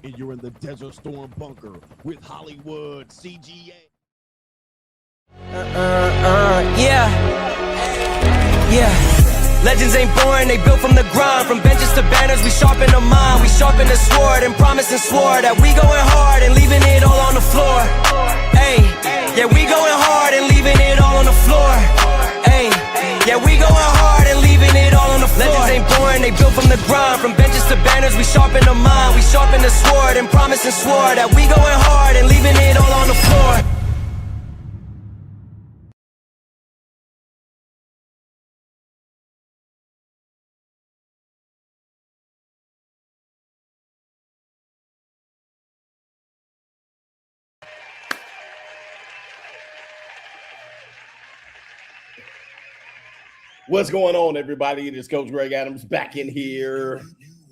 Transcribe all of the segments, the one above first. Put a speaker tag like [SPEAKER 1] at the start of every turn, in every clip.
[SPEAKER 1] and you're in the Desert Storm bunker with Hollywood CGA.
[SPEAKER 2] Legends ain't born, they built from the grind. From benches to banners, we sharpen the mind. We sharpen the sword and promise and swore that we going hard and leaving it all on the floor. Hey, yeah, we going hard and leaving it all on the floor. Hey, yeah, we going hard and leaving it all on the floor. Legends ain't born, they built from the grind. From benches to banners, we sharpen the mind. We sharpen the sword and promise and swore that we going hard and leaving it all on the floor.
[SPEAKER 3] What's going on, everybody? It is Coach Greg Adams back in here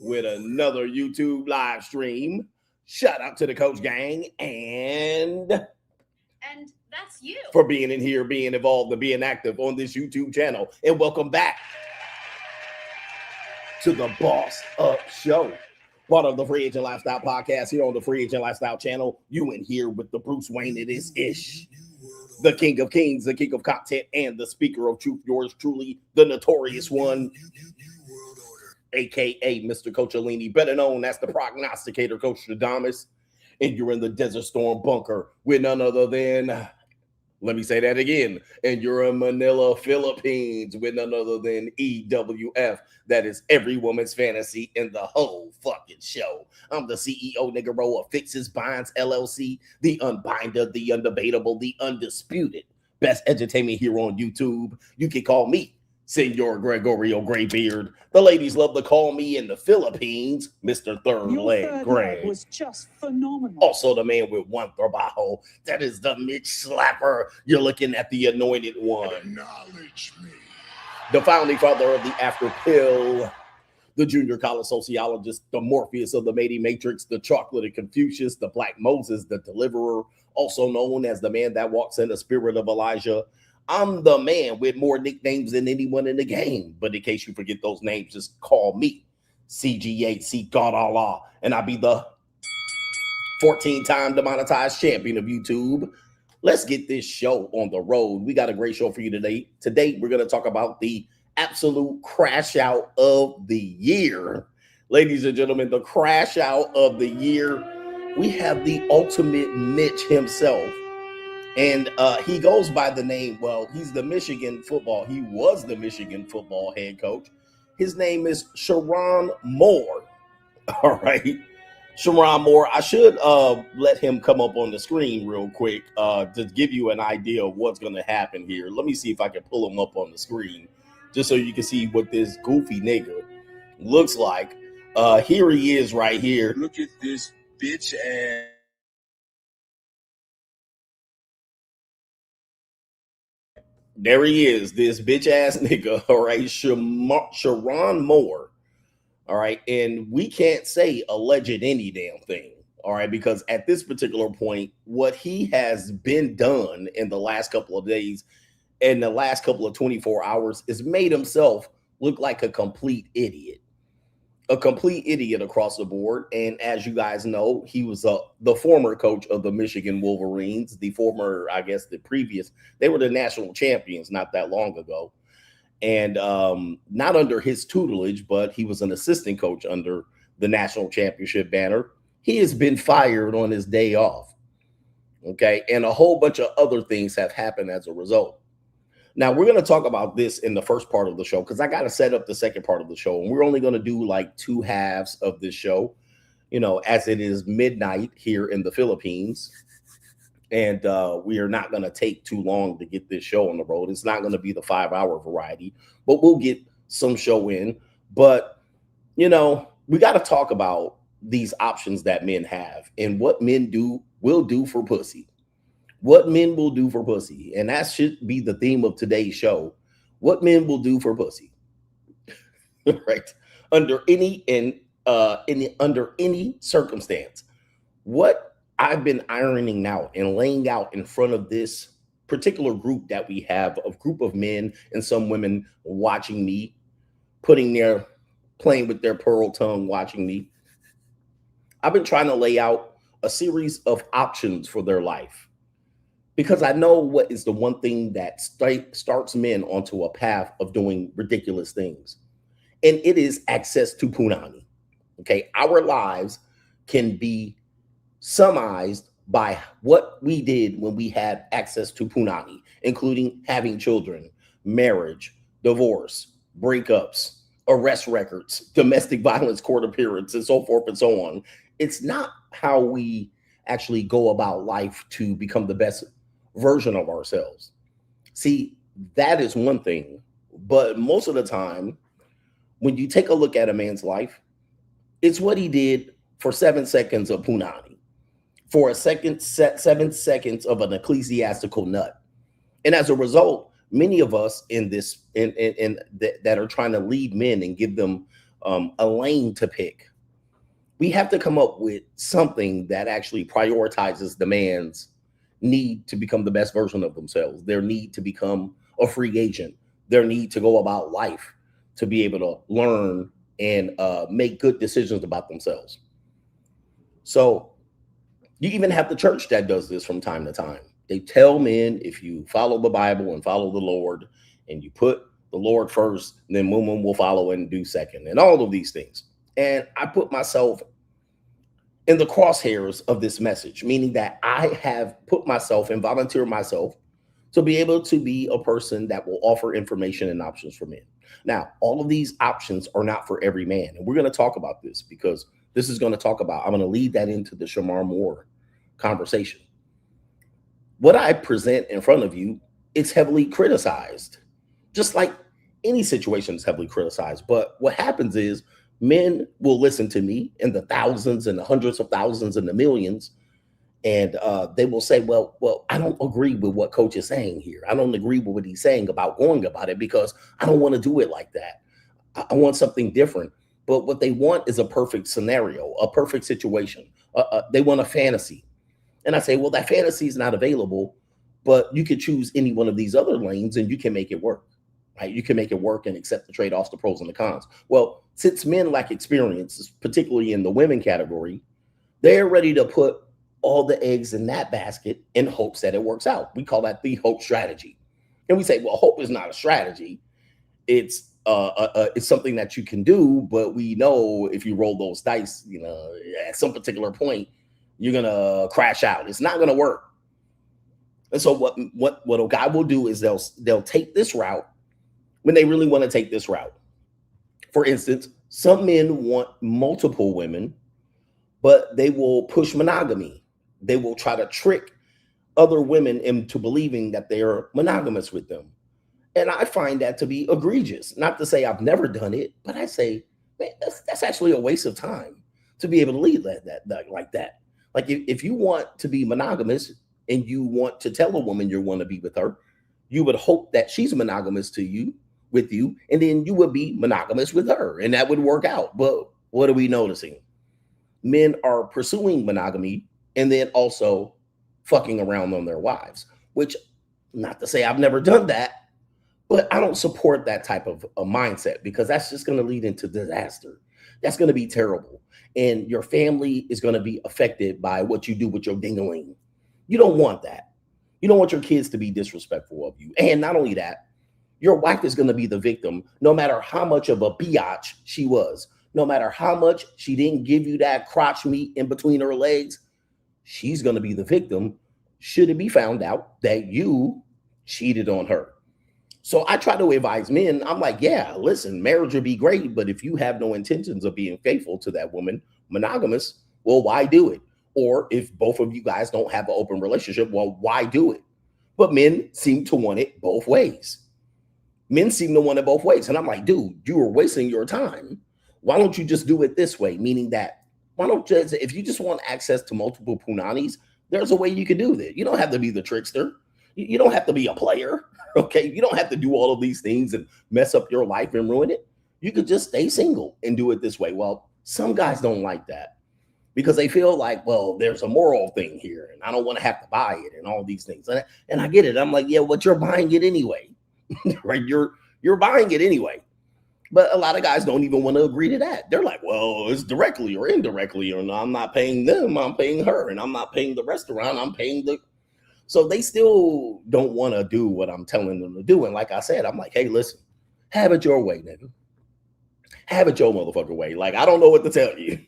[SPEAKER 3] with another YouTube live stream. Shout out to the Coach Gang and
[SPEAKER 4] that's you
[SPEAKER 3] for being in here, being involved, and being active on this YouTube channel. And welcome back to the Boss Up Show, part of the Free Agent Lifestyle Podcast here on the Free Agent Lifestyle channel. You in here with the Bruce Wayne it is ish. The King of Kings, the King of Content, and the Speaker of Truth, yours truly, the Notorious One, a.k.a. Mr. Coachellini, better known as the Prognosticator, Coach Adamas, and you're in the Desert Storm bunker with none other than, let me say that again, and you're in Manila, Philippines with none other than EWF. That is every woman's fantasy in the whole fucking show. I'm the CEO, nigga, of Fixes Binds LLC, the unbinder, the undebatable, the undisputed best entertainment here on YouTube. You can call me Senor Gregorio Graybeard. The ladies love to call me in the Philippines Mr. Third Leg Greg.
[SPEAKER 5] Was just phenomenal.
[SPEAKER 3] Also the man with one trabajo. That is the Mitch Slapper. You're looking at the anointed one.
[SPEAKER 6] Acknowledge me.
[SPEAKER 3] The founding father of the After Pill, the junior college sociologist, the Morpheus of the Matey Matrix, the chocolate of Confucius, the Black Moses, the deliverer, also known as the man that walks in the spirit of Elijah. I'm the man with more nicknames than anyone in the game. But in case you forget those names, just call me CGA, see God Allah. And I'll be the 14-time demonetized champion of YouTube. Let's get this show on the road. We got a great show for you today. Today, we're going to talk about the absolute crash out of the year. Ladies and gentlemen, the crash out of the year. We have the ultimate Mitch himself. And he goes by the name, well, he's the Michigan football. He was the Michigan football head coach. His name is Sherrone Moore. All right. Sherrone Moore, I should let him come up on the screen real quick to give you an idea of what's going to happen here. Let me see if I can pull him up on the screen just so you can see what this goofy nigga looks like. Here he is right here.
[SPEAKER 6] Look at this bitch ass.
[SPEAKER 3] There he is, this bitch ass nigga, all right, Sherrone Moore, all right, and we can't say alleged any damn thing, all right, because at this particular point, what he has been done in the last couple of days, in the last couple of 24 hours, is made himself look like a complete idiot across the board. And as you guys know, he was the former coach of the Michigan Wolverines, the former, I guess, the previous, they were the national champions not that long ago. And not under his tutelage, but he was an assistant coach under the national championship banner. He has been fired on his day off. Okay. And a whole bunch of other things have happened as a result. Now, we're going to talk about this in the first part of the show because I got to set up the second part of the show. And we're only going to do like two halves of this show, you know, as it is midnight here in the Philippines. And we are not going to take too long to get this show on the road. It's not going to be the 5-hour variety, but we'll get some show in. But, you know, we got to talk about these options that men have and what men will do for pussy. What men will do for pussy. And that should be the theme of today's show. What men will do for pussy. Right? Under any circumstance. What I've been ironing out and laying out in front of this particular group that we have, a group of men and some women watching me, playing with their pearl tongue, watching me. I've been trying to lay out a series of options for their life because I know what is the one thing that starts men onto a path of doing ridiculous things. And it is access to punani. Okay. Our lives can be summarized by what we did when we had access to punani, including having children, marriage, divorce, breakups, arrest records, domestic violence court appearance, and so forth and so on. It's not how we actually go about life to become the best version of ourselves. See, that is one thing. But most of the time, when you take a look at a man's life, it's what he did for 7 seconds of punani, for 7 seconds of an ecclesiastical nut. And as a result, many of us in this that are trying to lead men and give them a lane to pick, we have to come up with something that actually prioritizes the man's need to become the best version of themselves, their need to become a free agent, their need to go about life, to be able to learn and make good decisions about themselves. So you even have the church that does this from time to time. They tell men, if you follow the Bible and follow the Lord and you put the Lord first, then women will follow and do second, and all of these things. And I put myself in the crosshairs of this message, meaning that I have put myself and volunteered myself to be able to be a person that will offer information and options for men. Now, all of these options are not for every man. And we're going to talk about this because this is going to talk about, I'm going to lead that into the Shamar Moore conversation. What I present in front of you, it's heavily criticized, just like any situation is heavily criticized. But what happens is men will listen to me in the thousands and the hundreds of thousands and the millions. And they will say, well, I don't agree with what coach is saying here. I don't agree with what he's saying about going about it because I don't want to do it like that. I want something different. But what they want is a perfect scenario, a perfect situation. They want a fantasy. And I say, well, that fantasy is not available, but you could choose any one of these other lanes and you can make it work. Right? You can make it work and accept the trade-offs, the pros and the cons. Well, since men lack experience, particularly in the women category, they're ready to put all the eggs in that basket in hopes that it works out. We call that the hope strategy. And we say, well, hope is not a strategy. It's something that you can do, but we know if you roll those dice, at some particular point, you're gonna crash out. It's not gonna work. And so what a guy will do is they'll take this route when they really want to take this route. For instance, some men want multiple women, but they will push monogamy. They will try to trick other women into believing that they are monogamous with them. And I find that to be egregious. Not to say I've never done it, but I say, man, that's actually a waste of time to be able to lead like that. Like if you want to be monogamous and you want to tell a woman you want to be with her, you would hope that she's monogamous with you, and then you would be monogamous with her, and that would work out. But what are we noticing? Men are pursuing monogamy and then also fucking around on their wives, which, not to say I've never done that, but I don't support that type of a mindset because that's just going to lead into disaster. That's going to be terrible. And your family is going to be affected by what you do with your ding-a-ling. You don't want that. You don't want your kids to be disrespectful of you. And not only that, your wife is going to be the victim, no matter how much of a biatch she was, no matter how much she didn't give you that crotch meat in between her legs. She's going to be the victim should it be found out that you cheated on her. So I try to advise men. I'm like, yeah, listen, marriage would be great, but if you have no intentions of being faithful to that woman, monogamous, well, why do it? Or if both of you guys don't have an open relationship, well, why do it? But men seem to want it both ways. Men seem to want it both ways. And I'm like, dude, you are wasting your time. Why don't you just do it this way? Meaning that, why don't you, if you just want access to multiple punanis, there's a way you can do that. You don't have to be the trickster. You don't have to be a player. Okay. You don't have to do all of these things and mess up your life and ruin it. You could just stay single and do it this way. Well, some guys don't like that because they feel like, well, there's a moral thing here and I don't want to have to buy it and all these things. And I get it. I'm like, yeah, but you're buying it anyway, right? You're buying it anyway. But a lot of guys don't even want to agree to that. They're like, well, it's directly or indirectly, or no, I'm not paying them, I'm paying her, and I'm not paying the restaurant, I'm paying the. So they still don't want to do what I'm telling them to do. And like I said, I'm like, hey, listen, have it your way, nigga. Have it your motherfucker way. Like, I don't know what to tell you.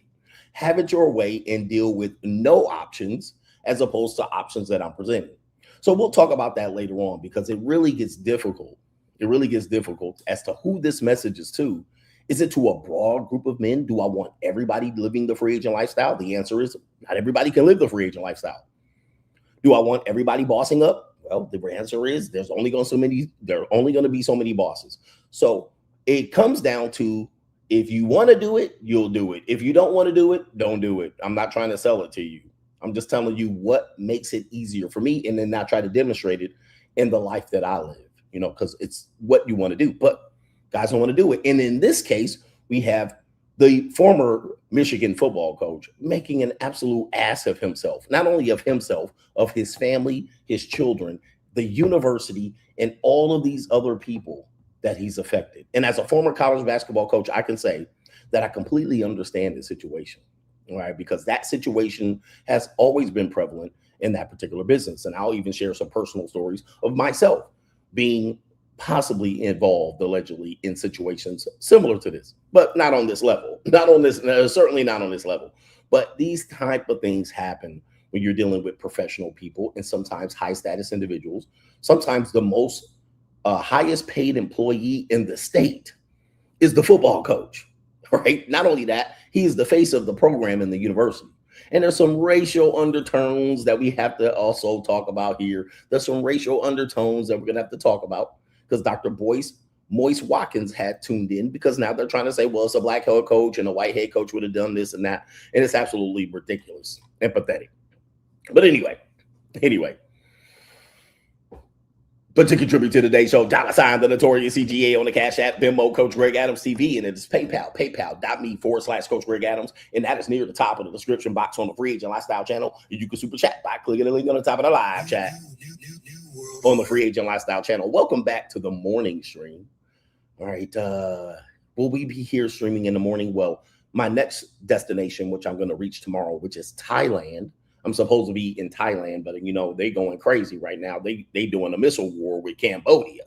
[SPEAKER 3] Have it your way and deal with no options as opposed to options that I'm presenting. So we'll talk about that later on, because it really gets difficult. It really gets difficult as to who this message is to. Is it to a broad group of men? Do I want everybody living the free agent lifestyle? The answer is not everybody can live the free agent lifestyle. Do I want everybody bossing up? Well, the answer is there are only going to be so many bosses. So it comes down to, if you want to do it, you'll do it. If you don't want to do it, don't do it. I'm not trying to sell it to you. I'm just telling you what makes it easier for me, and then not try to demonstrate it in the life that I live, because it's what you want to do. But guys don't want to do it. And in this case, we have the former Michigan football coach making an absolute ass of himself, not only of himself, of his family, his children, the university, and all of these other people that he's affected. And as a former college basketball coach, I can say that I completely understand the situation, right? Because that situation has always been prevalent in that particular business. And I'll even share some personal stories of myself being possibly involved, allegedly, in situations similar to this, but not on this level, certainly not on this level. But these type of things happen when you're dealing with professional people, and sometimes high status individuals. Sometimes the most highest paid employee in the state is the football coach, right? Not only that, he's the face of the program in the university. And there's some racial undertones that we have to also talk about here. There's some racial undertones that we're going to have to talk about, because Dr. Moise Watkins had tuned in, because now they're trying to say, well, it's a black head coach and a white head coach would have done this and that. And it's absolutely ridiculous and pathetic. But anyway. But to contribute to today's show, $, the Notorious CGA on the Cash App, Venmo, Coach Greg Adams TV, and it is PayPal, paypal.me/Coach Greg Adams, and that is near the top of the description box on the Free Agent Lifestyle channel. You can super chat by clicking the link on the top of the live chat on the Free Agent Lifestyle channel. Welcome back to the morning stream. All right, will we be here streaming in the morning? Well, my next destination, which I'm going to reach tomorrow, which is Thailand. I'm supposed to be in Thailand, but they going crazy right now. They doing a missile war with Cambodia.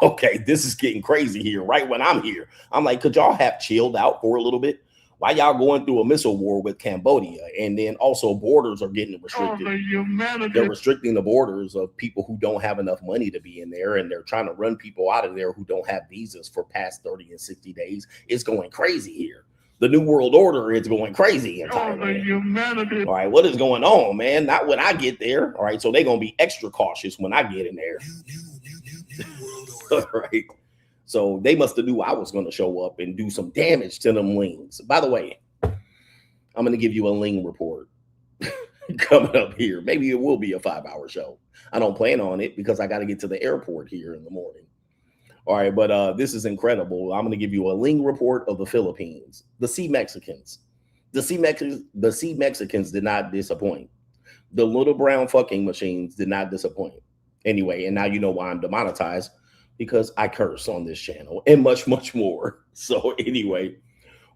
[SPEAKER 3] Okay, this is getting crazy here right when I'm here. I'm like, could y'all have chilled out for a little bit? Why y'all going through a missile war with Cambodia? And then also borders are getting restricted. They're restricting the borders of people who don't have enough money to be in there, and they're trying to run people out of there who don't have visas for past 30 and 60 days. It's going crazy here. The New World Order is going crazy in Thailand. All right, what is going on, man? Not when I get there. All right, so they're going to be extra cautious when I get in there. All right. So they must have knew I was going to show up and do some damage to them lings. By the way, I'm going to give you a ling report coming up here. Maybe it will be a 5-hour show. I don't plan on it because I got to get to the airport here in the morning. All right, but this is incredible. I'm going to give you a ling report of the Philippines. The Sea Mexicans. The Sea Mexicans did not disappoint. The little brown fucking machines did not disappoint. Anyway, and now you know why I'm demonetized, because I curse on this channel and much, much more. So anyway,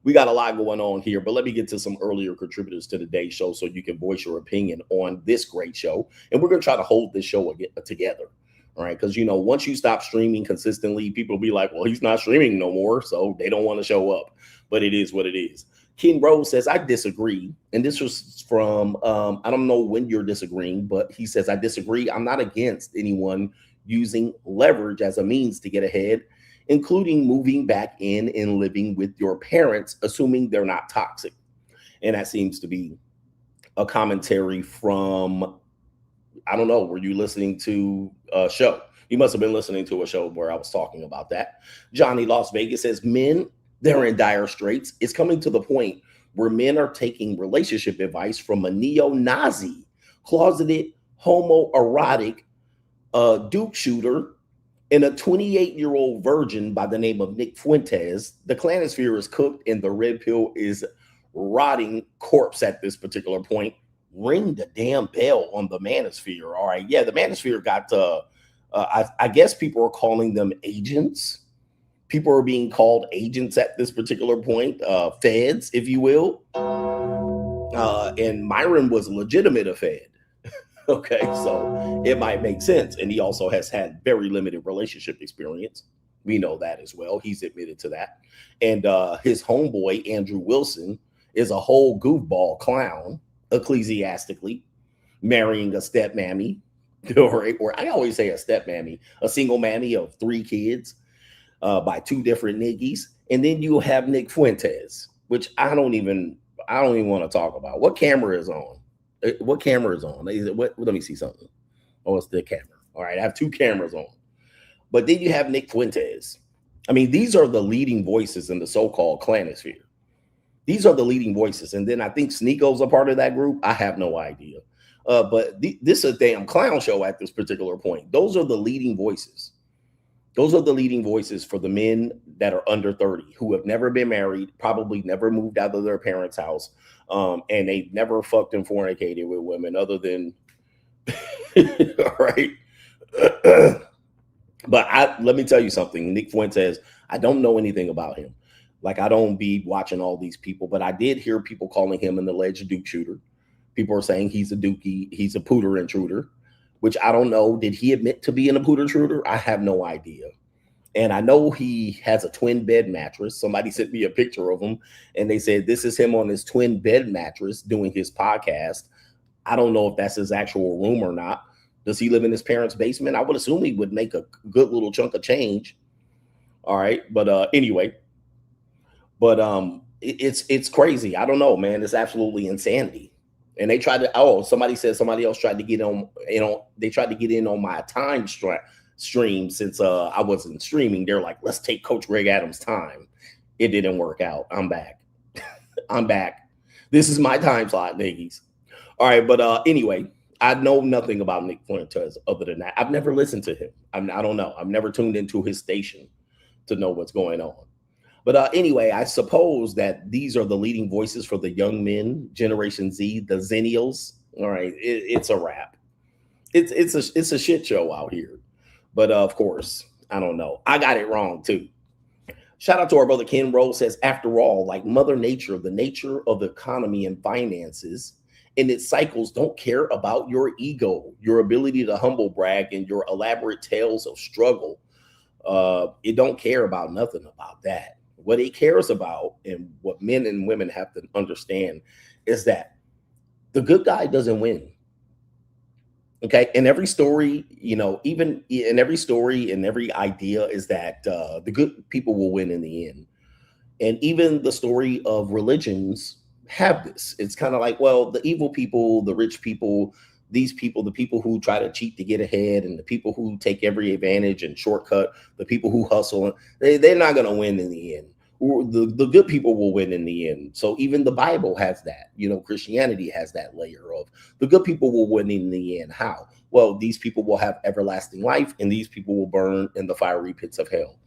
[SPEAKER 3] we got a lot going on here, but let me get to some earlier contributors to today's show so you can voice your opinion on this great show. And we're going to try to hold this show together. All right, because, once you stop streaming consistently, people will be like, well, he's not streaming no more, so they don't want to show up. But it is what it is. King Rose says, I disagree. And this was from, I don't know when you're disagreeing, but he says, I disagree. I'm not against anyone using leverage as a means to get ahead, including moving back in and living with your parents, assuming they're not toxic. And that seems to be a commentary from, I don't know, were you listening to a show? You must have been listening to a show where I was talking about that. Johnny Las Vegas says, men, they're in dire straits. It's coming to the point where men are taking relationship advice from a neo-Nazi, closeted, homoerotic Duke shooter, and a 28-year-old virgin by the name of Nick Fuentes. The clanosphere is cooked and the red pill is rotting corpse at this particular point. Ring the damn bell on the manosphere. All right. Yeah, the manosphere got, I guess people are calling them agents, People are being called agents at this particular point, feds, if you will. And Myron was legitimate a fed. Okay, so it might make sense. And he also has had very limited relationship experience. We know that as well. He's admitted to that. And his homeboy, Andrew Wilson, is a whole goofball clown, ecclesiastically, marrying a stepmammy, or I always say a stepmammy, a single mammy of 3 kids by 2 different niggies. And then you have Nick Fuentes, which I don't even want to talk about. What camera is on? What camera is on? Is it what? Let me see something. Oh, it's the camera. All right, I have 2 cameras on. But then you have Nick Fuentes. I mean, these are the leading voices in the so-called clanosphere. These are the leading voices. And then I think Sneako's a part of that group. I have no idea. But this is a damn clown show at this particular point. Those are the leading voices. Those are the leading voices for the men that are under 30 who have never been married, probably never moved out of their parents' house, and they've never fucked and fornicated with women other than, all right. But let me tell you something. Nick Fuentes, I don't know anything about him. Like, I don't be watching all these people, but I did hear people calling him an alleged Duke shooter. People are saying he's a Dookie, he's a pooter intruder, which I don't know. Did he admit to being a pooter intruder? I have no idea. And I know he has a twin bed mattress. Somebody sent me a picture of him and they said, this is him on his twin bed mattress doing his podcast. I don't know if that's his actual room or not. Does he live in his parents' basement? I would assume he would make a good little chunk of change. All right. But anyway, but it's crazy. I don't know, man. It's absolutely insanity. And they tried to, somebody said somebody else tried to get on, they tried to get in on my time stream since I wasn't streaming. They're like, let's take Coach Greg Adams' time. It didn't work out. I'm back. I'm back. This is my time slot, niggies. All right. But anyway, I know nothing about Nick Fuentes other than that. I've never listened to him. I don't know. I've never tuned into his station to know what's going on. But anyway, I suppose that these are the leading voices for the young men, Generation Z, the Zennials. All right, it's a wrap. It's a shit show out here. But of course, I don't know. I got it wrong too. Shout out to our brother Ken Rose says, after all, like Mother Nature, the nature of the economy and finances and its cycles don't care about your ego, your ability to humble brag, and your elaborate tales of struggle. It don't care about nothing about that. What it cares about, and what men and women have to understand, is that the good guy doesn't win. Okay. In every story, even in every story and every idea is that the good people will win in the end. And even the story of religions have this. It's kind of like, well, the evil people, the rich people, these people, the people who try to cheat to get ahead, and the people who take every advantage and shortcut, the people who hustle, they're not going to win in the end. Or the good people will win in the end. So even the Bible has that. Christianity has that layer of the good people will win in the end. How? Well, these people will have everlasting life, and these people will burn in the fiery pits of hell.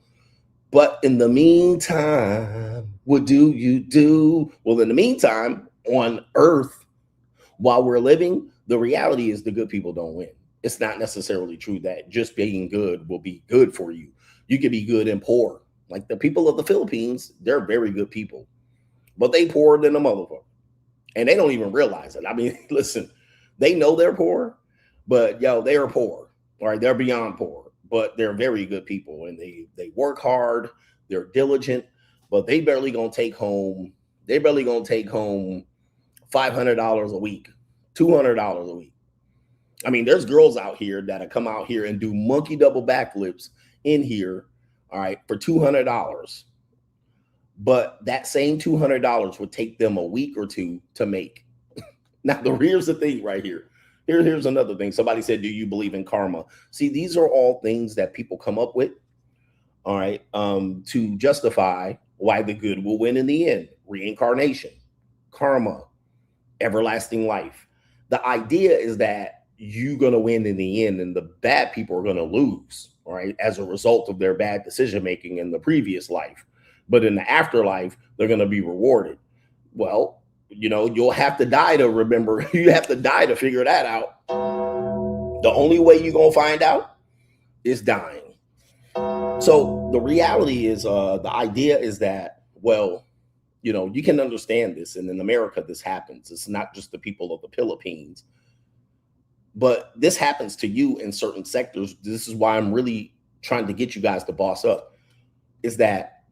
[SPEAKER 3] But in the meantime, what do you do? Well, in the meantime, on earth, while we're living, the reality is the good people don't win. It's not necessarily true that just being good will be good for you. You can be good and poor. Like the people of the Philippines, they're very good people, but they poorer than a motherfucker. And they don't even realize it. I mean, listen, they know they're poor, but they are poor. All right, they're beyond poor, but they're very good people, and they work hard, they're diligent, but they barely gonna take home $500 a week, $200 a week. I mean, there's girls out here that come out here and do monkey double backflips in here, all right, for $200. But that same $200 would take them a week or two to make. Now, here's the thing right here. Here's another thing. Somebody said, do you believe in karma? See, these are all things that people come up with, all right, to justify why the good will win in the end. Reincarnation, karma, everlasting life. The idea is that you're going to win in the end, and the bad people are going to lose, all right, as a result of their bad decision-making in the previous life. But in the afterlife, they're going to be rewarded. Well, you'll have to die to remember. You have to die to figure that out. The only way you're going to find out is dying. So the reality is, the idea is that, well, you know, you can understand this, and in America, this happens. It's not just the people of the Philippines, but this happens to you in certain sectors. This is why I'm really trying to get you guys to boss up, is that,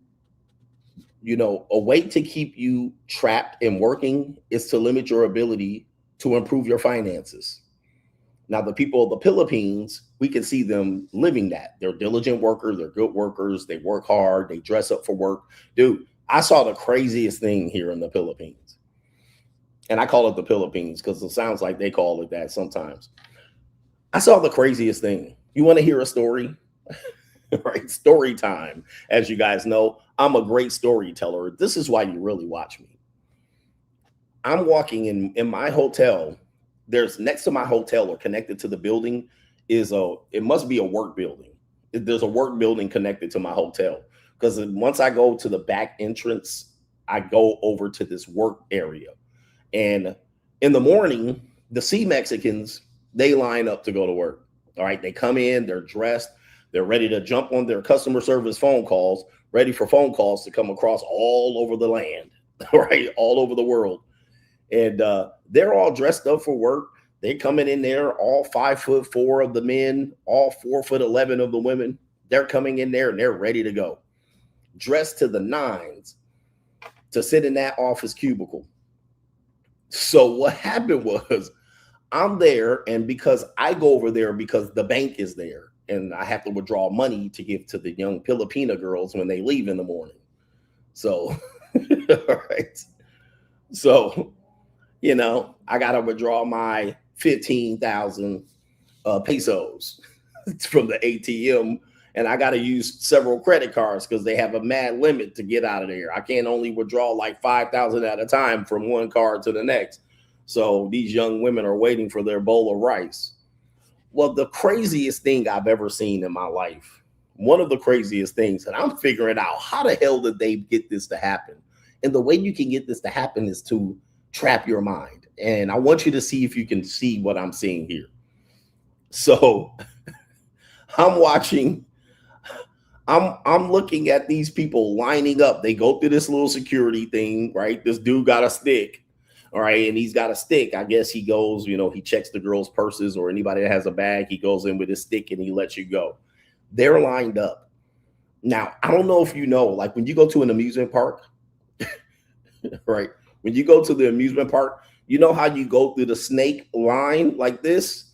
[SPEAKER 3] you know, a way to keep you trapped and working is to limit your ability to improve your finances. Now, the people of the Philippines, we can see them living that. They're diligent workers. They're good workers. They work hard. They dress up for work. Dude, I saw the craziest thing here in the Philippines. And I call it the Philippines because it sounds like they call it that sometimes. I saw the craziest thing. You want to hear a story? Right? Story time. As you guys know, I'm a great storyteller. This is why you really watch me. I'm walking in my hotel. There's next to my hotel, or connected to the building, it must be a work building. There's a work building connected to my hotel, because once I go to the back entrance, I go over to this work area. And in the morning, the Sea Mexicans, they line up to go to work. All right. They come in, they're dressed, they're ready to jump on their customer service phone calls, ready for phone calls to come across all over the land, right? All over the world. And they're all dressed up for work. They're coming in there, all 5'4" of the men, all 4'11" of the women. They're coming in there and they're ready to go, dressed to the nines to sit in that office cubicle. So what happened was, I'm there, and because I go over there because the bank is there, and I have to withdraw money to give to the young Filipina girls when they leave in the morning. So, all right. So, you know, I got to withdraw my 15,000 pesos from the ATM, and I got to use several credit cards because they have a mad limit to get out of there. I can't only withdraw like 5,000 at a time from one card to the next. So these young women are waiting for their bowl of rice. Well, the craziest thing I've ever seen in my life, one of the craziest things, and I'm figuring out how the hell did they get this to happen? And the way you can get this to happen is to trap your mind. And I want you to see if you can see what I'm seeing here. So I'm watching, I'm looking at these people lining up. They go through this little security thing, right? This dude got a stick. All right. And he's got a stick. I guess he goes, you know, he checks the girls' purses or anybody that has a bag. He goes in with his stick and he lets you go. They're lined up. Now, I don't know if you know, like when you go to an amusement park, right? When you go to the amusement park, you know how you go through the snake line like this?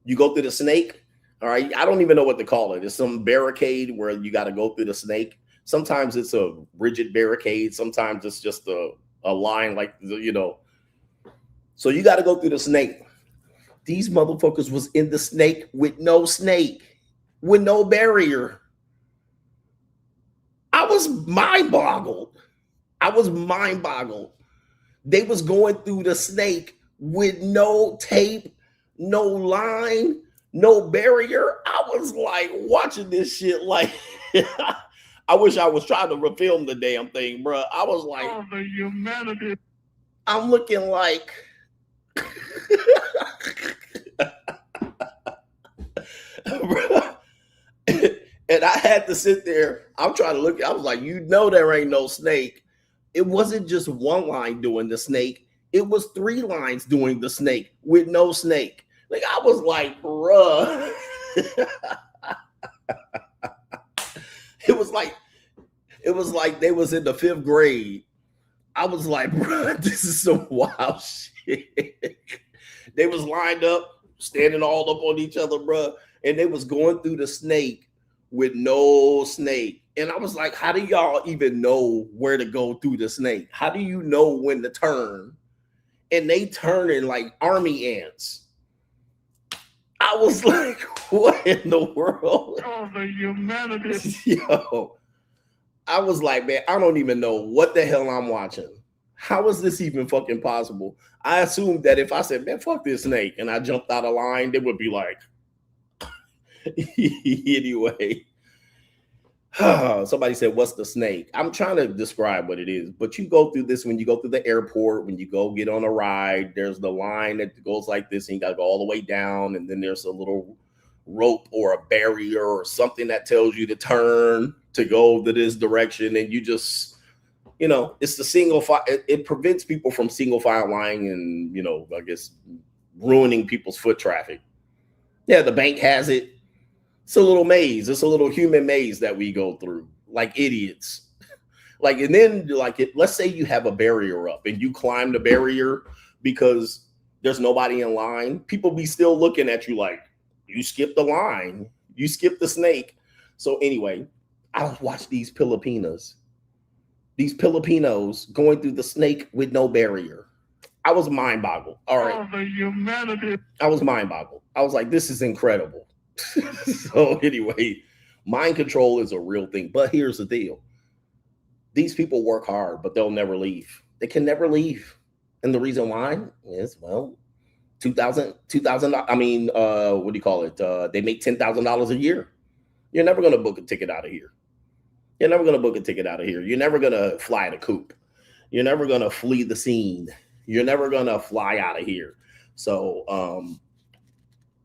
[SPEAKER 3] You go through the snake. All right. I don't even know what to call it. It's some barricade where you got to go through the snake. Sometimes it's a rigid barricade. Sometimes it's just a line, like, you know. So you got to go through the snake. These motherfuckers was in the snake with no barrier. I was mind boggled. They was going through the snake with no tape, no line, no barrier. I was like watching this shit like I wish I was trying to film the damn thing, bro. I was like, oh, the humanity. I'm looking like and I had to sit there. I'm trying to look. I was like, you know, there ain't no snake. It wasn't just one line doing the snake. It was 3 lines doing the snake with no snake. Like, I was like, bruh. It was like they was in the 5th grade. I was like, bro, this is some wild shit. They was lined up, standing all up on each other, bro, and they was going through the snake with no snake. And I was like, how do y'all even know where to go through the snake? How do you know when to turn? And they turning like army ants. I was like, what in the world? Oh, the humanity. Yo, I was like, man, I don't even know what the hell I'm watching. How is this even fucking possible? I assumed that if I said, man, fuck this snake, and I jumped out of line, they would be like, anyway. Somebody said, what's the snake? I'm trying to describe what it is, but you go through this when you go through the airport, when you go get on a ride, there's the line that goes like this, and you got to go all the way down, and then there's a little rope or a barrier or something that tells you to turn to go to this direction, and you just, you know, it's the single file. It prevents people from single file lying and, you know, I guess ruining people's foot traffic. Yeah, the bank has it. It's a little maze. It's a little human maze that we go through like idiots. Like, and then let's say you have a barrier up and you climb the barrier because there's nobody in line. People be still looking at you like, you skipped the line. You skipped the snake. So anyway, I watch these Filipinos going through the snake with no barrier. I was mind boggled. All right.
[SPEAKER 6] Oh, the humanity.
[SPEAKER 3] I was mind boggled. I was like, this is incredible. So anyway, mind control is a real thing. But here's the deal. These people work hard, but they'll never leave. They can never leave. And the reason why is, well, $2,000. I mean, what do you call it? They make $10,000 a year. You're never going to book a ticket out of here. You're never going to book a ticket out of here. You're never going to fly the coop. You're never going to flee the scene. You're never going to fly out of here. So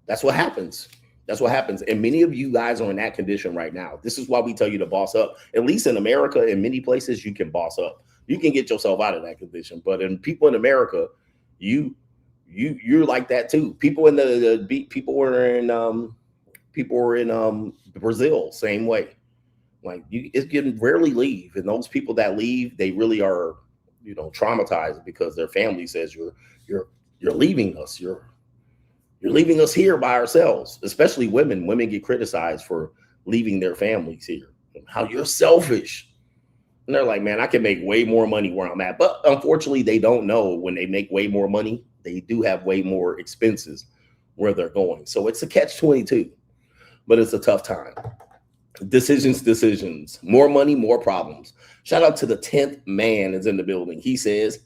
[SPEAKER 3] that's what happens. That's what happens. And many of you guys are in that condition right now. This is why we tell you to boss up. At least in America, in many places, you can boss up. You can get yourself out of that condition. But in people in America, you're like that too. People in people were in Brazil, same way. Like, it can rarely leave. And those people that leave, they really are, you know, traumatized because their family says you're leaving us. You're leaving us here by ourselves. Especially women. Women get criticized for leaving their families here. How you're selfish. And they're like, man, I can make way more money where I'm at. But unfortunately, they don't know when they make way more money, they do have way more expenses where they're going. So it's a catch-22, but it's a tough time. Decisions, more money, more problems. Shout out to the 10th man is in the building. He says,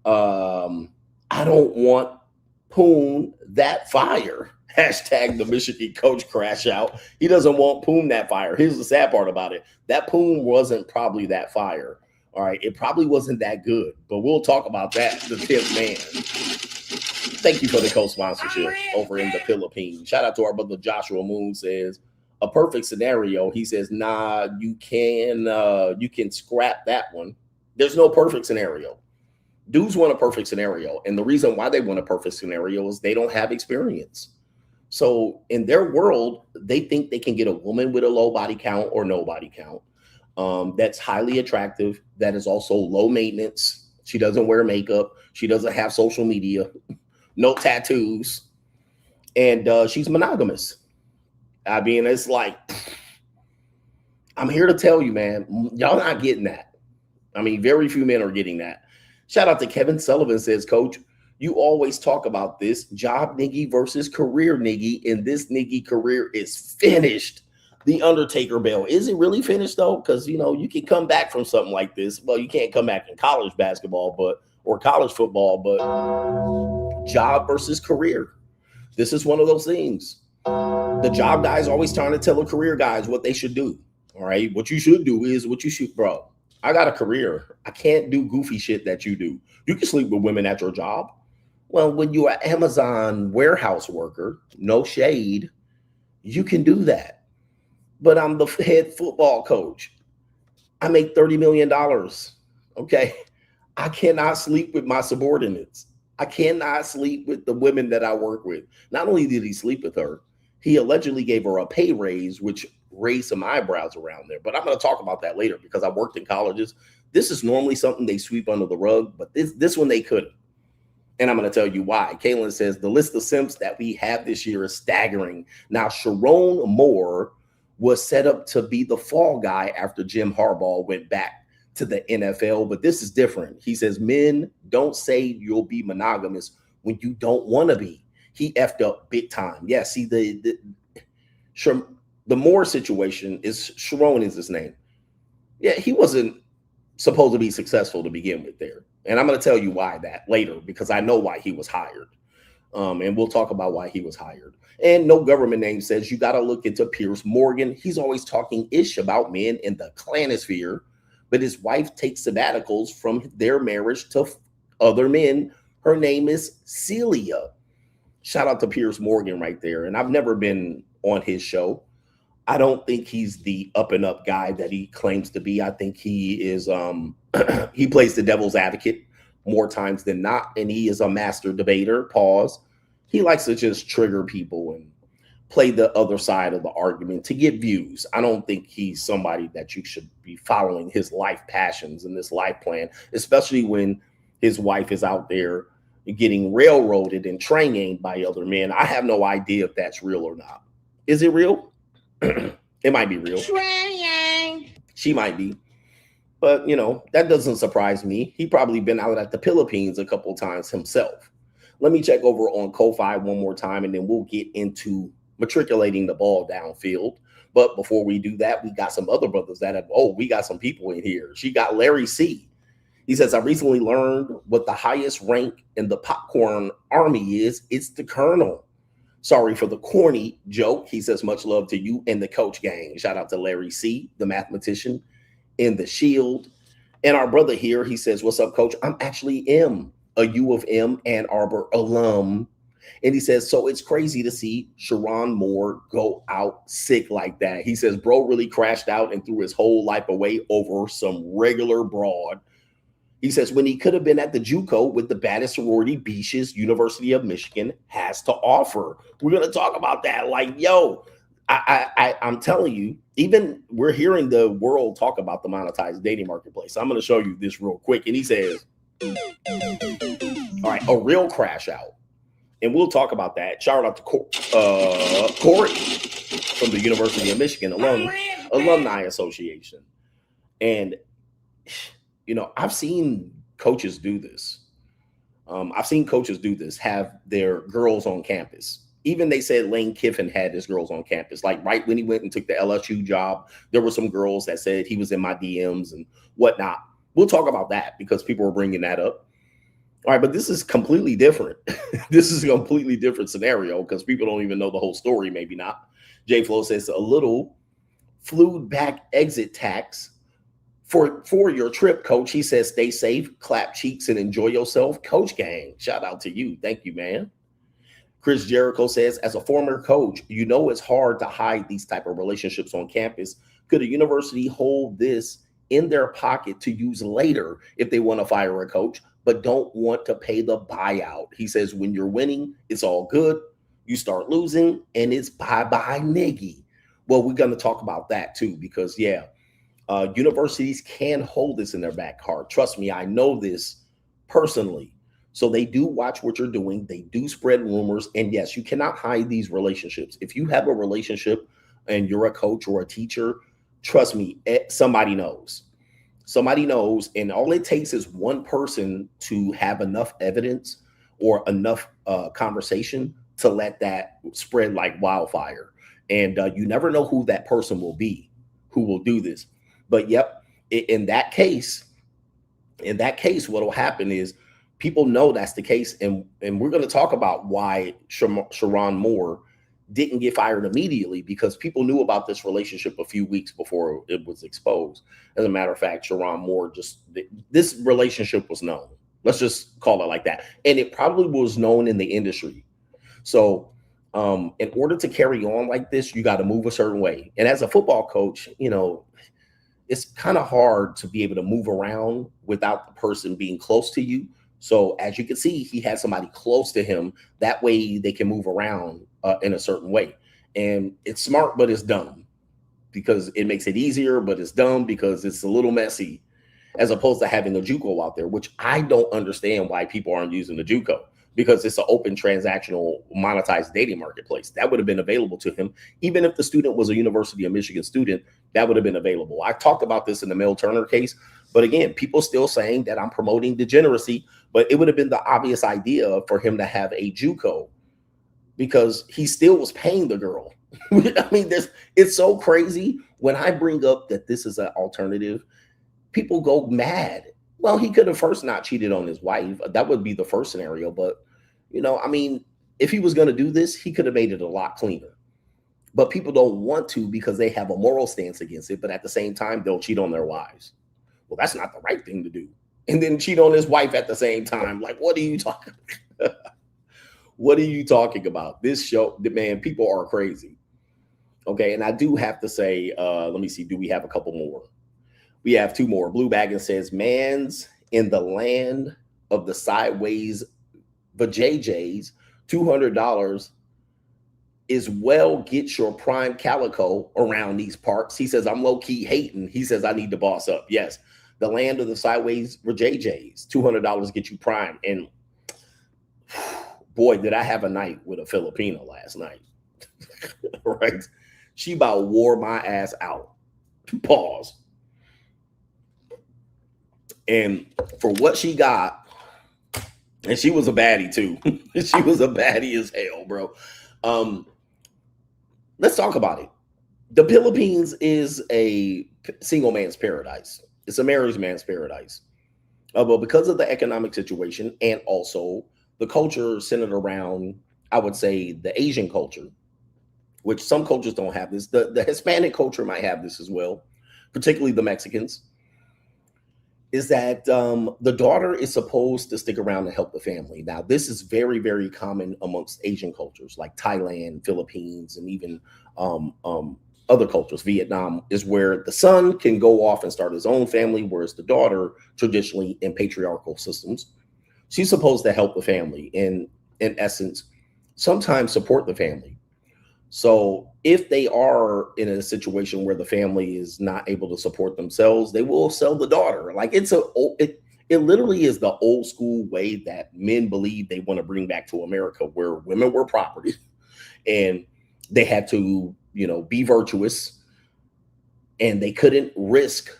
[SPEAKER 3] I don't want Poon that fire. Hashtag the Michigan coach crash out. He doesn't want Poon that fire. Here's the sad part about it. That Poon wasn't probably that fire. All right. It probably wasn't that good, but we'll talk about that. The 10th man. Thank you for the co-sponsorship over in the Philippines. Shout out to our brother Joshua Moon says, a perfect scenario. He says, nah, you can scrap that one. There's no perfect scenario. Dudes want a perfect scenario. And the reason why they want a perfect scenario is they don't have experience. So in their world, they think they can get a woman with a low body count or no body count. That's highly attractive. That is also low maintenance. She doesn't wear makeup. She doesn't have social media, no tattoos. And she's monogamous. I mean, it's like, I'm here to tell you, man, y'all not getting that. I mean, very few men are getting that. Shout out to Kevin Sullivan says, Coach, you always talk about this job niggy versus career niggy, and this niggy career is finished. The Undertaker bell. Is it really finished though? Because, you know, you can come back from something like this. Well, you can't come back in college basketball, or college football, but job versus career. This is one of those things. The job guys always trying to tell the career guys what they should do. All right. What you should do is what you should, bro. I got a career. I can't do goofy shit that you do. You can sleep with women at your job. Well, when you're an Amazon warehouse worker, no shade, you can do that. But I'm the head football coach. I make $30 million. Okay. I cannot sleep with my subordinates. I cannot sleep with the women that I work with. Not only did he sleep with her, he allegedly gave her a pay raise, which raised some eyebrows around there. But I'm going to talk about that later because I worked in colleges. This is normally something they sweep under the rug, but this one they couldn't. And I'm going to tell you why. Kaylin says the list of simps that we have this year is staggering. Now, Sharon Moore was set up to be the fall guy after Jim Harbaugh went back to the NFL, but this is different. He says men don't say you'll be monogamous when you don't want to be. He effed up big time. Yeah, see, the Moore situation is, Sharon is his name. Yeah, he wasn't supposed to be successful to begin with there. And I'm going to tell you why that later, because I know why he was hired. And we'll talk about why he was hired. And no government name says you got to look into Piers Morgan. He's always talking ish about men in the clanosphere, but his wife takes sabbaticals from their marriage to other men. Her name is Celia. Shout out to Piers Morgan right there. And I've never been on his show. I don't think he's the up and up guy that he claims to be. I think he is he plays the devil's advocate more times than not, and he is a master debater. Pause. He likes to just trigger people and play the other side of the argument to get views. I don't think he's somebody that you should be following his life passions and this life plan, especially when his wife is out there getting railroaded and trained by other men. I have no idea if that's real or not. Is it real? It might be real. She might be. But, you know, that doesn't surprise me. He probably been out at the Philippines a couple of times himself. Let me check over on Ko-Fi one more time, and then we'll get into matriculating the ball downfield. But before we do that, we got some other brothers that have, we got some people in here. She got Larry C. He says, I recently learned what the highest rank in the popcorn army is. It's the colonel. Sorry for the corny joke. He says, much love to you and the coach gang. Shout out to Larry C., the mathematician in the Shield. And our brother here, he says, what's up, coach? I'm actually a U of M Ann Arbor alum. And he says, so it's crazy to see Sharon Moore go out sick like that. He says, bro really crashed out and threw his whole life away over some regular broad. He says, when he could have been at the JUCO with the baddest sorority beaches University of Michigan has to offer. We're going to talk about that. Like, yo, I'm telling you, even we're hearing the world talk about the monetized dating marketplace. I'm going to show you this real quick. And he says, all right, a real crash out. And we'll talk about that. Shout out to Corey from the University of Michigan Alumni Association. And, you know, I've seen coaches do this. Have their girls on campus. Even they said Lane Kiffin had his girls on campus. Like right when he went and took the LSU job, there were some girls that said he was in my DMs and whatnot. We'll talk about that because people are bringing that up. All right, but this is completely different. This is a completely different scenario because people don't even know the whole story, maybe not. J Flo says a little flew back exit tax for your trip, coach. He says, stay safe, clap cheeks, and enjoy yourself. Coach gang, shout out to you. Thank you, man. Chris Jericho says, as a former coach, you know it's hard to hide these type of relationships on campus. Could a university hold this in their pocket to use later if they want to fire a coach, but don't want to pay the buyout? He says, when you're winning, it's all good. You start losing, and it's bye-bye niggy. Well, we're going to talk about that too, because, universities can hold this in their back card. Trust me, I know this personally. So they do watch what you're doing. They do spread rumors. And yes, you cannot hide these relationships. If you have a relationship and you're a coach or a teacher, trust me, somebody knows. Somebody knows. And all it takes is one person to have enough evidence or enough conversation to let that spread like wildfire. And you never know who that person will be who will do this. But yep, in that case, what will happen is people know that's the case. And we're going to talk about why Sharon Moore didn't get fired immediately, because people knew about this relationship a few weeks before it was exposed. As a matter of fact, Sharon Moore this relationship was known. Let's just call it like that. And it probably was known in the industry. So in order to carry on like this, you got to move a certain way. And as a football coach, you know, it's kind of hard to be able to move around without the person being close to you. So as you can see, he had somebody close to him. That way they can move around in a certain way. And it's smart, but it's dumb because it makes it easier, but it's dumb because it's a little messy as opposed to having a JUCO out there, which I don't understand why people aren't using the JUCO, because it's an open transactional monetized dating marketplace. That would have been available to him. Even if the student was a University of Michigan student, that would have been available. I talked about this in the Mel Turner case, but again, people still saying that I'm promoting degeneracy, but it would have been the obvious idea for him to have a JUCO because he still was paying the girl. I mean, it's so crazy. When I bring up that this is an alternative, people go mad. Well, he could have first not cheated on his wife. That would be the first scenario. But, you know, I mean, if he was going to do this, he could have made it a lot cleaner. But people don't want to because they have a moral stance against it. But at the same time, they'll cheat on their wives. Well, that's not the right thing to do. And then cheat on his wife at the same time. Like, what are you talking about? What are you talking about? This show, man, people are crazy. Okay, and I do have to say, let me see, do we have a couple more? We have two more. Blue Baggin says, man's in the land of the sideways vajayjays, $200 is well, get your prime calico around these parts. He says, I'm low-key hating. He says, I need to boss up. Yes, the land of the sideways vajayjays, $200 get you prime. And boy, did I have a night with a Filipina last night. Right? She about wore my ass out. Pause. And for what she got, and she was a baddie too. She was a baddie as hell, bro. Let's talk about it. The Philippines is a single man's paradise. It's a married man's paradise. But because of the economic situation and also the culture centered around, I would say, the Asian culture, which some cultures don't have this. The Hispanic culture might have this as well, particularly the Mexicans, is that the daughter is supposed to stick around to help the family. Now, this is very, very common amongst Asian cultures like Thailand, Philippines, and even other cultures. Vietnam is where the son can go off and start his own family, whereas the daughter, traditionally in patriarchal systems, she's supposed to help the family and, in essence, sometimes support the family. So if they are in a situation where the family is not able to support themselves, they will sell the daughter. Like it literally is the old school way that men believe they want to bring back to America, where women were property and they had to, be virtuous, and they couldn't risk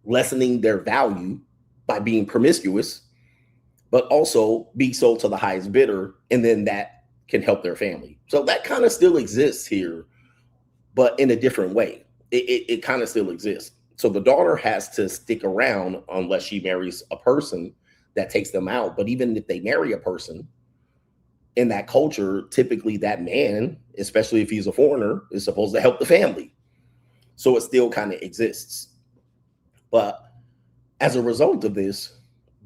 [SPEAKER 3] lessening their value by being promiscuous, but also be sold to the highest bidder, and then that can help their family. So that kind of still exists here, but in a different way. It kind of still exists. So the daughter has to stick around unless she marries a person that takes them out. But even if they marry a person in that culture, typically that man, especially if he's a foreigner, is supposed to help the family. So it still kind of exists. But as a result of this,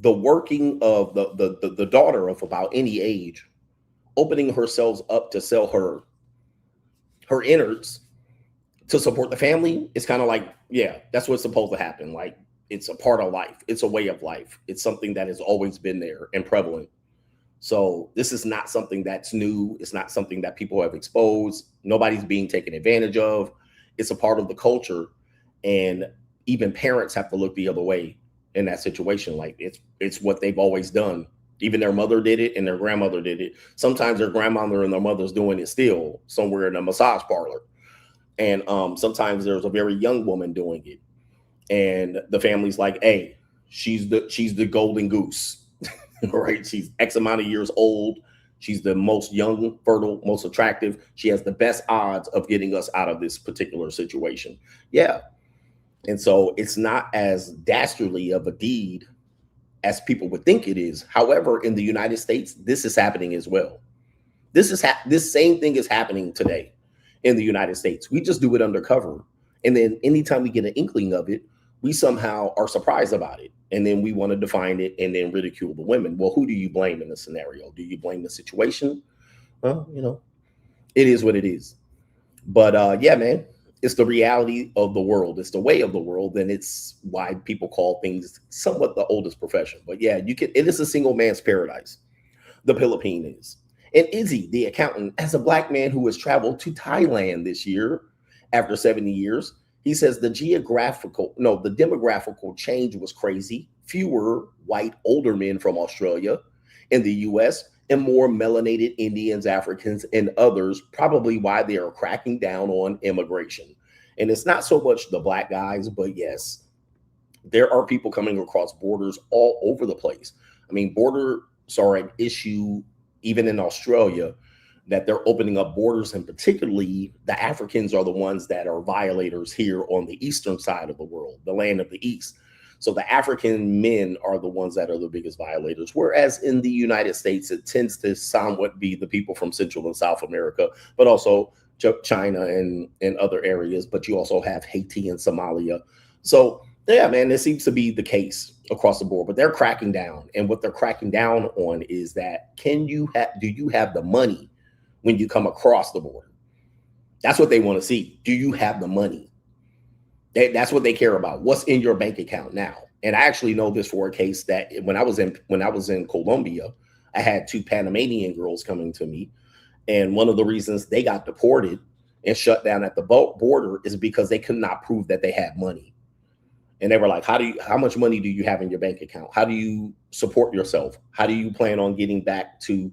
[SPEAKER 3] the working of the daughter of about any age, opening herself up to sell her innards to support the family, is kind of like, yeah, that's what's supposed to happen. Like, it's a part of life. It's a way of life. It's something that has always been there and prevalent. So this is not something that's new. It's not something that people have exposed. Nobody's being taken advantage of. It's a part of the culture. And even parents have to look the other way in that situation. Like, it's what they've always done. Even their mother did it and their grandmother did it. Sometimes their grandmother and their mother's doing it still somewhere in a massage parlor. And sometimes there's a very young woman doing it. And the family's like, hey, she's the golden goose. Right? She's X amount of years old. She's the most young, fertile, most attractive. She has the best odds of getting us out of this particular situation. Yeah. And so it's not as dastardly of a deed as people would think it is. However, in the United States, this is happening as well. This same thing is happening today in the United States. We just do it undercover. And then anytime we get an inkling of it, we somehow are surprised about it. And then we want to define it and then ridicule the women. Well, who do you blame in the scenario? Do you blame the situation? Well, it is what it is. But yeah, man, it's the reality of the world. It's the way of the world. And it's why people call things somewhat the oldest profession. But yeah, it is a single man's paradise. The Philippines is. And Izzy, the accountant, as a Black man who has traveled to Thailand this year after 70 years, he says the demographical change was crazy. Fewer white older men from Australia in the US and more melanated Indians, Africans, and others, probably why they are cracking down on immigration. And it's not so much the Black guys, but yes, there are people coming across borders all over the place. I mean, borders are an issue even in Australia, that they're opening up borders, and particularly the Africans are the ones that are violators here on the eastern side of the world, the land of the East. So the African men are the ones that are the biggest violators, whereas in the United States, it tends to somewhat be the people from Central and South America, but also China and other areas, but you also have Haiti and Somalia. So yeah, man, this seems to be the case across the board, but they're cracking down. And what they're cracking down on is that do you have the money when you come across the border? That's what they want to see. Do you have the money? That's what they care about. What's in your bank account now? And I actually know this for a case that when I was in Colombia, I had 2 Panamanian girls coming to me, and one of the reasons they got deported and shut down at the border is because they could not prove that they had money. And they were like, how much money do you have in your bank account? How do you support yourself? How do you plan on getting back to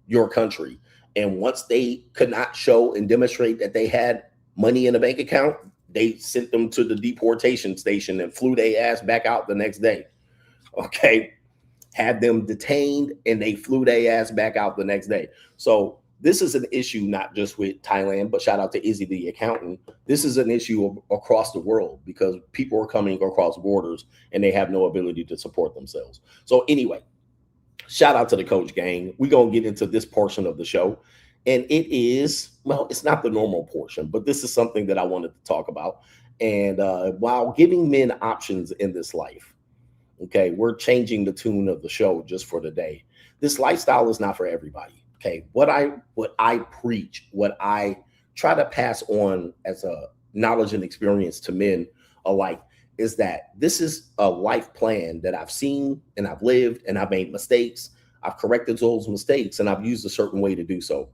[SPEAKER 3] your country? And once they could not show and demonstrate that they had money in a bank account, they sent them to the deportation station and flew their ass back out the next day. Okay. Had them detained and they flew their ass back out the next day. So this is an issue not just with Thailand, but shout out to Izzy, the accountant. This is an issue across the world because people are coming across borders and they have no ability to support themselves. So anyway, shout out to the coach gang. We're going to get into this portion of the show. And it is, well, it's not the normal portion, but this is something that I wanted to talk about. And while giving men options in this life, okay, we're changing the tune of the show just for the day. This lifestyle is not for everybody. Okay, what I preach, what I try to pass on as a knowledge and experience to men alike is that this is a life plan that I've seen and I've lived and I've made mistakes. I've corrected those mistakes and I've used a certain way to do so.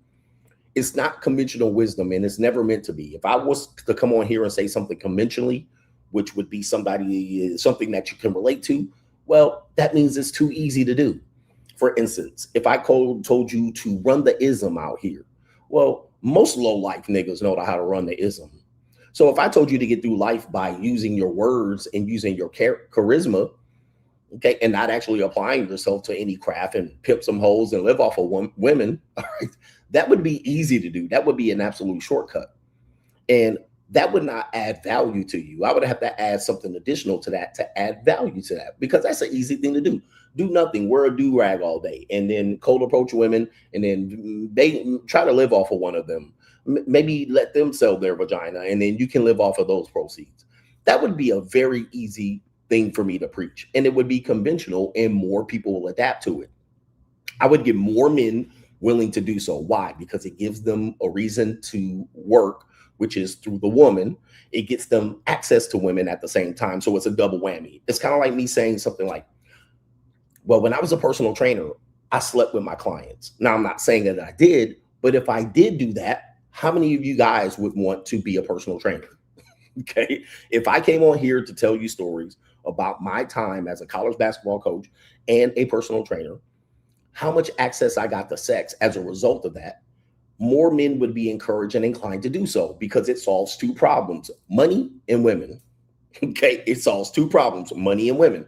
[SPEAKER 3] It's not conventional wisdom and it's never meant to be. If I was to come on here and say something conventionally, which would be something that you can relate to, well, that means it's too easy to do. For instance, if I told you to run the ism out here, well, most low-life niggas know how to run the ism. So if I told you to get through life by using your words and using your charisma, okay, and not actually applying yourself to any craft and pimp some hoes and live off of women, all right, that would be easy to do. That would be an absolute shortcut. And that would not add value to you. I would have to add something additional to that to add value to that, because that's an easy thing to do. Do nothing, wear a do-rag all day, and then cold approach women, and then they try to live off of one of them. Maybe let them sell their vagina, and then you can live off of those proceeds. That would be a very easy thing for me to preach, and it would be conventional, and more people will adapt to it. I would get more men willing to do so. Why? Because it gives them a reason to work, which is through the woman. It gets them access to women at the same time. So it's a double whammy. It's kind of like me saying something like, well, when I was a personal trainer, I slept with my clients. Now, I'm not saying that I did, but if I did do that, how many of you guys would want to be a personal trainer? Okay. If I came on here to tell you stories about my time as a college basketball coach and a personal trainer, how much access I got to sex as a result of that, more men would be encouraged and inclined to do so because it solves 2 problems, money and women. Okay. It solves 2 problems, money and women.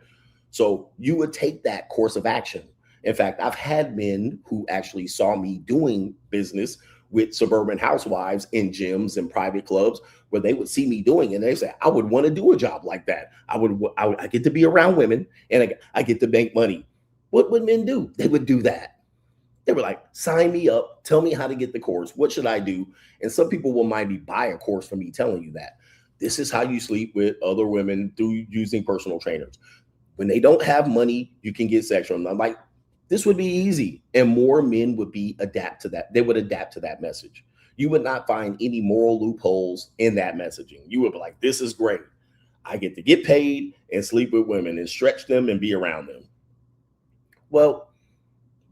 [SPEAKER 3] So you would take that course of action. In fact, I've had men who actually saw me doing business with suburban housewives in gyms and private clubs where they would see me doing it. And they say, I would want to do a job like that. I get to be around women and I get to make money. What would men do? They would do that. They were like, sign me up. Tell me how to get the course. What should I do? And some people will maybe buy a course from me telling you that. This is how you sleep with other women through using personal trainers. When they don't have money, you can get sex from them. I'm like, this would be easy. And more men would adapt to that. They would adapt to that message. You would not find any moral loopholes in that messaging. You would be like, this is great. I get to get paid and sleep with women and stretch them and be around them. Well,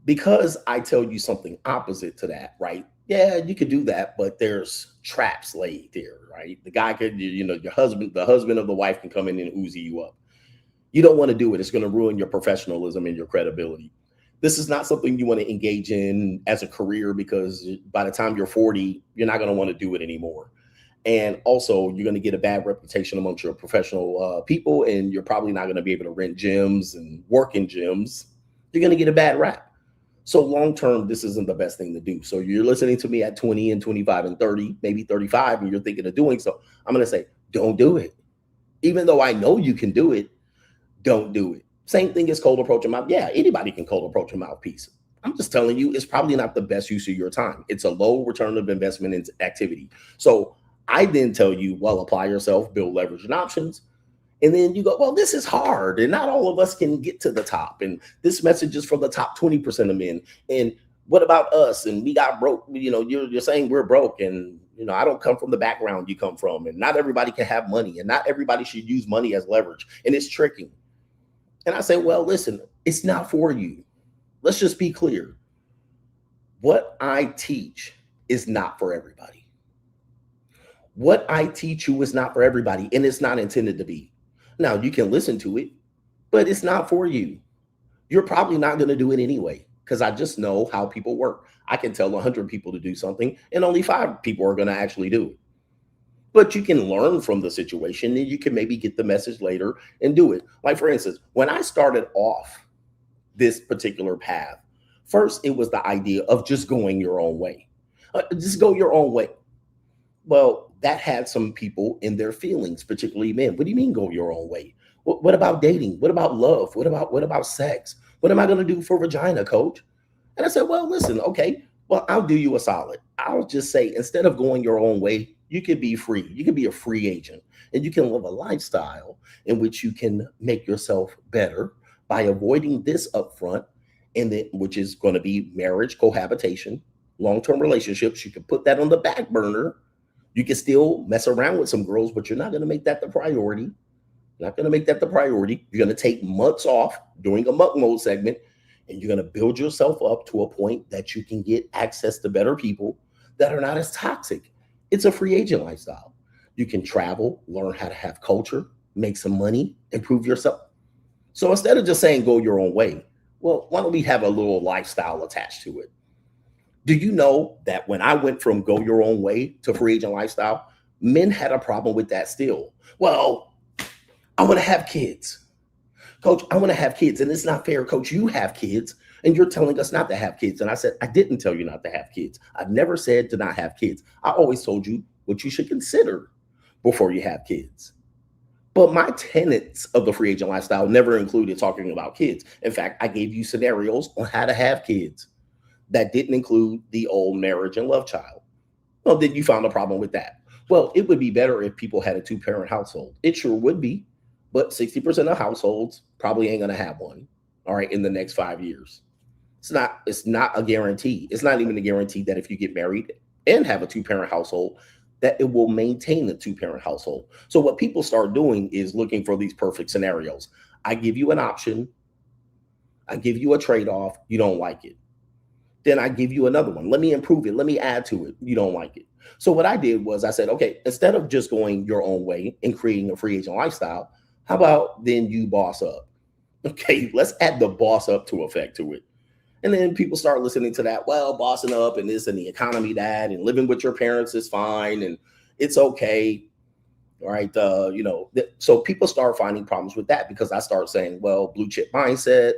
[SPEAKER 3] because I tell you something opposite to that, right? Yeah, you could do that, but there's traps laid there, right? The guy could, the husband of the wife can come in and oozy you up. You don't want to do it. It's going to ruin your professionalism and your credibility. This is not something you want to engage in as a career because by the time you're 40, you're not going to want to do it anymore. And also, you're going to get a bad reputation amongst your professional people, and you're probably not going to be able to rent gyms and work in gyms. You're going to get a bad rap. So long term, this isn't the best thing to do. So you're listening to me at 20 and 25 and 30, maybe 35, and you're thinking of doing so. I'm going to say, don't do it. Even though I know you can do it, don't do it. Same thing as cold approach a mouth. Yeah, anybody can cold approach a mouthpiece. I'm just telling you, it's probably not the best use of your time. It's a low return of investment in activity. So I then tell you, well, apply yourself, build leverage and options. And then you go, well, this is hard. And not all of us can get to the top. And this message is for the top 20% of men. And what about us? And we got broke. You're saying we're broke. And You know, I don't come from the background you come from, and not everybody can have money, and not everybody should use money as leverage, and it's tricky. And I say, well, listen, it's not for you. Let's just be clear. What I teach is not for everybody. What I teach you is not for everybody, and it's not intended to be. Now, you can listen to it, but it's not for you. You're probably not going to do it anyway, because I just know how people work. I can tell 100 people to do something, and only 5 people are going to actually do it. But you can learn from the situation, and you can maybe get the message later and do it. Like, for instance, when I started off this particular path, first, it was the idea of just going your own way. Just go your own way. Well, that had some people in their feelings, particularly men. What do you mean go your own way? What about dating? What about love? What about sex? What am I going to do for vagina, coach? And I said, well, listen, okay, well, I'll do you a solid. I'll just say, instead of going your own way, you can be free. You can be a free agent, and you can live a lifestyle in which you can make yourself better by avoiding this upfront, and then which is going to be marriage, cohabitation, long-term relationships. You can put that on the back burner. You can still mess around with some girls, but you're not going to make that the priority. Not going to make that the priority. You're going to take months off during a month mode segment, and you're going to build yourself up to a point that you can get access to better people that are not as toxic. It's a free agent lifestyle. You can travel, learn how to have culture, make some money, improve yourself. So instead of just saying go your own way, well, why don't we have a little lifestyle attached to it? Do you know that when I went from go your own way to free agent lifestyle, men had a problem with that still? Well, I want to have kids. Coach, I want to have kids. And it's not fair, coach. You have kids and you're telling us not to have kids. And I said, I didn't tell you not to have kids. I've never said to not have kids. I always told you what you should consider before you have kids. But my tenets of the free agent lifestyle never included talking about kids. In fact, I gave you scenarios on how to have kids that didn't include the old marriage and love child. Well, then you found a problem with that. Well, it would be better if people had a 2-parent household. It sure would be, but 60% of households probably ain't gonna have one, all right, in the next 5 years. It's not a guarantee. It's not even a guarantee that if you get married and have a 2-parent household, that it will maintain the 2-parent household. So what people start doing is looking for these perfect scenarios. I give you an option. I give you a trade-off. You don't like it. Then I give you another one. Let me improve it. Let me add to it. You don't like it. So what I did was I said, okay, instead of just going your own way and creating a free agent lifestyle, how about then you boss up? Okay, let's add the boss up to effect to it. And then people start listening to that, well, bossing up and this and the economy that and living with your parents is fine and it's okay. All right. So people start finding problems with that because I start saying, well, blue chip mindset,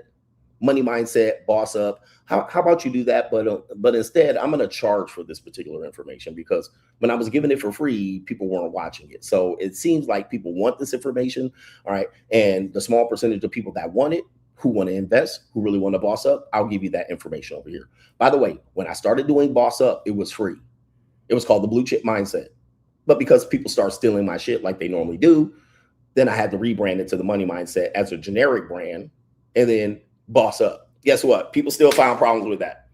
[SPEAKER 3] money mindset, boss up. How about you do that? But instead, I'm going to charge for this particular information because when I was giving it for free, people weren't watching it. So it seems like people want this information. All right. And the small percentage of people that want it, who want to invest, who really want to boss up, I'll give you that information over here. By the way, when I started doing boss up, it was free. It was called the blue chip mindset. But because people start stealing my shit like they normally do, then I had to rebrand it to the money mindset as a generic brand and then boss up. Guess what? People still found problems with that.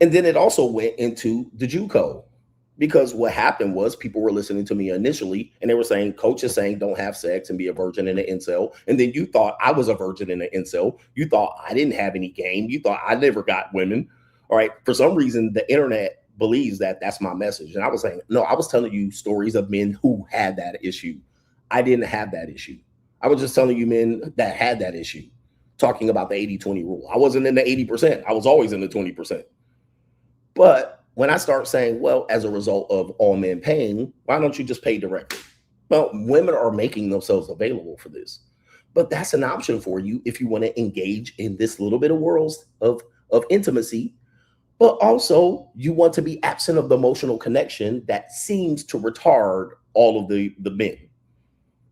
[SPEAKER 3] And then it also went into the JUCO because what happened was people were listening to me initially and they were saying, coach is saying don't have sex and be a virgin in an incel. And then you thought I was a virgin in an incel. You thought I didn't have any game. You thought I never got women. All right. For some reason, the internet believes that that's my message. And I was saying, no, I was telling you stories of men who had that issue. I didn't have that issue. I was just telling you men that had that issue, talking about the 80-20 rule. I wasn't in the 80%. I was always in the 20%. But when I start saying, well, as a result of all men paying, why don't you just pay directly? Well, women are making themselves available for this. But that's an option for you if you want to engage in this little bit of worlds of intimacy. But also you want to be absent of the emotional connection that seems to retard all of the men.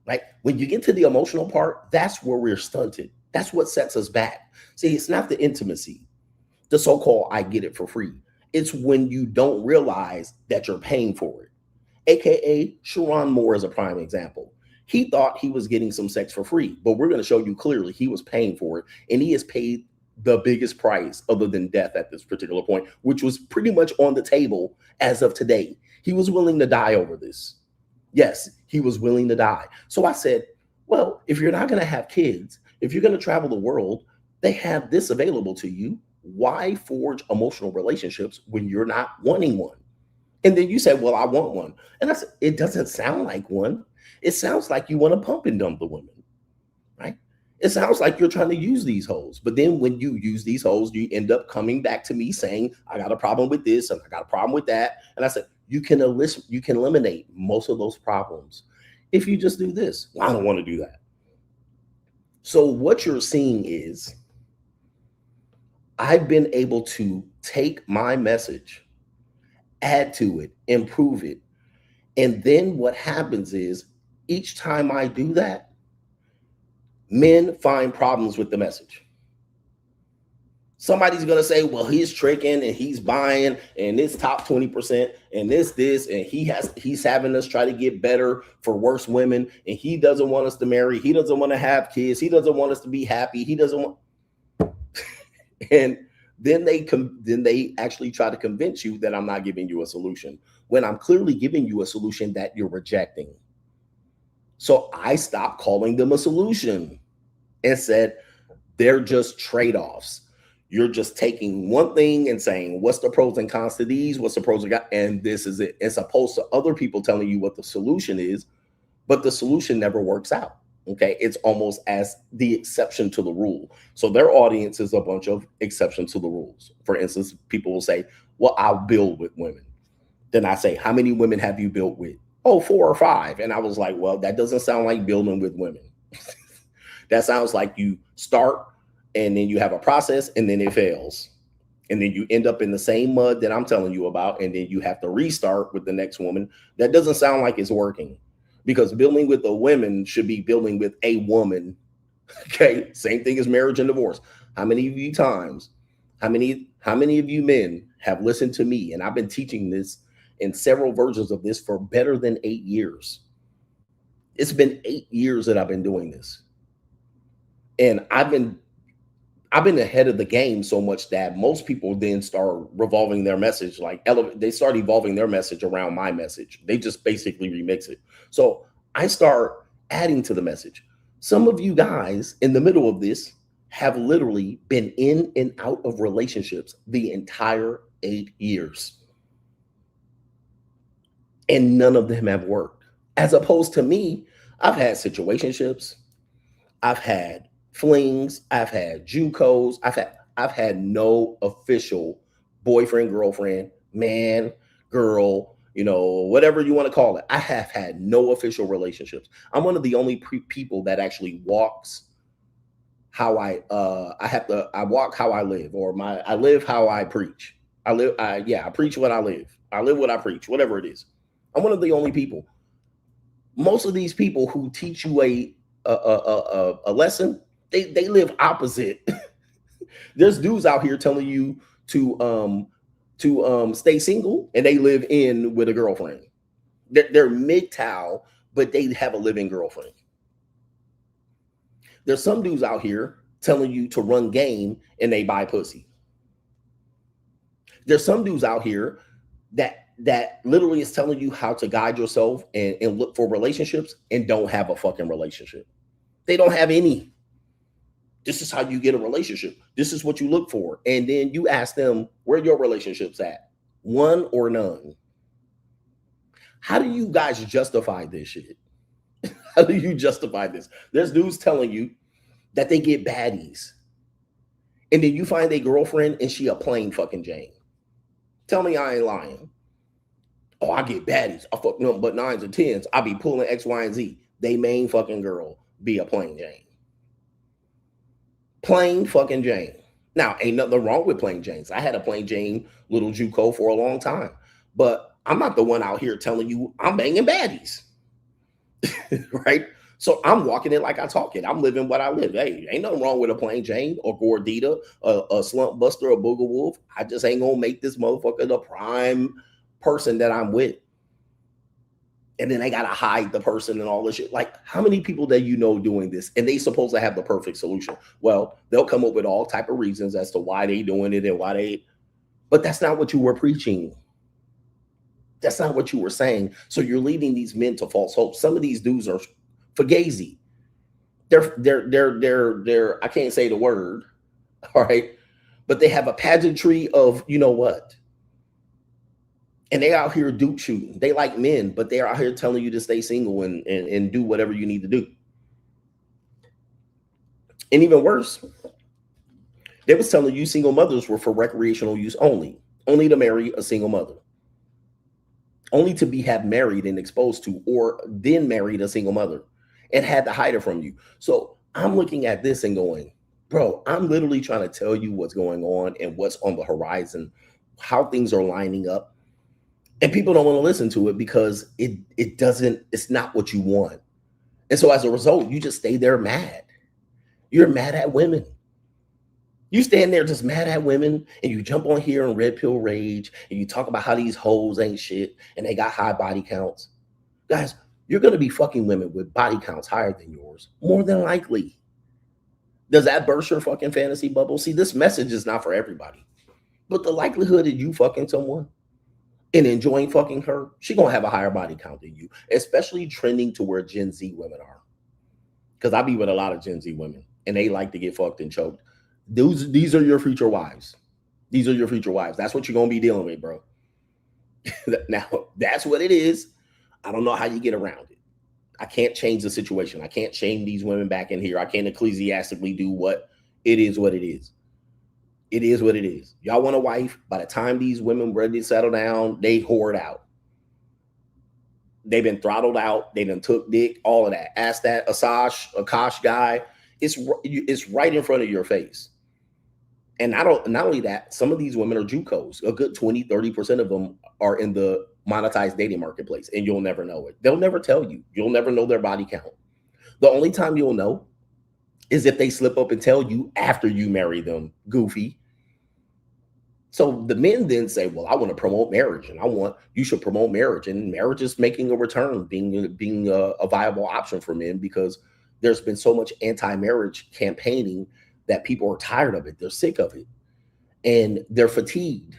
[SPEAKER 3] Like when you get to the emotional part, that's where we're stunted. That's what sets us back. See, it's not the intimacy, the so-called I get it for free. It's when you don't realize that you're paying for it. AKA Sharon Moore is a prime example. He thought he was getting some sex for free, but we're going to show you clearly he was paying for it. And he has paid the biggest price other than death at this particular point, which was pretty much on the table as of today. He was willing to die over this. Yes, he was willing to die. So I said, well, if you're not going to have kids, if you're going to travel the world, they have this available to you. Why forge emotional relationships when you're not wanting one? And then you said, well, I want one. And I said, it doesn't sound like one. It sounds like you want to pump and dump the women, right? It sounds like you're trying to use these hoes. But then when you use these hoes, you end up coming back to me saying, I got a problem with this and I got a problem with that. And I said, you can eliminate most of those problems if you just do this. Well, I don't want to do that. So what you're seeing is I've been able to take my message, add to it, improve it. And then what happens is each time I do that, men find problems with the message. Somebody's going to say, well, he's tricking and he's buying and it's top 20% and this, and he's having us try to get better for worse women. And he doesn't want us to marry. He doesn't want to have kids. He doesn't want us to be happy. He doesn't want. And then they actually try to convince you that I'm not giving you a solution when I'm clearly giving you a solution that you're rejecting. So I stopped calling them a solution and said, they're just trade-offs. You're just taking one thing and saying, what's the pros and cons to these? What's the pros and cons? And this is it. As opposed to other people telling you what the solution is, but the solution never works out. Okay. It's almost as the exception to the rule. So their audience is a bunch of exceptions to the rules. For instance, people will say, well, I'll build with women. Then I say, how many women have you built with? Oh, 4 or 5. And I was like, well, that doesn't sound like building with women. That sounds like you start and then you have a process and then it fails. And then you end up in the same mud that I'm telling you about. And then you have to restart with the next woman. That doesn't sound like it's working, because building with a woman should be building with a woman. Okay. Same thing as marriage and divorce. How many of you men have listened to me? And I've been teaching this in several versions of this for better than 8 years. It's been 8 years that I've been doing this. And I've been ahead of the game so much that most people then start revolving their message, they start evolving their message around my message. They just basically remix it. So I start adding to the message. Some of you guys in the middle of this have literally been in and out of relationships the entire 8 years. And none of them have worked. As opposed to me, I've had situationships, I've had flings, I've had JUCOs, I've had no official boyfriend, girlfriend, man, girl, whatever you want to call it. I have had no official relationships. I'm one of the only people that actually walks how I walk how I live, or I live how I preach. I preach what I live. I live what I preach, whatever it is. I'm one of the only people. Most of these people who teach you a lesson, they live opposite. There's dudes out here telling you to stay single, and they live in with a girlfriend. They're MGTOW, but they have a living girlfriend. There's some dudes out here telling you to run game, and they buy pussy. There's some dudes out here that literally is telling you how to guide yourself and look for relationships, and don't have a fucking relationship. They don't have any. This is how you get a relationship. This is what you look for. And then you ask them, where your relationships at? One or none? How do you guys justify this shit? How do you justify this? There's dudes telling you that they get baddies. And then you find a girlfriend and she a plain fucking Jane. Tell me I ain't lying. Oh, I get baddies. I fuck nothing but 9s and 10s. I be pulling X, Y, and Z. They main fucking girl be a plain Jane. Plain fucking Jane. Now, ain't nothing wrong with plain Janes. I had a plain Jane little JUCO for a long time. But I'm not the one out here telling you I'm banging baddies. Right? So I'm walking it like I talk it. I'm living what I live. Hey, ain't nothing wrong with a plain Jane or Gordita, a slump buster, a booger wolf. I just ain't gonna make this motherfucker the prime person that I'm with. And then they got to hide the person and all this shit. Like, how many people that you know doing this and they supposed to have the perfect solution? Well, they'll come up with all type of reasons as to why they doing it and why they, but that's not what you were preaching. That's not what you were saying. So you're leading these men to false hope. Some of these dudes are fugazi. They're I can't say the word, all right, but they have a pageantry of, you know what? And they out here dupe shooting. They like men, but they're out here telling you to stay single and do whatever you need to do. And even worse, they was telling you single mothers were for recreational use only to marry a single mother, only to be have married and exposed to, or then married a single mother and had to hide it from you. So I'm looking at this and going, bro, I'm literally trying to tell you what's going on and what's on the horizon, how things are lining up. And people don't want to listen to it because it's not what you want. And so as a result, you just stay there mad. You're mad at women. You stand there just mad at women, and you jump on here and red pill rage, and you talk about how these hoes ain't shit and they got high body counts. Guys, you're going to be fucking women with body counts higher than yours, more than likely. Does that burst your fucking fantasy bubble? See, this message is not for everybody. But the likelihood of you fucking someone and enjoying fucking her, she gonna have a higher body count than you, especially trending to where Gen Z women are. Because I be with a lot of Gen Z women, and they like to get fucked and choked. These are your future wives. These are your future wives. That's what you're gonna be dealing with, bro. Now, that's what it is. I don't know how you get around it. I can't change the situation. I can't shame these women back in here. I can't ecclesiastically do what it is. It is what it is. Y'all want a wife. By the time these women ready to settle down, they hoard out. They've been throttled out. They done took dick, all of that. Ask that Akash guy. It's right in front of your face. And not only that, some of these women are JUCOs. A good 20, 30% of them are in the monetized dating marketplace, and you'll never know it. They'll never tell you. You'll never know their body count. The only time you'll know is if they slip up and tell you after you marry them, goofy. So the men then say, well, I want to promote marriage, and you should promote marriage, and marriage is making a return, being a viable option for men, because there's been so much anti-marriage campaigning that people are tired of it. They're sick of it, and they're fatigued.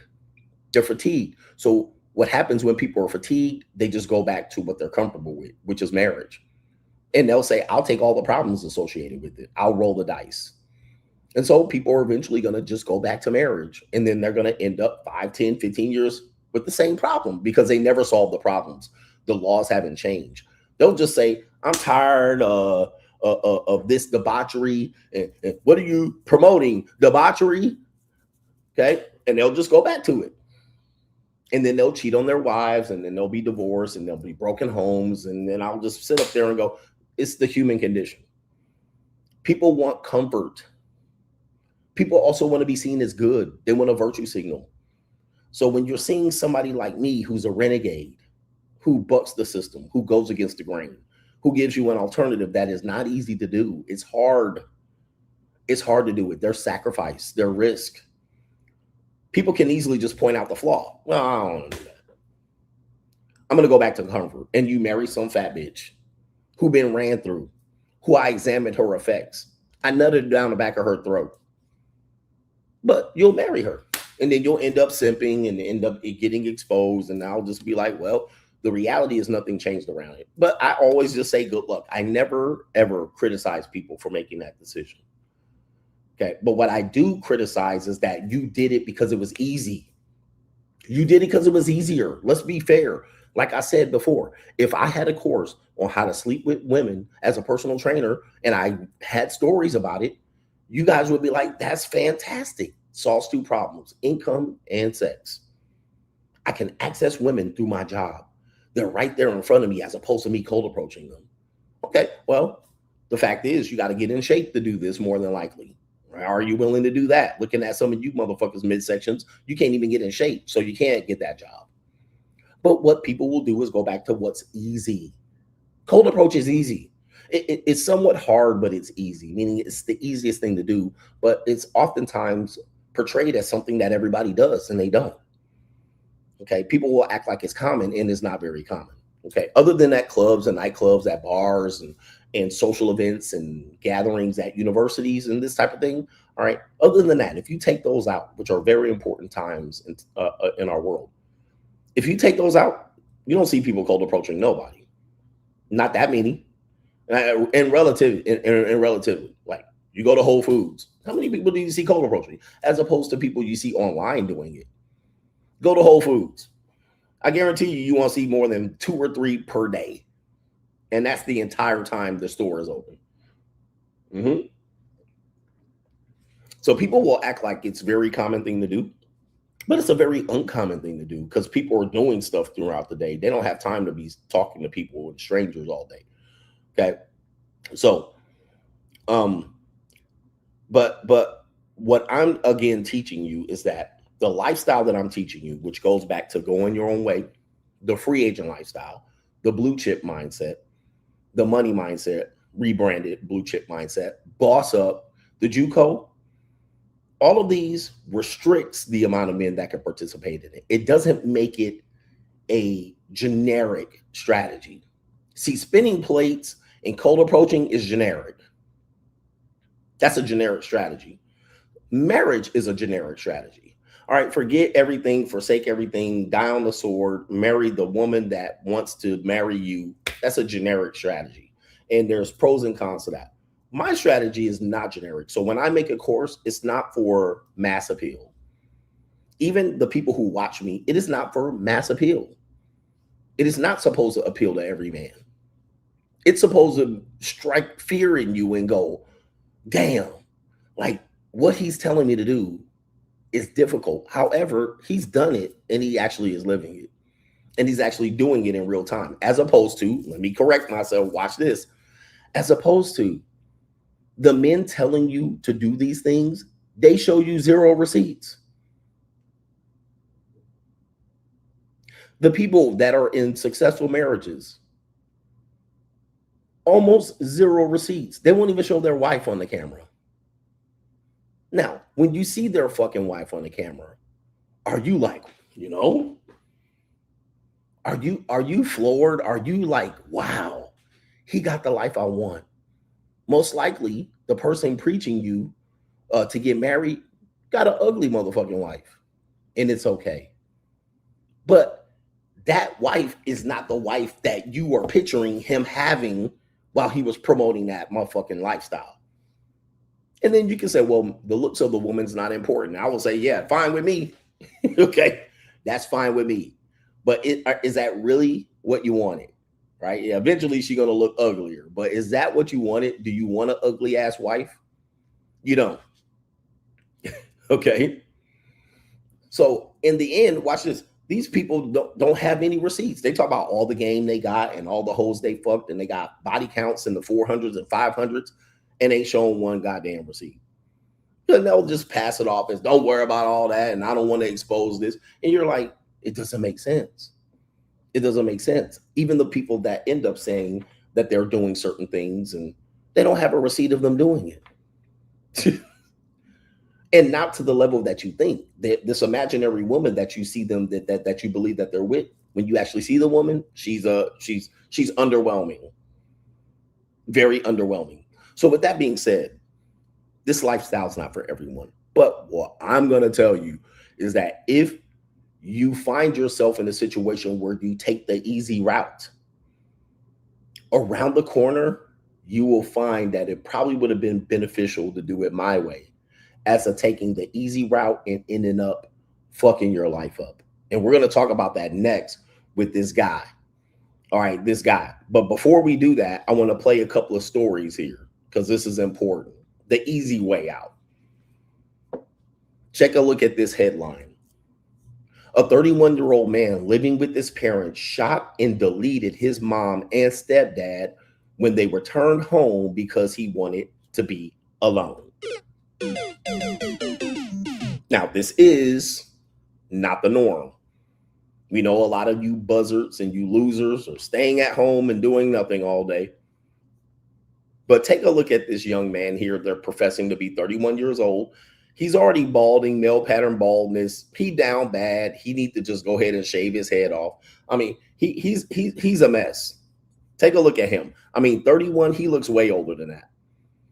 [SPEAKER 3] So what happens when people are fatigued? They just go back to what they're comfortable with, which is marriage. And they'll say, I'll take all the problems associated with it. I'll roll the dice. And so people are eventually going to just go back to marriage. And then they're going to end up 5, 10, 15 years with the same problem because they never solved the problems. The laws haven't changed. They'll just say, I'm tired of this debauchery. And what are you promoting? Debauchery? Okay. And they'll just go back to it. And then they'll cheat on their wives, and then they'll be divorced, and there'll be broken homes. And then I'll just sit up there and go, it's the human condition. People want comfort. People also want to be seen as good. They want a virtue signal. So when you're seeing somebody like me who's a renegade, who bucks the system, who goes against the grain, who gives you an alternative that is not easy to do. It's hard. It's hard to do it. There's sacrifice, there's risk. People can easily just point out the flaw. Well, I don't want to do that. I'm going to go back to comfort. And you marry some fat bitch who been ran through, who I examined her effects. I nutted down the back of her throat. But you'll marry her, and then you'll end up simping and end up getting exposed. And I'll just be like, well, the reality is nothing changed around it. But I always just say good luck. I never, ever criticize people for making that decision. Okay. But what I do criticize is that you did it because it was easy. You did it because it was easier. Let's be fair. Like I said before, if I had a course on how to sleep with women as a personal trainer, and I had stories about it, you guys would be like, that's fantastic. Solves 2 problems, income and sex. I can access women through my job. They're right there in front of me as opposed to me cold approaching them. Okay, well, the fact is you got to get in shape to do this more than likely. Are you willing to do that? Looking at some of you motherfuckers midsections, you can't even get in shape, so you can't get that job. But what people will do is go back to what's easy. Cold approach is easy. It's somewhat hard, but it's easy, meaning it's the easiest thing to do, but it's oftentimes portrayed as something that everybody does, and they don't. Okay, people will act like it's common, and it's not very common. Okay. Other than at clubs and nightclubs, at bars and social events and gatherings at universities and this type of thing. All right. Other than that, if you take those out, which are very important times in our world, if you take those out, you don't see people cold approaching nobody. Not that many. And relatively, like you go to Whole Foods, how many people do you see cold approaching? As opposed to people you see online doing it. Go to Whole Foods. I guarantee you won't see more than 2 or 3 per day. And that's the entire time the store is open. So people will act like it's a very common thing to do, but it's a very uncommon thing to do because people are doing stuff throughout the day. They don't have time to be talking to people and strangers all day. Okay. So, but what I'm again teaching you is that the lifestyle that I'm teaching you, which goes back to going your own way, the free agent lifestyle, the blue chip mindset, the money mindset, rebranded blue chip mindset, boss up, the JUCO, all of these restricts the amount of men that can participate in it. It doesn't make it a generic strategy. See, spinning plates and cold approaching is generic. That's a generic strategy. Marriage is a generic strategy. All right, forget everything, forsake everything, die on the sword, marry the woman that wants to marry you. That's a generic strategy. And there's pros and cons to that. My strategy is not generic. So when I make a course, it's not for mass appeal. Even the people who watch me, it is not for mass appeal. It is not supposed to appeal to every man. It's supposed to strike fear in you and go, damn, like what he's telling me to do is difficult. However, he's done it and he actually is living it. And he's actually doing it in real time. As opposed to, let me correct myself, watch this. As opposed to the men telling you to do these things, they show you 0 receipts. The people that are in successful marriages, almost 0 receipts. They won't even show their wife on the camera. Now, when you see their fucking wife on the camera, are you like, are you floored? Are you like, wow, he got the life I want? Most likely, the person preaching you to get married got an ugly motherfucking wife, and it's okay. But that wife is not the wife that you are picturing him having while he was promoting that motherfucking lifestyle. And then you can say, well, the looks of the woman's not important. I will say, yeah, fine with me. Okay, that's fine with me. But is that really what you wanted? Right? Yeah, eventually she's going to look uglier. But is that what you wanted? Do you want an ugly ass wife? You don't. Okay. So in the end, watch this. These people don't have any receipts. They talk about all the game they got and all the hoes they fucked, and they got body counts in the 400s and 500s, and ain't showing one goddamn receipt. And they'll just pass it off as, don't worry about all that, and I don't want to expose this. And you're like, it doesn't make sense. It doesn't make sense. Even the people that end up saying that they're doing certain things and they don't have a receipt of them doing it. And not to the level that you think. This imaginary woman that you see them, that you believe that they're with, when you actually see the woman, she's underwhelming. Very underwhelming. So with that being said, this lifestyle is not for everyone. But what I'm going to tell you is that if you find yourself in a situation where you take the easy route, around the corner, you will find that it probably would have been beneficial to do it my way, as of taking the easy route and ending up fucking your life up. And we're going to talk about that next with this guy. All right, this guy. But before we do that, I want to play a couple of stories here because this is important. The easy way out. Check a look at this headline. A 31-year-old man living with his parents shot and deleted his mom and stepdad when they returned home because he wanted to be alone. Now, this is not the norm. We know a lot of you buzzards and you losers are staying at home and doing nothing all day. But take a look at this young man here. They're professing to be 31 years old. He's already balding, male pattern baldness. He down bad. He need to just go ahead and shave his head off. I mean, he's a mess. Take a look at him. I mean, 31, he looks way older than that.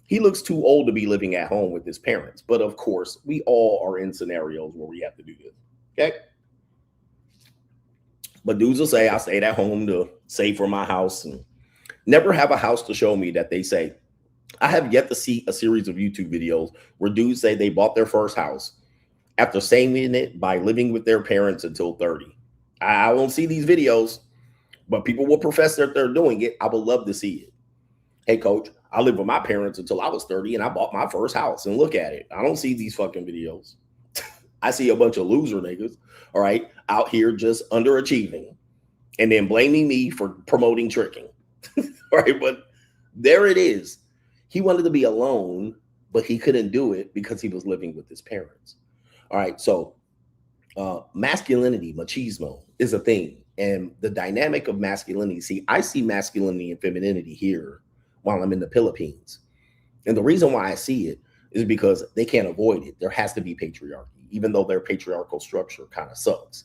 [SPEAKER 3] He looks too old to be living at home with his parents. But of course, we all are in scenarios where we have to do this. Okay? But dudes will say, I stayed at home to save for my house and never have a house to show me that they say. I have yet to see a series of YouTube videos where dudes say they bought their first house after saving it by living with their parents until 30. I won't see these videos, but people will profess that they're doing it. I would love to see it. Hey, coach, I lived with my parents until I was 30 and I bought my first house, and look at it. I don't see these fucking videos. I see a bunch of loser niggas, all right, out here just underachieving and then blaming me for promoting tricking. All right, but there it is. He wanted to be alone, but he couldn't do it because he was living with his parents. All right, so masculinity, machismo, is a thing. And the dynamic of masculinity, see, I see masculinity and femininity here while I'm in the Philippines. And the reason why I see it is because they can't avoid it. There has to be patriarchy, even though their patriarchal structure kind of sucks.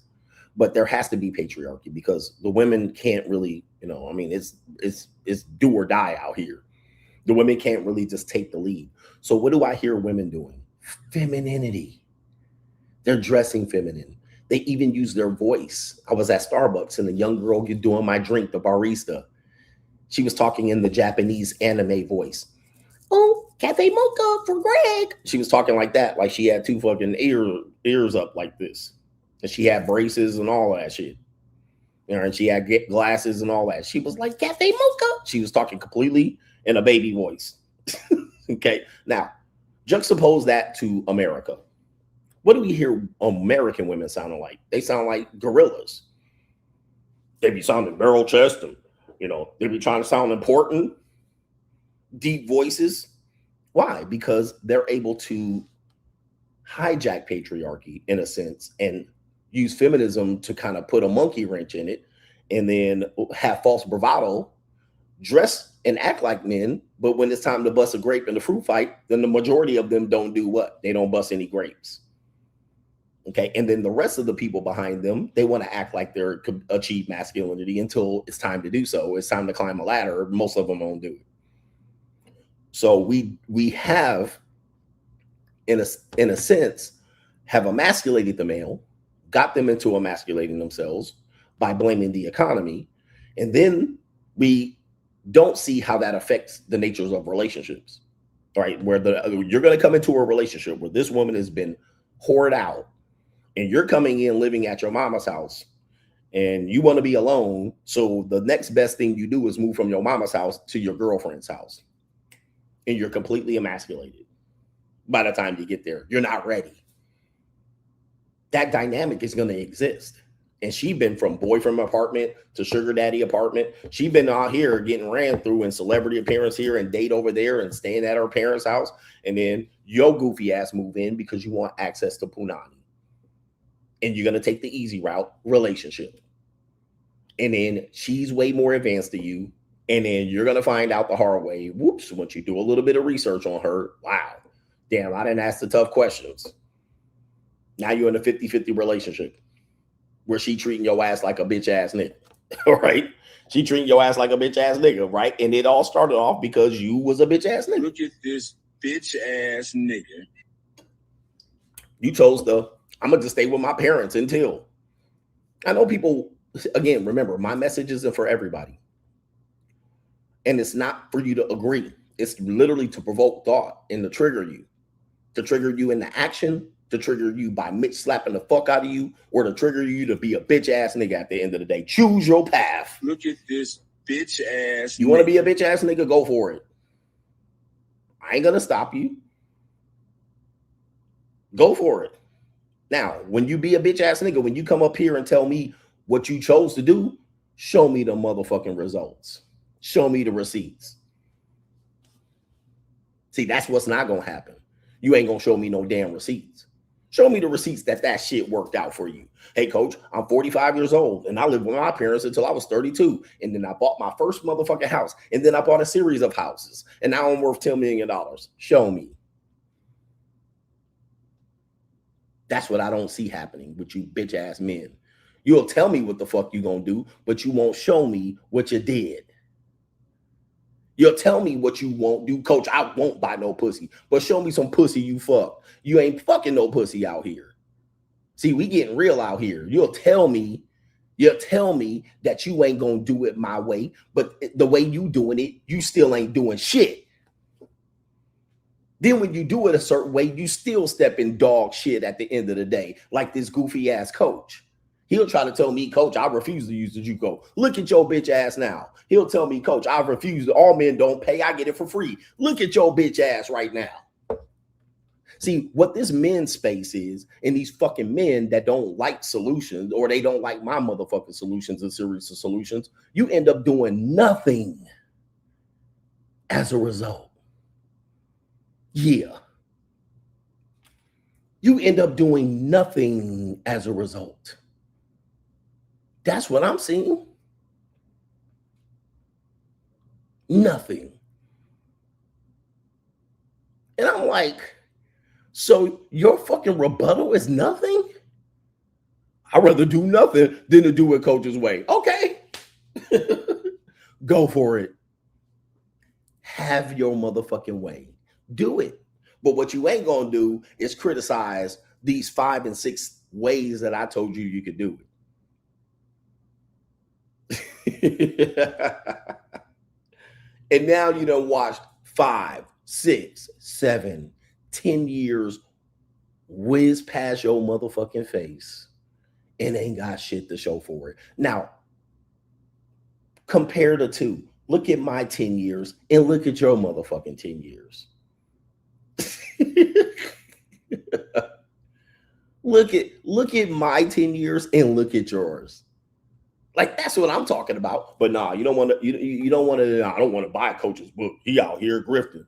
[SPEAKER 3] But there has to be patriarchy because the women can't really, you know, I mean, it's do or die out here. The women can't really just take the lead. So what do I hear women doing? Femininity. They're dressing feminine. They even use their voice. I was at Starbucks and a young girl doing my drink, the barista. She was talking in the Japanese anime voice. Oh, cafe mocha for Greg. She was talking like that, like she had two fucking ears up like this. And she had braces and all that shit. You know, and she had glasses and all that. She was like, cafe mocha. She was talking completely in a baby voice. Okay. Now, juxtapose that to America. What do we hear American women sounding like? They sound like gorillas. They be sounding barrel chest and, you know, they be trying to sound important, deep voices. Why? Because they're able to hijack patriarchy in a sense and use feminism to kind of put a monkey wrench in it and then have false bravado, dress and act like men. But when it's time to bust a grape in the fruit fight, then the majority of them don't do what? They don't bust any grapes. Okay. And then the rest of the people behind them, they want to act like they're achieve masculinity until it's time to do so. It's time to climb a ladder. Most of them won't do it. So we have, in a sense, have emasculated the male, got them into emasculating themselves by blaming the economy. And then we don't see how that affects the natures of relationships, right? Where you're going to come into a relationship where this woman has been whored out and you're coming in living at your mama's house and you want to be alone. So the next best thing you do is move from your mama's house to your girlfriend's house. And you're completely emasculated. By the time you get there, you're not ready. That dynamic is going to exist. And she's been from boyfriend apartment to sugar daddy apartment. She's been out here getting ran through in celebrity appearance here and date over there and staying at her parents' house. And then your goofy ass move in because you want access to punani. And you're going to take the easy route, relationship. And then she's way more advanced than you. And then you're going to find out the hard way. Whoops, once you do a little bit of research on her. Wow. Damn, I didn't ask the tough questions. Now you're in a 50-50 relationship where she treating your ass like a bitch ass nigga. All right. She treating your ass like a bitch ass nigga, right? And it all started off because you was a bitch ass nigga.
[SPEAKER 6] Look at this bitch ass nigga.
[SPEAKER 3] You chose I'm going to just stay with my parents until. I know people, again, remember, my message isn't for everybody. And it's not for you to agree. It's literally to provoke thought and to trigger you into action, to trigger you by Mitch slapping the fuck out of you, or to trigger you to be a bitch ass nigga at the end of the day. Choose your path.
[SPEAKER 6] Look at this bitch ass.
[SPEAKER 3] You want to be a bitch ass nigga? Go for it. I ain't going to stop you. Go for it. Now, when you be a bitch ass nigga, when you come up here and tell me what you chose to do, show me the motherfucking results. Show me the receipts. See, that's what's not going to happen. You ain't going to show me no damn receipts. Show me the receipts that shit worked out for you. Hey, coach, I'm 45 years old and I lived with my parents until I was 32. And then I bought my first motherfucking house. And then I bought a series of houses. And now I'm worth $10 million. Show me. That's what I don't see happening with you bitch ass men. You'll tell me what the fuck you gonna do, but you won't show me what you did. You'll tell me what you won't do. Coach, I won't buy no pussy, but show me some pussy you fuck. You ain't fucking no pussy out here. See, we getting real out here. You'll tell me that you ain't gonna do it my way, but the way you doing it, you still ain't doing shit. Then when you do it a certain way, you still step in dog shit at the end of the day, like this goofy ass coach. He'll try to tell me, coach, I refuse to use the JUCO. Look at your bitch ass now. He'll tell me, coach, I refuse. All men don't pay. I get it for free. Look at your bitch ass right now. See, what this men's space is, and these fucking men that don't like solutions, or they don't like my motherfucking solutions and series of solutions, you end up doing nothing as a result. Yeah. You end up doing nothing as a result. That's what I'm seeing. Nothing. And I'm like, so your fucking rebuttal is nothing? I'd rather do nothing than to do it coach's way. Okay. Go for it. Have your motherfucking way. Do it. But what you ain't gonna do is criticize these 5 and 6 ways that I told you you could do it. And now you done watched 5, 6, 7, 10 years whiz past your motherfucking face and ain't got shit to show for it. Now, compare the two. Look at my 10 years and look at your motherfucking 10 years. Look at my 10 years and look at yours. Like, that's what I'm talking about. But nah, you don't want to, you don't want to, I don't want to buy a coach's book. He out here grifting.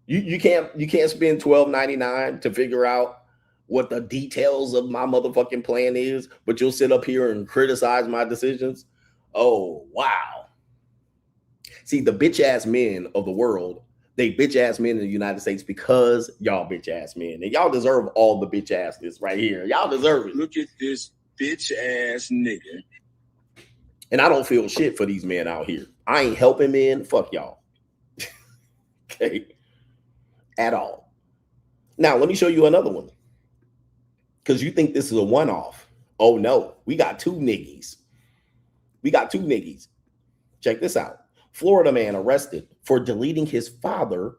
[SPEAKER 3] You can't spend $12.99 to figure out what the details of my motherfucking plan is, but you'll sit up here and criticize my decisions. Oh, wow. See, the bitch ass men of the world, they bitch ass men in the United States because y'all bitch ass men. And y'all deserve all the bitch assness right here. Y'all deserve it.
[SPEAKER 6] Look at this bitch ass nigga.
[SPEAKER 3] And I don't feel shit for these men out here. I ain't helping men. Fuck y'all. Okay. At all. Now, let me show you another one. Because you think this is a one-off. Oh, no. We got two niggies. Check this out. Florida man arrested for deleting his father,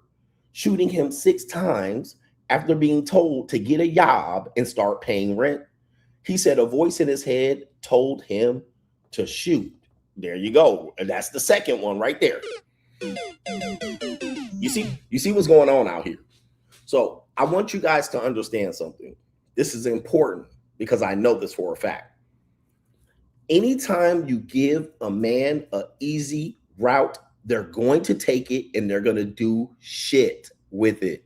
[SPEAKER 3] shooting him 6 times after being told to get a job and start paying rent. He said a voice in his head told him to shoot. There you go. And that's the second one right there. You see what's going on out here. So I want you guys to understand something. This is important because I know this for a fact. Anytime you give a man an easy route, they're going to take it and they're going to do shit with it.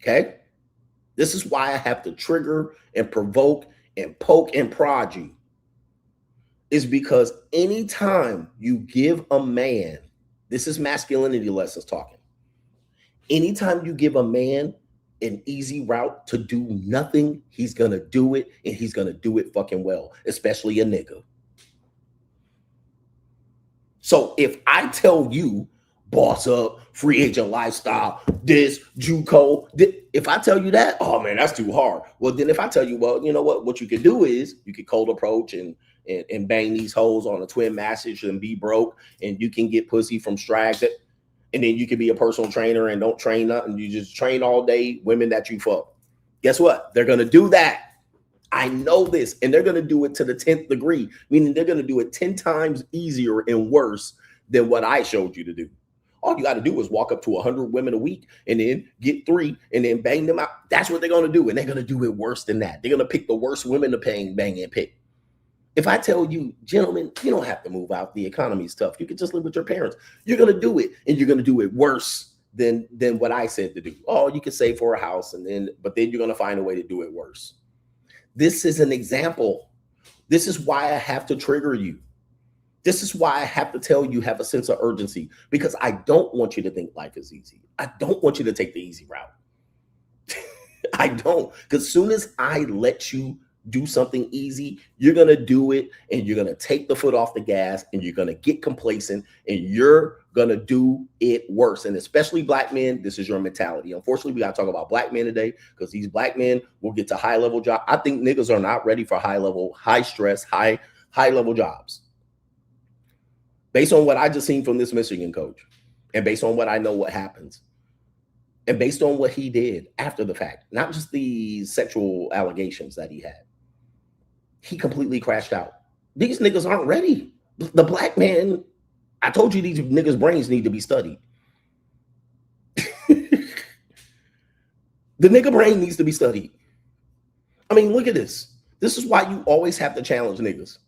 [SPEAKER 3] Okay? This is why I have to trigger and provoke and poke and prod you. Is because anytime you give a man, this is masculinity lessons talking. Anytime you give a man an easy route to do nothing, he's going to do it, and he's going to do it fucking well, especially a nigga. So if I tell you, boss up, free agent lifestyle, this, JUCO, if I tell you that, oh man, that's too hard. Well, then if I tell you, well, you know what you could do is you could cold approach and bang these hoes on a twin message and be broke, and you can get pussy from Strag, and then you can be a personal trainer and don't train nothing. You just train all day women that you fuck. Guess what? They're going to do that. I know this, and they're going to do it to the 10th degree, meaning they're going to do it 10 times easier and worse than what I showed you to do. All you got to do is walk up to 100 women a week and then get 3 and then bang them out. That's what they're going to do, and they're going to do it worse than that. They're going to pick the worst women to bang, and pick. If I tell you, gentlemen, you don't have to move out. The economy's tough. You can just live with your parents. You're going to do it, and you're going to do it worse than what I said to do. Oh, you can save for a house, but then you're going to find a way to do it worse. This is an example. This is why I have to trigger you. This is why I have to tell you have a sense of urgency, because I don't want you to think life is easy. I don't want you to take the easy route. I don't. Because soon as I let you do something easy, you're going to do it and you're going to take the foot off the gas and you're going to get complacent and you're going to do it worse. And especially black men, this is your mentality. Unfortunately, we got to talk about black men today because these black men will get to high level jobs. I think niggas are not ready for high level, high stress, high level jobs. Based on what I just seen from this Michigan coach and based on what I know what happens. And based on what he did after the fact, not just the sexual allegations that he had, he completely crashed out. These niggas aren't ready. The black man, I told you these niggas' brains need to be studied. The nigga brain needs to be studied. I mean, look at this. This is why you always have to challenge niggas.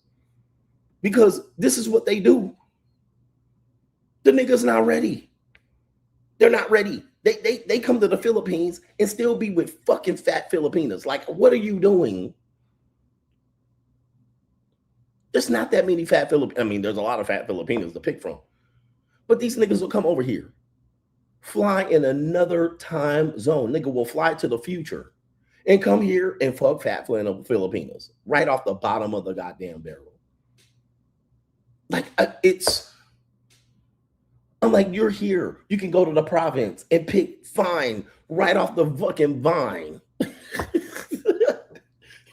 [SPEAKER 3] Because this is what they do. The niggas not ready. They're not ready. They come to the Philippines and still be with fucking fat Filipinas. Like, what are you doing? There's not that many fat Filipinos. I mean, there's a lot of fat Filipinas to pick from. But these niggas will come over here, fly in another time zone. Nigga will fly to the future and come here and fuck fat Filipinas right off the bottom of the goddamn barrel. Like, I'm like, you're here. You can go to the province and pick fine right off the fucking vine.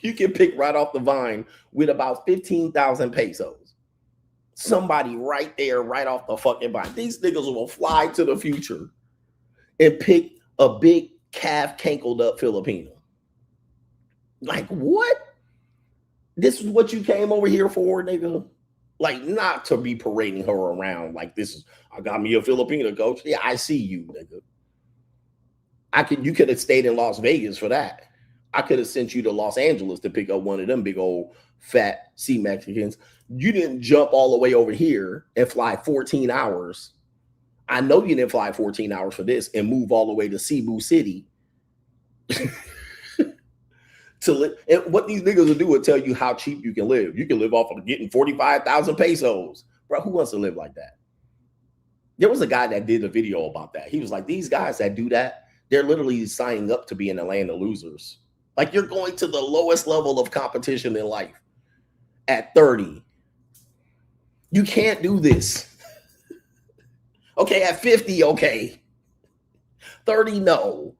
[SPEAKER 3] You can pick right off the vine with about 15,000 pesos. Somebody right there, right off the fucking vine. These niggas will fly to the future and pick a big calf cankled up Filipino. Like, what? This is what you came over here for, nigga? Like, not to be parading her around like this is, I got me a Filipino coach. Yeah, I see you, nigga. You could have stayed in Las Vegas for that. I could have sent you to Los Angeles to pick up one of them big old fat sea Mexicans. You didn't jump all the way over here and fly 14 hours. I know you didn't fly 14 hours for this and move all the way to Cebu City. And what these niggas will do will tell you how cheap you can live. You can live off of getting 45,000 pesos. Bro, who wants to live like that? There was a guy that did a video about that. He was like, these guys that do that, they're literally signing up to be in the land of losers. Like, you're going to the lowest level of competition in life at 30. You can't do this. Okay, at 50, okay. 30, no.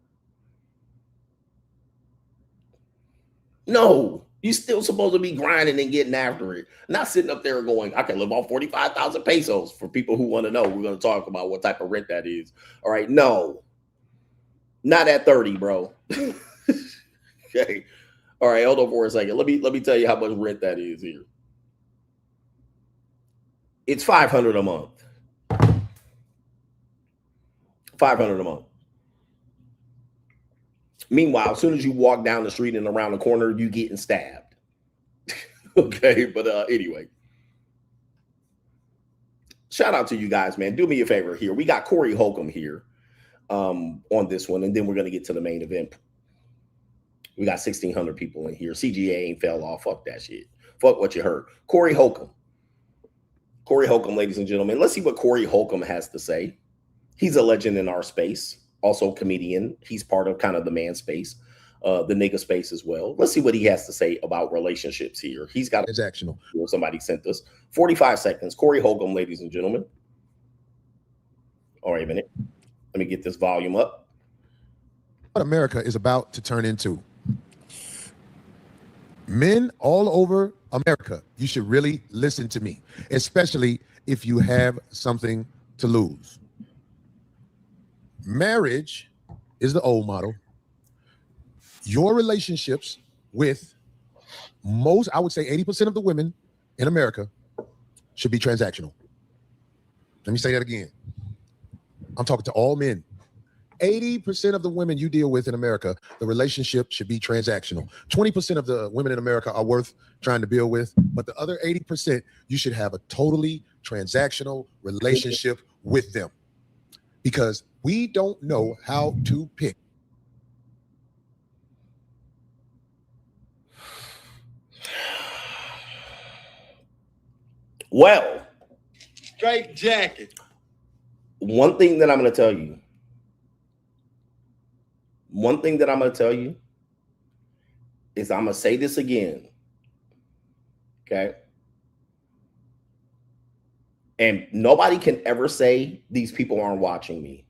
[SPEAKER 3] No, you're still supposed to be grinding and getting after it. Not sitting up there going, I can live off 45,000 pesos. For people who want to know, we're going to talk about what type of rent that is. All right, no. Not at 30, bro. Okay. All right, hold on for a second. Let me tell you how much rent that is here. It's $500 a month. $500 a month. Meanwhile, as soon as you walk down the street and around the corner, you getting stabbed. Okay, but anyway. Shout out to you guys, man. Do me a favor here. We got Corey Holcomb here on this one, and then we're going to get to the main event. We got 1,600 people in here. CGA ain't fell off. Fuck that shit. Fuck what you heard. Corey Holcomb. Corey Holcomb, ladies and gentlemen. Let's see what Corey Holcomb has to say. He's a legend in our space. Also a comedian. He's part of kind of the man space, the nigga space as well. Let's see what he has to say about relationships here. He's got
[SPEAKER 1] Transactional.
[SPEAKER 3] Somebody sent us 45 seconds. Corey Holcomb, ladies and gentlemen. All right, a minute. Let me get this volume up.
[SPEAKER 1] What America is about to turn into. Men all over America, you should really listen to me, especially if you have something to lose. Marriage is the old model. Your relationships with most, I would say 80% of the women in America should be transactional. Let me say that again. I'm talking to all men. 80% of the women you deal with in America, the relationship should be transactional. 20% of the women in America are worth trying to build with, but the other 80%, you should have a totally transactional relationship with them, because we don't know how to pick.
[SPEAKER 3] Well,
[SPEAKER 6] Straight jacket.
[SPEAKER 3] one thing that I'm going to tell you, One thing that I'm going to tell you is I'm going to say this again. Okay. And nobody can ever say these people aren't watching me,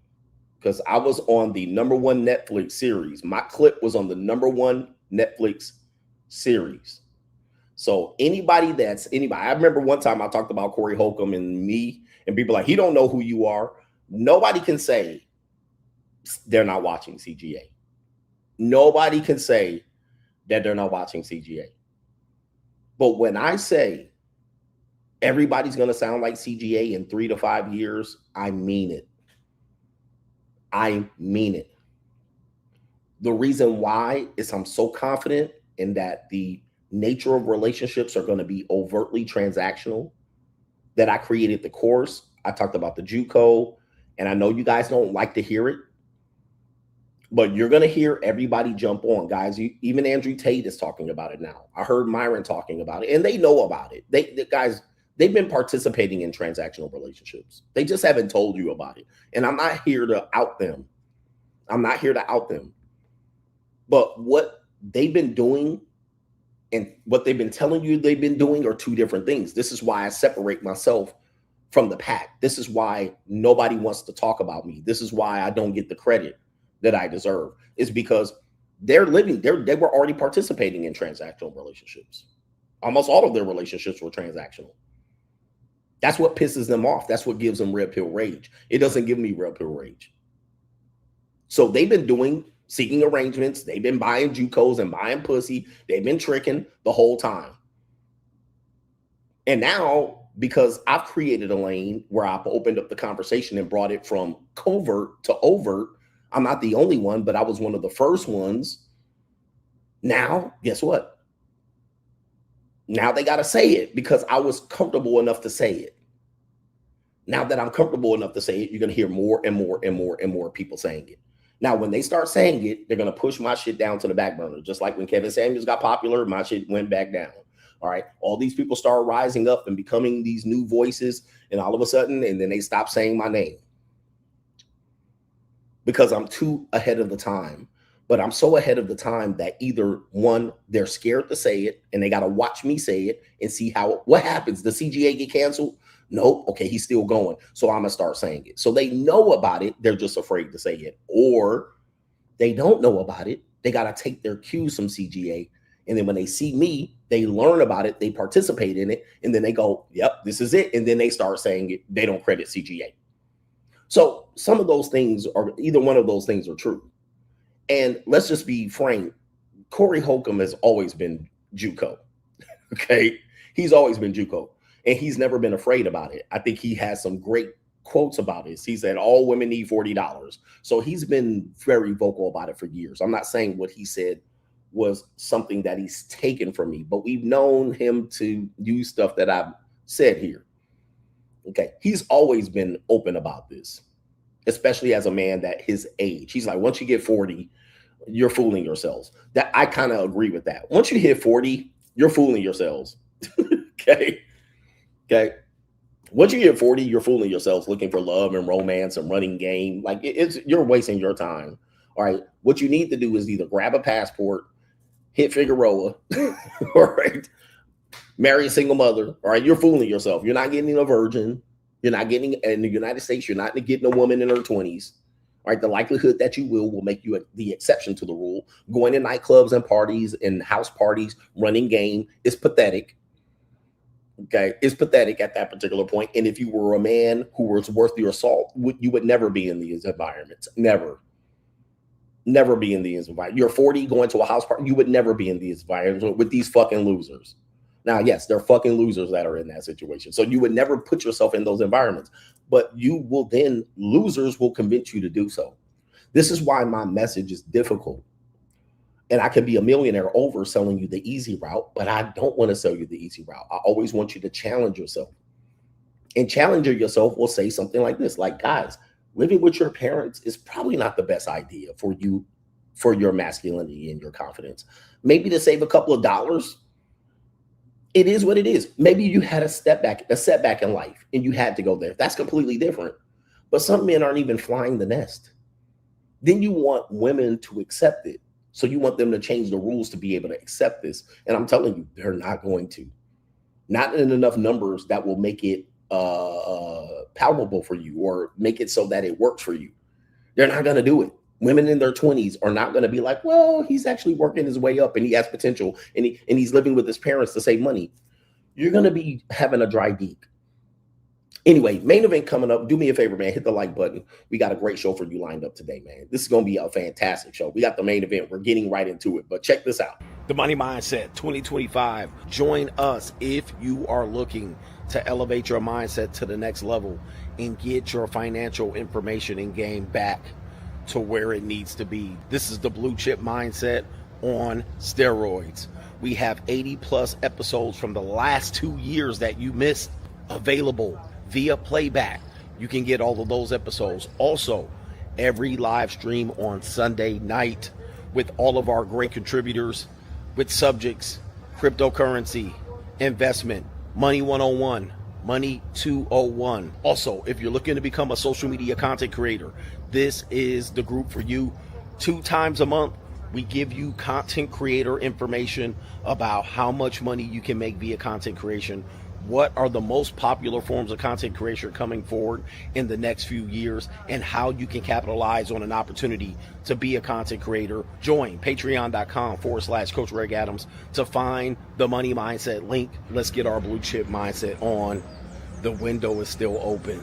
[SPEAKER 3] because I was on the #1 Netflix series. My clip was on the #1 Netflix series. So anybody, I remember one time I talked about Corey Holcomb and me, and people like, he don't know who you are. Nobody can say they're not watching CGA. Nobody can say that they're not watching CGA. But when I say everybody's going to sound like CGA in 3 to 5 years, I mean it. I mean it. The reason why is I'm so confident in that the nature of relationships are going to be overtly transactional, that I created the course. I talked about the JUCO, and I know you guys don't like to hear it, but you're going to hear everybody jump on, guys. Even Andrew Tate is talking about it now. I heard Myron talking about it, and they know about it. They've been participating in transactional relationships. They just haven't told you about it. And I'm not here to out them. I'm not here to out them. But what they've been doing and what they've been telling you they've been doing are two different things. This is why I separate myself from the pack. This is why nobody wants to talk about me. This is why I don't get the credit that I deserve. Is because they were already participating in transactional relationships. Almost all of their relationships were transactional. That's what pisses them off. That's what gives them red pill rage. It doesn't give me red pill rage. So they've been seeking arrangements. They've been buying JUCOs and buying pussy. They've been tricking the whole time. And now, because I've created a lane where I've opened up the conversation and brought it from covert to overt, I'm not the only one, but I was one of the first ones. Now, guess what? Now they got to say it, because I was comfortable enough to say it. Now that I'm comfortable enough to say it, you're going to hear more and more and more and more people saying it. Now, when they start saying it, they're going to push my shit down to the back burner. Just like when Kevin Samuels got popular, my shit went back down. All right. All these people start rising up and becoming these new voices, and all of a sudden, and then they stop saying my name because I'm too ahead of the time. But I'm so ahead of the time that either one, they're scared to say it and they got to watch me say it and see what happens. The CGA get canceled? Nope. Okay, he's still going. So I'm going to start saying it. So they know about it. They're just afraid to say it. Or they don't know about it. They got to take their cues from CGA. And then when they see me, they learn about it. They participate in it. And then they go, yep, this is it. And then they start saying it. They don't credit CGA. So some of those things are, either one of those things are true. And let's just be frank, Corey Holcomb has always been JUCO, okay? He's always been JUCO, and he's never been afraid about it. I think he has some great quotes about this. He said, all women need $40. So he's been very vocal about it for years. I'm not saying what he said was something that he's taken from me, but we've known him to use stuff that I've said here, okay? He's always been open about this, especially as a man that his age. He's like, once you get 40, you're fooling yourselves. That I kind of agree with that. Once you hit 40, you're fooling yourselves. Okay. Once you get 40, you're fooling yourselves, looking for love and romance and running game. Like you're wasting your time. All right. What you need to do is either grab a passport, hit Figueroa, all right, marry a single mother. All right. You're fooling yourself. You're not getting a virgin. You're not getting, in the United States, you're not getting a woman in her 20s. All right, the likelihood that you will make you the exception to the rule. Going to nightclubs and parties and house parties, running game is pathetic. Okay, it's pathetic at that particular point. And if you were a man who was worth your salt, you would never be in these environments. Never be in these environments. You're 40 going to a house party, you would never be in these environments with these fucking losers. Now, yes, they're fucking losers that are in that situation. So you would never put yourself in those environments, but losers will convince you to do so. This is why my message is difficult. And I can be a millionaire over selling you the easy route, but I don't want to sell you the easy route. I always want you to challenge yourself. And challenger yourself will say something like this, like, guys, living with your parents is probably not the best idea for you, for your masculinity and your confidence. Maybe to save a couple of dollars, it is what it is. Maybe you had a setback in life and you had to go there. That's completely different. But some men aren't even flying the nest. then you want women to accept it. So you want them to change the rules to be able to accept this. And I'm telling you, they're not going to. Not in enough numbers that will make it palatable for you or make it so that it works for you. They're not going to do it. Women in their 20s are not going to be like, well, he's actually working his way up and he has potential and he's living with his parents to save money. You're going to be having a dry geek. Anyway, main event coming up. Do me a favor, man. Hit the like button. We got a great show for you lined up today, man. This is going to be a fantastic show. We got the main event. We're getting right into it. But check this out.
[SPEAKER 5] The Money Mindset 2025. Join us if you are looking to elevate your mindset to the next level and get your financial information and game back to where it needs to be. This is the blue chip mindset on steroids. We have 80 plus episodes from the last 2 years that you missed available via playback. You can get all of those episodes. Also, every live stream on Sunday night with all of our great contributors with subjects, cryptocurrency, investment, money 101, money 201. Also, if you're looking to become a social media content creator, this is the group for you. 2 times a month, we give you content creator information about how much money you can make via content creation. What are the most popular forms of content creation coming forward in the next few years, and how you can capitalize on an opportunity to be a content creator. Join patreon.com/Coach Greg Adams to find the Money Mindset link. Let's get our blue chip mindset on. The window is still open.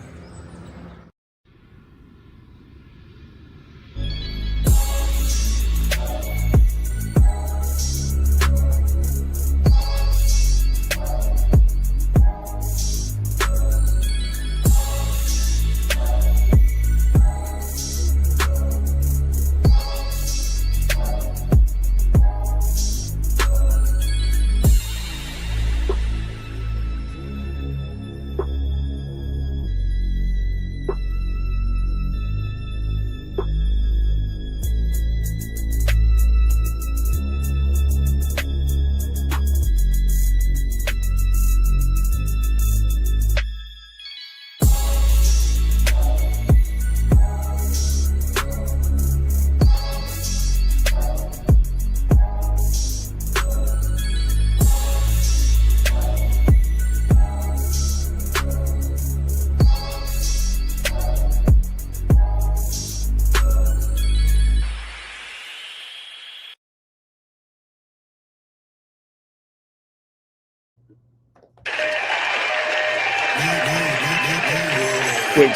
[SPEAKER 3] Quick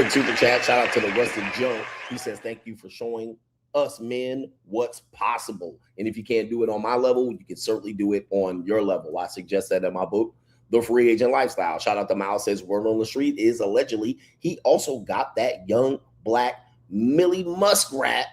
[SPEAKER 3] super chat. Shout out to the Rusted Junk. He says, thank you for showing us men what's possible. And if you can't do it on my level, you can certainly do it on your level. I suggest that in my book, The Free Agent Lifestyle. Shout out to Miles, says word on the street is allegedly he also got that young black Millie Muskrat,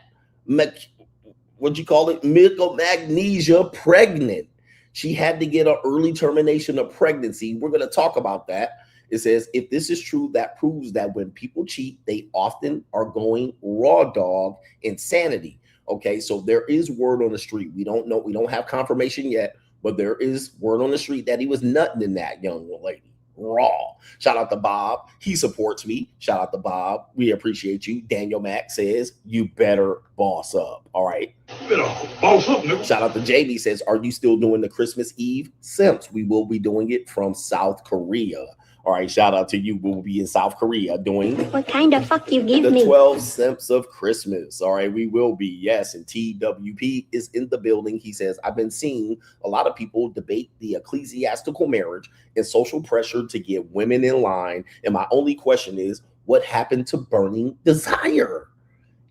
[SPEAKER 3] what'd you call it? Magnesia pregnant. She had to get an early termination of pregnancy. We're going to talk about that. It says, if this is true, that proves that when people cheat, they often are going raw dog insanity. Okay, so there is word on the street. We don't know. We don't have confirmation yet, but there is word on the street that he was nutting in that young lady. Raw. Shout out to Bob. He supports me. Shout out to Bob. We appreciate you. Daniel Mack says, you better boss up. All right.
[SPEAKER 6] You better boss up, nigga.
[SPEAKER 3] Shout out to Jamie, says, are you still doing the Christmas Eve Simps? We will be doing it from South Korea. All right, shout out to you. We'll be in South Korea doing
[SPEAKER 7] what kind of fuck you give
[SPEAKER 3] the
[SPEAKER 7] me?
[SPEAKER 3] 12 Simps of Christmas. All right, we will be. Yes, and TWP is in the building. He says, I've been seeing a lot of people debate the ecclesiastical marriage and social pressure to get women in line. And my only question is, what happened to burning desire?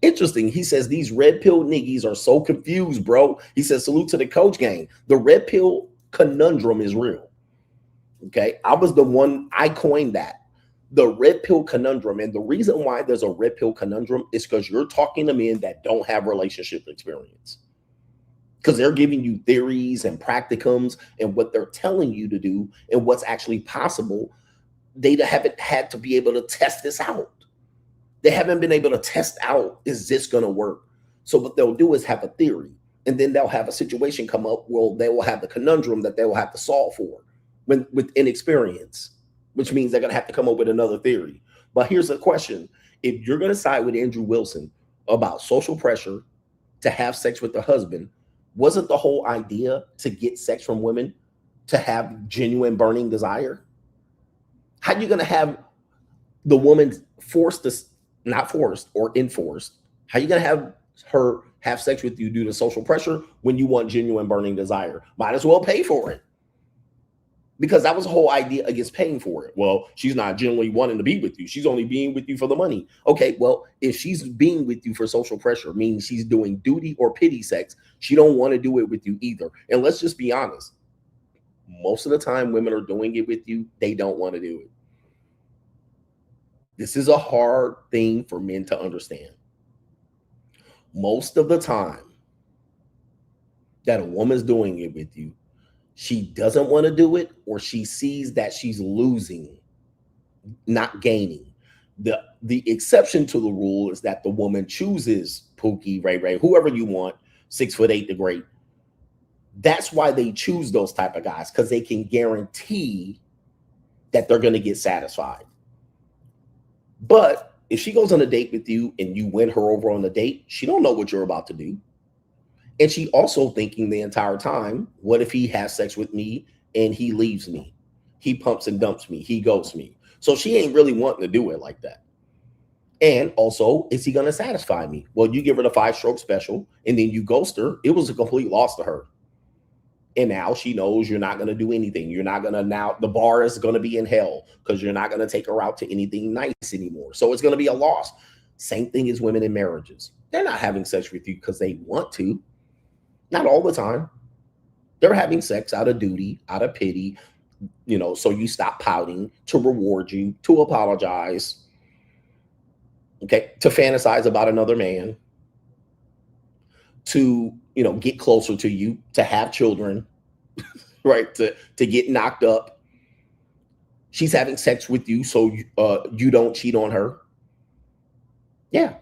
[SPEAKER 3] Interesting. He says, these red pill niggies are so confused, bro. He says, salute to the coach gang. The red pill conundrum is real. Okay, I was the one, I coined that, the red pill conundrum. And the reason why there's a red pill conundrum is because you're talking to men that don't have relationship experience, because they're giving you theories and practicums and what they're telling you to do and what's actually possible. They haven't had to be able to test this out. They haven't been able to test out, is this going to work? So what they'll do is have a theory, and then they'll have a situation come up where they will have the conundrum that they will have to solve for. With inexperience, which means they're going to have to come up with another theory. But here's the question. If you're going to side with Andrew Wilson about social pressure to have sex with the husband, wasn't the whole idea to get sex from women to have genuine burning desire? How are you going to have the woman forced to, not forced or enforced, how are you going to have her have sex with you due to social pressure when you want genuine burning desire? Might as well pay for it. Because that was the whole idea against paying for it. Well, she's not genuinely wanting to be with you. She's only being with you for the money. Okay, well, if she's being with you for social pressure, meaning she's doing duty or pity sex, she don't want to do it with you either. And let's just be honest. Most of the time women are doing it with you, they don't want to do it. This is a hard thing for men to understand. Most of the time that a woman's doing it with you, she doesn't want to do it, or she sees that she's losing, not gaining. The exception to the rule is that the woman chooses Pookie, Ray, whoever you want, 6'8" the great. That's why they choose those type of guys, because they can guarantee that they're going to get satisfied. But if she goes on a date with you and you win her over on the date, she don't know what you're about to do. And she also thinking the entire time, what if he has sex with me and he leaves me? He pumps and dumps me. He ghosts me. So she ain't really wanting to do it like that. And also, is he going to satisfy me? Well, you give her the 5-stroke special and then you ghost her. It was a complete loss to her. And now she knows you're not going to do anything. You're not going to, now the bar is going to be in hell because you're not going to take her out to anything nice anymore. So it's going to be a loss. Same thing as women in marriages. They're not having sex with you because they want to. Not all the time. They're having sex out of duty, out of pity, you know, so you stop pouting, to reward you, to apologize, okay, to fantasize about another man, to, you know, get closer to you, to have children, right, to get knocked up. She's having sex with you so you don't cheat on her. Yeah.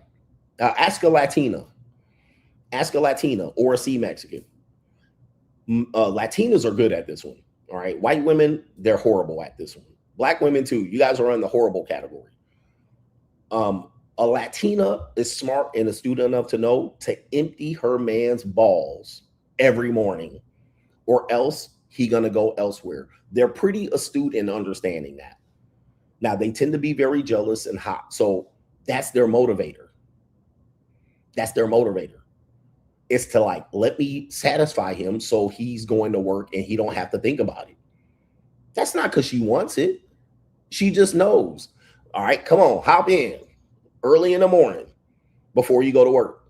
[SPEAKER 3] Ask a Latina. Ask a Latina or a C Mexican. Latinas are good at this one. All right. White women, they're horrible at this one. Black women too. You guys are in the horrible category. A Latina is smart and astute enough to know to empty her man's balls every morning, or else he gonna go elsewhere. They're pretty astute in understanding that. Now they tend to be very jealous and hot. So that's their motivator. That's their motivator. It's to like, let me satisfy him so he's going to work and he don't have to think about it. That's not because she wants it. She just knows. All right, come on, hop in early in the morning before you go to work.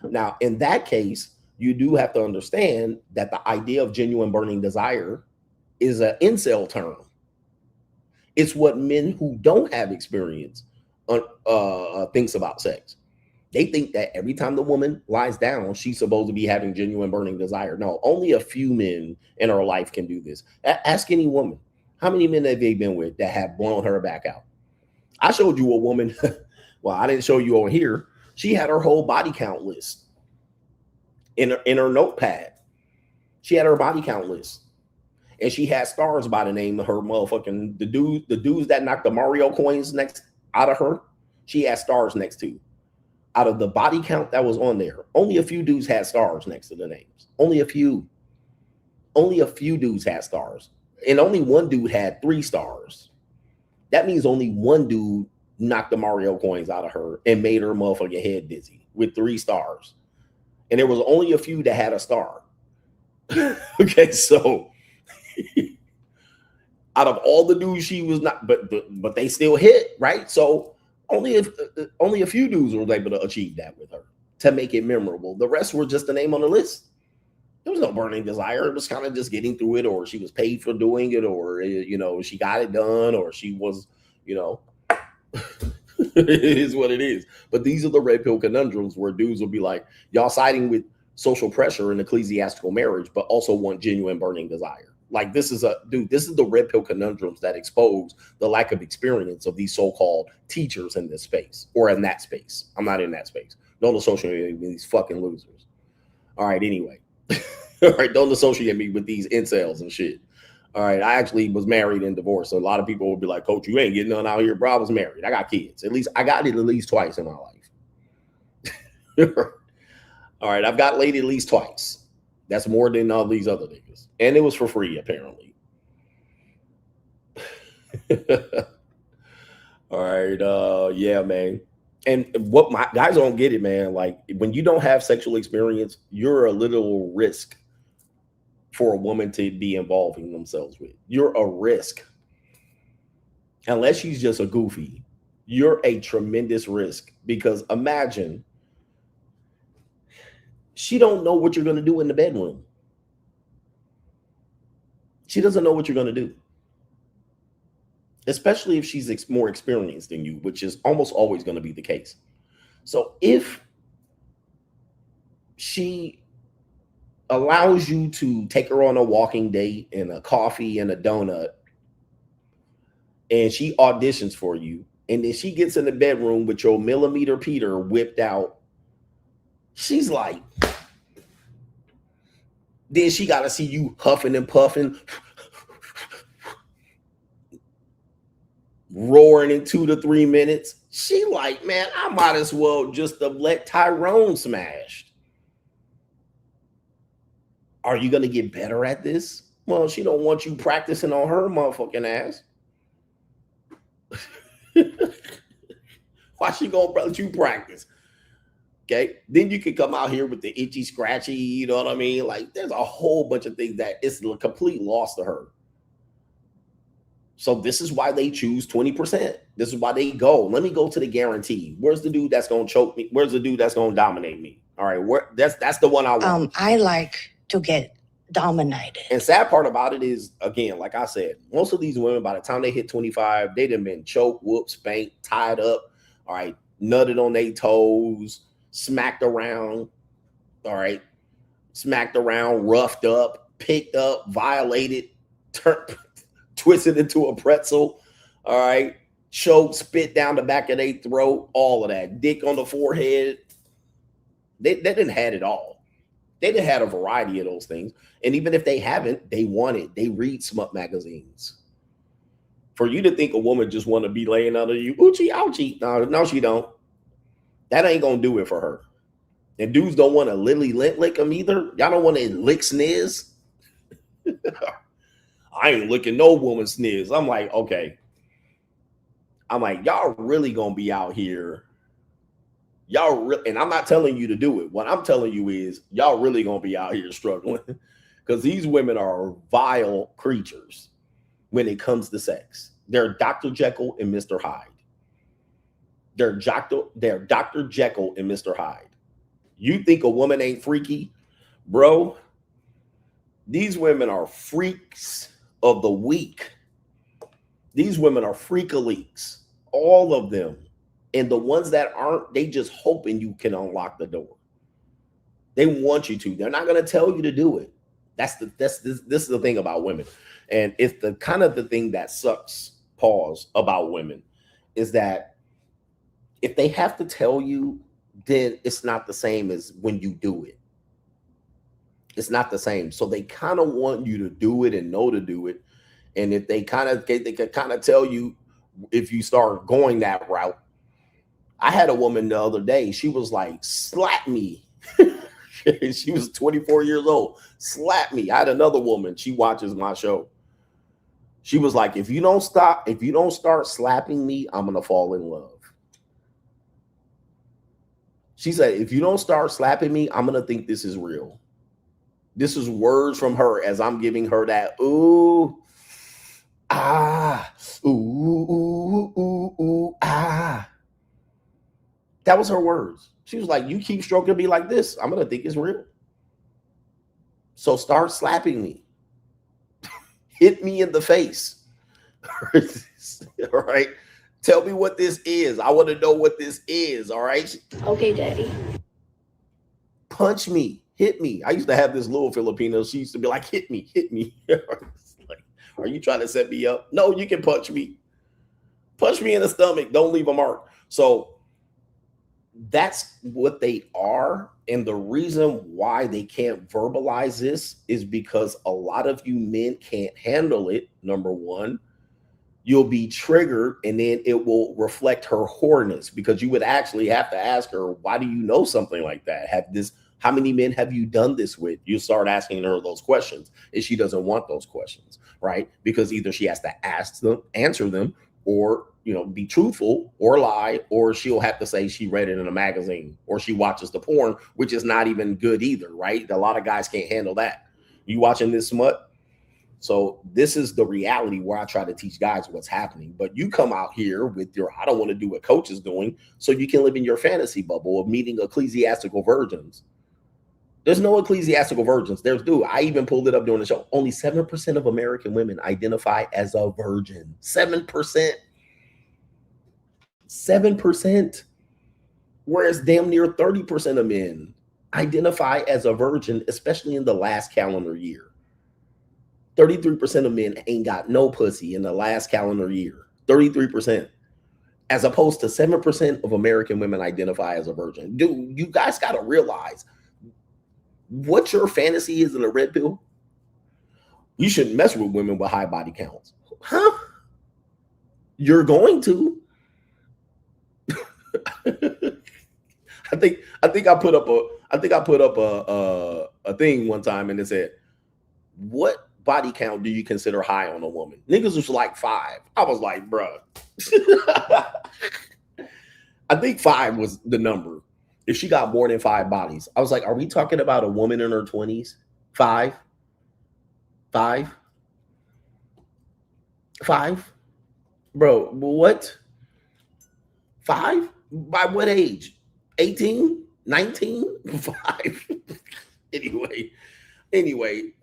[SPEAKER 3] Now, in that case, you do have to understand that the idea of genuine burning desire is an incel term. It's what men who don't have experience thinks about sex. They think that every time the woman lies down, she's supposed to be having genuine burning desire. No, only a few men in her life can do this. Ask any woman. How many men have they been with that have blown her back out? I showed you a woman. Well, I didn't show you on here. She had her whole body count list in her notepad. She had her body count list. And she had stars by the name of her motherfucking, the dudes that knocked the Mario coins next out of her. She had stars next to. Out of the body count that was on there, only a few dudes had stars next to the names. Only a few. Only a few dudes had stars. And only one dude had 3 stars. That means only one dude knocked the Mario coins out of her and made her motherfucking head dizzy with 3 stars. And there was only a few that had a star. Okay, so out of all the dudes she was not, but they still hit, right? So only a few dudes were able to achieve that with her to make it memorable. The rest were just the name on the list. There was no burning desire. It was kind of just getting through it, or she was paid for doing it, or, you know, she got it done, or she was, you know, it is what it is. But these are the red pill conundrums where dudes will be like, y'all siding with social pressure and ecclesiastical marriage, but also want genuine burning desire. Like, this is the red pill conundrums that expose the lack of experience of these so-called teachers in this space or in that space. I'm not in that space. Don't associate me with these fucking losers. All right, anyway. All right, don't associate me with these incels and shit. All right, I actually was married and divorced. So a lot of people will be like, Coach, you ain't getting none out here, bro. I was married. I got kids. At least I got it at least twice in my life. All right, I've got laid at least twice. That's more than all these other niggas. And it was for free, apparently. All right, yeah, man. And what my guys don't get it, man. Like when you don't have sexual experience, you're a little risk for a woman to be involving themselves with. You're a risk. Unless she's just a goofy, you're a tremendous risk, because imagine she don't know what you're going to do in the bedroom. She doesn't know what you're going to do, especially if she's more experienced than you, which is almost always going to be the case. So if she allows you to take her on a walking date and a coffee and a donut, and she auditions for you, and then she gets in the bedroom with your millimeter Peter whipped out, she's like, then she got to see you huffing and puffing, roaring in 2 to 3 minutes. She like, man, I might as well just have let Tyrone smash. Are you going to get better at this? Well, she don't want you practicing on her motherfucking ass. Why she gonna let you practice? Okay, then you can come out here with the itchy scratchy, you know what I mean? Like there's a whole bunch of things that it's a complete loss to her. So this is why they choose 20%. This is why they go, let me go to the guarantee. Where's the dude that's gonna choke me? Where's the dude that's gonna dominate me? All right, that's the one I want.
[SPEAKER 7] I like to get dominated.
[SPEAKER 3] And sad part about it is, again, like I said, most of these women, by the time they hit 25, they done been choked, whooped, spanked, tied up, all right, nutted on their toes, smacked around, all right, smacked around, roughed up, picked up, violated, twisted into a pretzel, all right, choked, spit down the back of their throat, all of that, dick on the forehead. They didn't had it all. They didn't had a variety of those things. And even if they haven't, they want it. They read smut magazines. For you to think a woman just want to be laying under you, oochie, ouchie. No, she don't. That ain't going to do it for her. And dudes don't want to lily lick them either. Y'all don't want to lick sniz. I ain't licking no woman sniz. I'm like, okay. I'm like, y'all really going to be out here. And I'm not telling you to do it. What I'm telling you is y'all really going to be out here struggling, because these women are vile creatures when it comes to sex. They're Dr. Jekyll and Mr. Hyde. They're Dr. Jekyll and Mr. Hyde. You think a woman ain't freaky? Bro, these women are freaks of the week. These women are freak-a-leaks. All of them. And the ones that aren't, they just hoping you can unlock the door. They want you to. They're not going to tell you to do it. This is the thing about women. And it's the kind of the thing that sucks, pause, about women, is that if they have to tell you, then it's not the same as when you do it. It's not the same. So they kind of want you to do it and know to do it. And if they can kind of tell you if you start going that route. I had a woman the other day. She was like, slap me. She was 24 years old. Slap me. I had another woman. She watches my show. She was like, if you don't start slapping me, I'm going to fall in love. She said, if you don't start slapping me, I'm going to think this is real. This is words from her as I'm giving her that, ooh, ah, ooh, ooh, ooh, ooh, ah. That was her words. She was like, you keep stroking me like this, I'm going to think it's real. So start slapping me. Hit me in the face. All right. Tell me what this is. I want to know what this is. All right.
[SPEAKER 7] Okay, daddy.
[SPEAKER 3] Punch me. Hit me. I used to have this little Filipino. She used to be like, hit me. Hit me. Like, are you trying to set me up? No, you can punch me. Punch me in the stomach. Don't leave a mark. So that's what they are. And the reason why they can't verbalize this is because a lot of you men can't handle it. Number one, you'll be triggered, and then it will reflect her whoreness, because you would actually have to ask her, why do you know something like that? How many men have you done this with? You start asking her those questions, and she doesn't want those questions, right? Because either she has to ask them, answer them, or be truthful or lie, or she'll have to say she read it in a magazine or she watches the porn, which is not even good either, right? A lot of guys can't handle that. You watching this smut? So this is the reality where I try to teach guys what's happening. But you come out here with your, I don't want to do what coach is doing, so you can live in your fantasy bubble of meeting ecclesiastical virgins. There's no ecclesiastical virgins. I even pulled it up during the show. Only 7% of American women identify as a virgin. 7%. 7%. Whereas damn near 30% of men identify as a virgin, especially in the last calendar year. 33% of men ain't got no pussy in the last calendar year. 33%. As opposed to 7% of American women identify as a virgin. Dude, you guys got to realize what your fantasy is in a red pill. You shouldn't mess with women with high body counts. Huh? You're going to. I think I put up a thing one time, and it said, what body count do you consider high on a woman? Niggas was like 5. I was like, bruh. I think 5 was the number. If she got more than 5 bodies, I was like, are we talking about a woman in her 20s? 5? Bro, what? 5? By what age? 18? 19? 5? Anyway,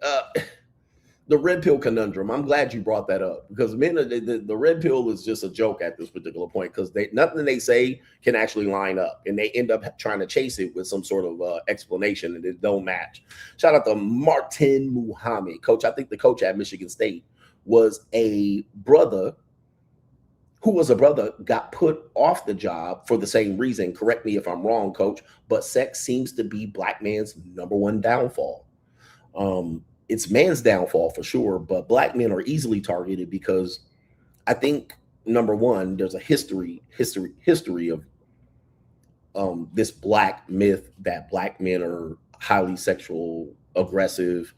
[SPEAKER 3] the red pill conundrum. I'm glad you brought that up, because men, the red pill is just a joke at this particular point, because nothing they say can actually line up, and they end up trying to chase it with some sort of explanation, and it don't match. Shout out to Martin Muhammad, coach. I think the coach at Michigan State was a brother got put off the job for the same reason. Correct me if I'm wrong, coach, but sex seems to be black man's number one downfall. It's man's downfall for sure, but black men are easily targeted because I think, number one, there's a history of this black myth that black men are highly sexual, aggressive,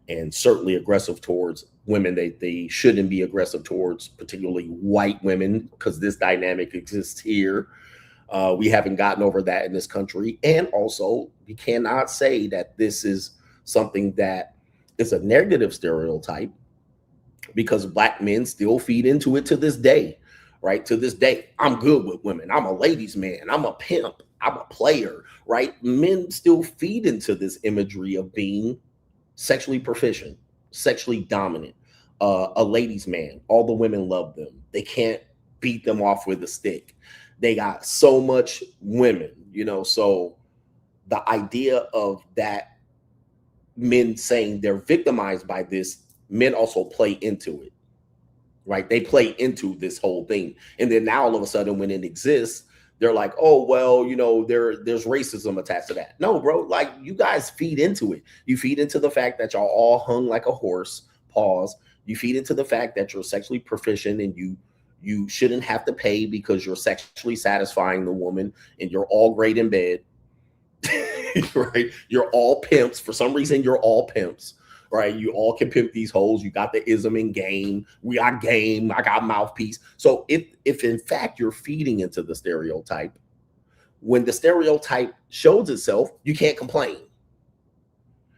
[SPEAKER 3] and certainly aggressive towards women they shouldn't be aggressive towards, particularly white women, because this dynamic exists here. We haven't gotten over that in this country. And also, we cannot say that this is something that is a negative stereotype, because black men still feed into it to this day, right? To this day, I'm good with women. I'm a ladies' man. I'm a pimp. I'm a player, right? Men still feed into this imagery of being sexually proficient, sexually dominant, a ladies' man. All the women love them. They can't beat them off with a stick. They got so much women, so the idea of that, men saying they're victimized by this, men also play into it, right? They play into this whole thing. And then now all of a sudden when it exists, they're like, oh, well, there's racism attached to that. No, bro, like, you guys feed into it. You feed into the fact that y'all all hung like a horse, pause. You feed into the fact that you're sexually proficient and you shouldn't have to pay because you're sexually satisfying the woman, and you're all great in bed. Right? You're all pimps. For some reason, you're all pimps, right? You all can pimp these hoes. You got the ism in game. We got game. I got mouthpiece. So if in fact you're feeding into the stereotype, when the stereotype shows itself, you can't complain.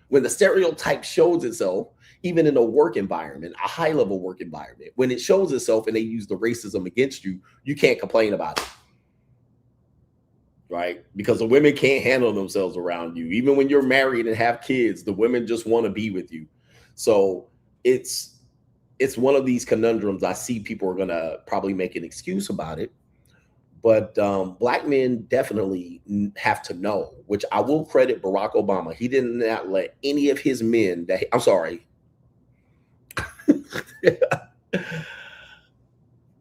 [SPEAKER 3] When the stereotype shows itself, even in a work environment, a high level work environment, when it shows itself and they use the racism against you, you can't complain about it. Right? Because the women can't handle themselves around you. Even when you're married and have kids, the women just want to be with you. So it's one of these conundrums. I see people are going to probably make an excuse about it. But black men definitely have to know, which I will credit Barack Obama. He did not let any of his men I'm sorry.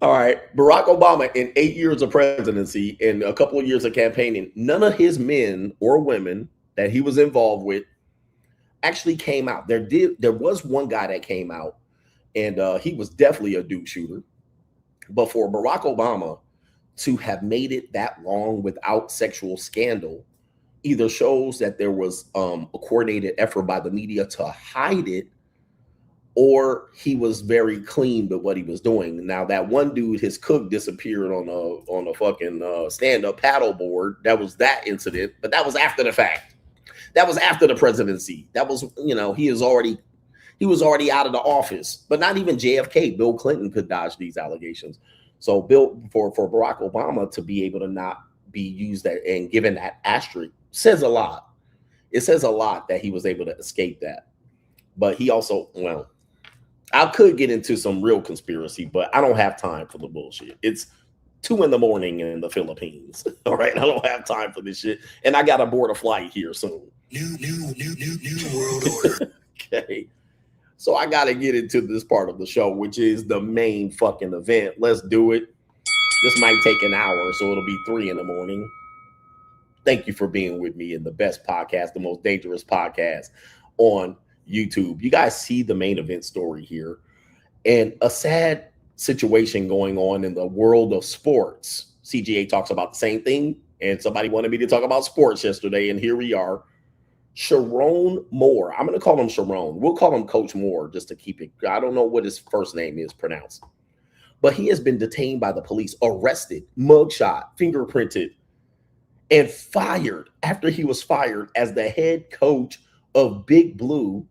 [SPEAKER 3] All right, Barack Obama, in 8 years of presidency and a couple of years of campaigning, none of his men or women that he was involved with actually came out. There was one guy that came out, and he was definitely a dude shooter. But for Barack Obama to have made it that long without sexual scandal either shows that there was a coordinated effort by the media to hide it, or he was very clean with what he was doing. Now, that one dude, his cook disappeared on a fucking stand-up paddle board. That was that incident, but that was after the fact. That was after the presidency. That was, he was already out of the office. But not even JFK, Bill Clinton could dodge these allegations. So for Barack Obama to be able to not be used and given that asterisk says a lot. It says a lot that he was able to escape that. But he also, I could get into some real conspiracy, but I don't have time for the bullshit. It's 2 a.m. in the Philippines. All right. I don't have time for this shit. And I got to board a flight here soon. New world order. Okay. So I got to get into this part of the show, which is the main fucking event. Let's do it. This might take an hour, so it'll be 3 a.m. Thank you for being with me in the best podcast, the most dangerous podcast on YouTube. You guys see the main event story here, and a sad situation going on in the world of sports. CGA talks about the same thing, and somebody wanted me to talk about sports yesterday, and here we are. Sharon Moore. I'm going to call him Sharon. We'll call him Coach Moore just to keep it. I don't know what his first name is pronounced, but he has been detained by the police, arrested, mugshot, fingerprinted, and fired after he was fired as the head coach of Big Blue,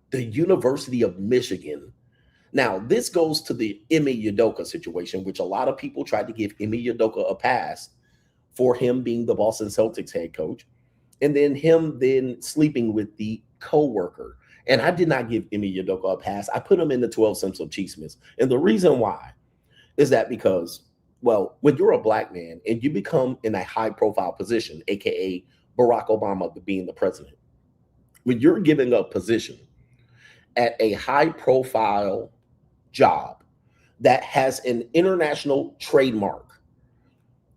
[SPEAKER 3] the University of Michigan. Now, this goes to the Ime Udoka situation, which a lot of people tried to give Ime Udoka a pass for him being the Boston Celtics head coach, and then him sleeping with the coworker. And I did not give Ime Udoka a pass. I put him in the 12 Cents of Cheesemas. And the reason why is that because, when you're a black man and you become in a high-profile position, aka Barack Obama being the president, when you're giving a position at a high-profile job that has an international trademark,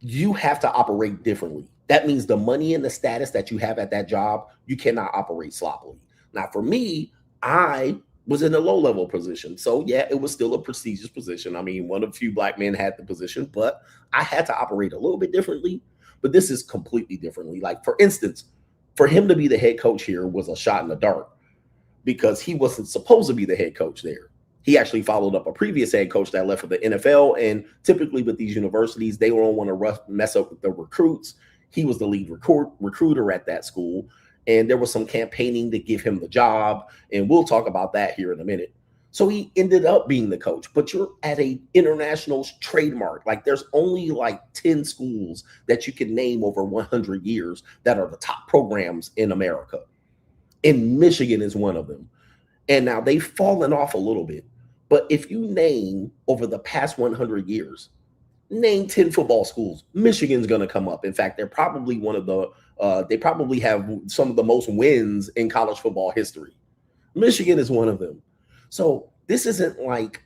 [SPEAKER 3] you have to operate differently. That means the money and the status that you have at that job, you cannot operate sloppily. Now, for me, I was in a low-level position. So, yeah, it was still a prestigious position. I mean, one of the few black men had the position, but I had to operate a little bit differently. But this is completely differently. Like, for instance, for him to be the head coach here was a shot in the dark because he wasn't supposed to be the head coach there. He actually followed up a previous head coach that left for the NFL. And typically with these universities, they don't want to mess up with the recruits. He was the lead recruiter at that school. And there was some campaigning to give him the job. And we'll talk about that here in a minute. So he ended up being the coach. But you're at an international trademark. Like, there's only like 10 schools that you can name over 100 years that are the top programs in America. And Michigan is one of them. And now they've fallen off a little bit. But if you name over the past 100 years, name 10 football schools, Michigan's going to come up. In fact, they're probably one of the they probably have some of the most wins in college football history. Michigan is one of them. So this isn't like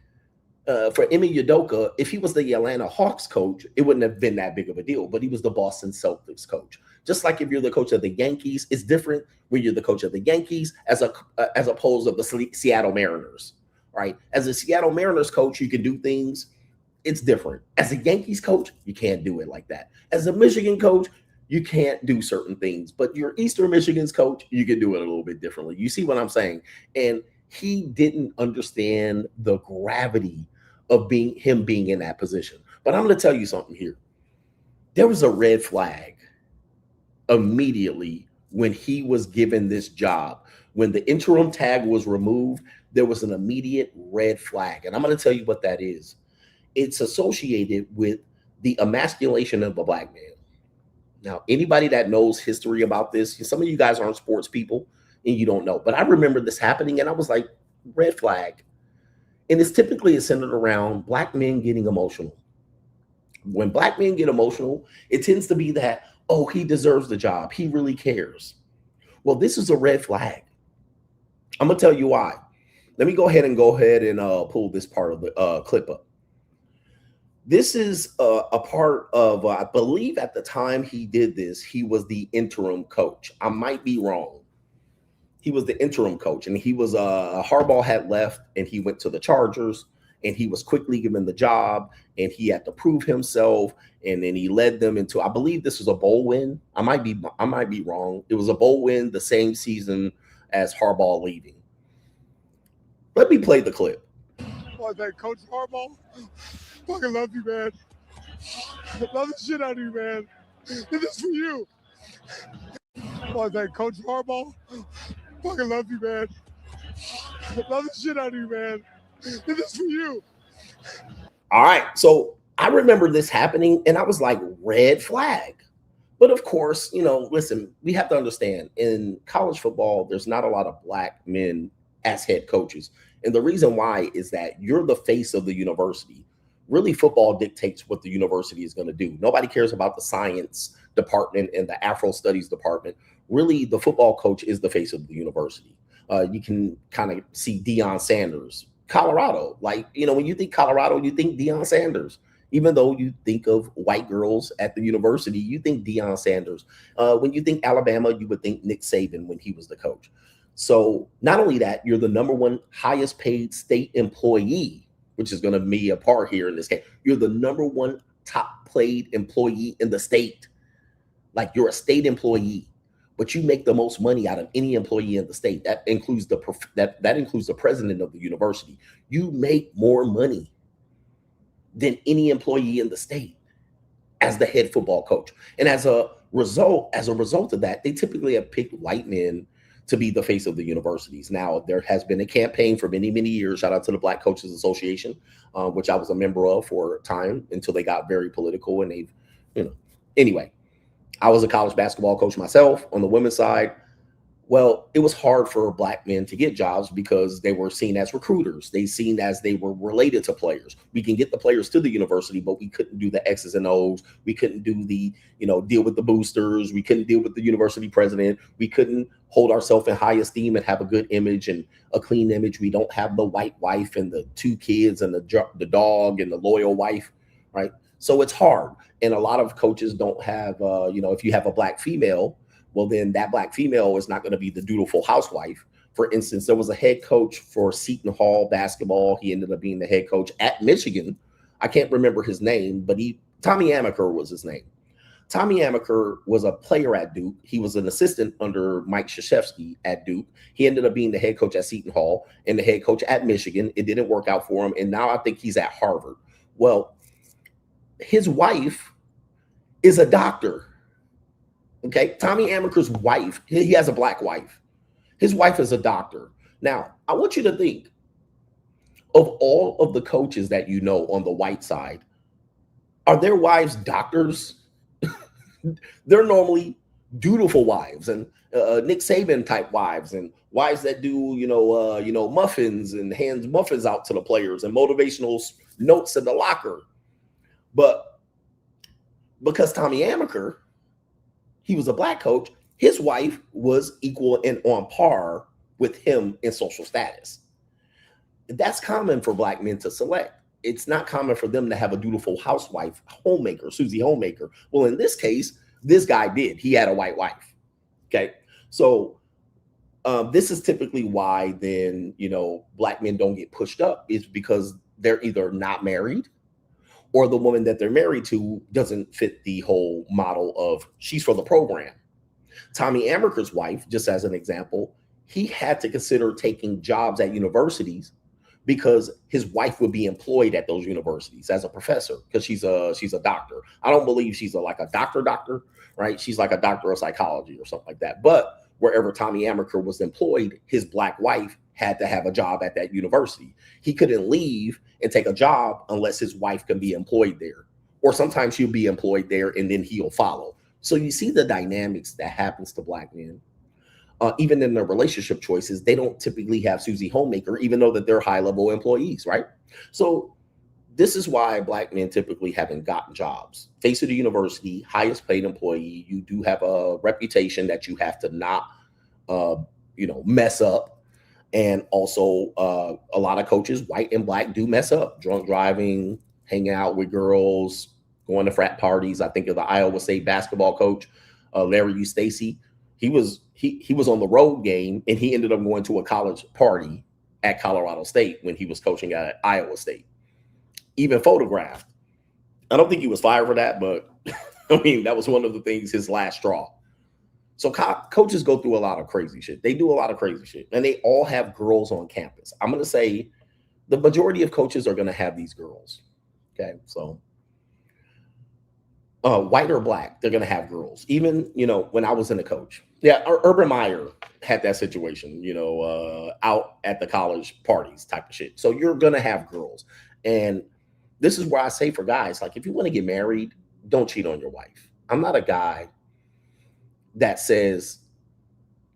[SPEAKER 3] for Ime Udoka, if he was the Atlanta Hawks coach, it wouldn't have been that big of a deal, but he was the Boston Celtics coach. Just like if you're the coach of the Yankees, it's different when you're the coach of the Yankees as opposed to the Seattle Mariners, right? As a Seattle Mariners coach, you can do things. It's different. As a Yankees coach, you can't do it like that. As a Michigan coach, you can't do certain things, but your Eastern Michigan's coach, you can do it a little bit differently. You see what I'm saying? And he didn't understand the gravity of him being in that position. But I'm going to tell you something here. There was a red flag immediately when he was given this job. When the interim tag was removed, there was an immediate red flag. And I'm going to tell you what that is. It's associated with the emasculation of a black man. Now, anybody that knows history about this, some of you guys aren't sports people and you don't know, but I remember this happening and I was like, red flag. And it's typically centered around black men getting emotional. When black men get emotional, it tends to be that, oh, he deserves the job. He really cares. Well, this is a red flag. I'm going to tell you why. Let me go ahead and pull this part of the clip up. This is a part of, I believe at the time he did this, he was the interim coach. I might be wrong. He was the interim coach, and he was Harbaugh had left, and he went to the Chargers, and he was quickly given the job, and he had to prove himself, and then he led them into, I believe this was a bowl win. I might be wrong. It was a bowl win the same season as Harbaugh leaving. Let me play the clip.
[SPEAKER 8] Oh, that Coach Harbaugh, fucking love you, man. Love the shit out of you, man. This is for you. Oh, that Coach Harbaugh, fucking love you, man. Love the shit out of you, man. This is for you.
[SPEAKER 3] All right, so I remember this happening, and I was like, red flag. But of course, you know, listen, we have to understand, in college football, there's not a lot of black men as head coaches. And the reason why is that you're the face of the university. Really, football dictates what the university is going to do. Nobody cares about the science department and the Afro studies department. Really, the football coach is the face of the university. You can kind of see Deion Sanders, Colorado. Like, you know, when you think Colorado, you think Deion Sanders. Even though you think of white girls at the university, you think Deion Sanders. When you think Alabama, you would think Nick Saban when he was the coach. So not only that, you're the #1 highest paid state employee, which is going to be a part here in this case. You're the #1 top paid employee in the state. Like, you're a state employee, but you make the most money out of any employee in the state. That includes that includes the president of the university. You make more money than any employee in the state as the head football coach. And as a result of that, they typically have picked white men to be the face of the universities. Now, there has been a campaign for many, many years. Shout out to the Black Coaches Association, which I was a member of for a time until they got very political. And they've, you know, anyway, I was a college basketball coach myself on the women's side. Well, it was hard for black men to get jobs because they were seen as recruiters. They seen as they were related to players. We can get the players to the university, but we couldn't do the X's and O's. We couldn't do the, you know, deal with the boosters. We couldn't deal with the university president. We couldn't hold ourselves in high esteem and have a good image and a clean image. We don't have the white wife and the 2 kids and the dog and the loyal wife, right? So it's hard. And a lot of coaches don't have, you know, if you have a black female, well, then that black female is not going to be the dutiful housewife. For instance, there was a head coach for Seton Hall basketball. He ended up being the head coach at Michigan. I can't remember his name, but Tommy Amaker was his name. Tommy Amaker was a player at Duke. He was an assistant under Mike Krzyzewski at Duke. He ended up being the head coach at Seton Hall and the head coach at Michigan. It didn't work out for him. And now I think he's at Harvard. Well, his wife is a doctor. Okay, Tommy Amaker's wife, he has a black wife. His wife is a doctor. Now, I want you to think of all of the coaches that you know on the white side. Are their wives doctors? They're normally dutiful wives and Nick Saban type wives and wives that do, muffins and hands muffins out to the players and motivational notes in the locker. But because Tommy Amaker, he was a black coach, his wife was equal and on par with him in social status. That's common for black men to select. It's not common for them to have a dutiful housewife, homemaker, Susie Homemaker. Well, in this case, this guy did. He had a white wife. Okay. So this is typically why then, black men don't get pushed up, is because they're either not married or the woman that they're married to doesn't fit the whole model of she's for the program. Tommy Amaker's wife, just as an example, he had to consider taking jobs at universities because his wife would be employed at those universities as a professor because she's a doctor. I don't believe she's like a doctor, right? She's like a doctor of psychology or something like that. But wherever Tommy Amaker was employed, his black wife had to have a job at that university. He couldn't leave and take a job unless his wife can be employed there. Or sometimes she'll be employed there and then he'll follow. So you see the dynamics that happens to black men. Even in their relationship choices, they don't typically have Susie Homemaker, even though that they're high-level employees, right? So this is why black men typically haven't gotten jobs. Face of the university, highest paid employee, you do have a reputation that you have to not, mess up. And also a lot of coaches, white and black, do mess up. Drunk driving, hanging out with girls, going to frat parties. I think of the Iowa State basketball coach, Larry Eustacey. He was on the road game and he ended up going to a college party at Colorado State when he was coaching at Iowa State. even photographed. I don't think he was fired for that, but I mean, that was one of the things, his last straw. So coaches go through a lot of crazy shit. They do a lot of crazy shit, and they all have girls on campus. I'm going to say the majority of coaches are going to have these girls. Okay, so white or black, they're going to have girls. Even, you know, when I was in a coach, yeah, Urban Meyer had that situation, you know, out at the college parties type of shit. So you're going to have girls. And this is where I say for guys, like, if you want to get married, don't cheat on your wife. I'm not a guy that says,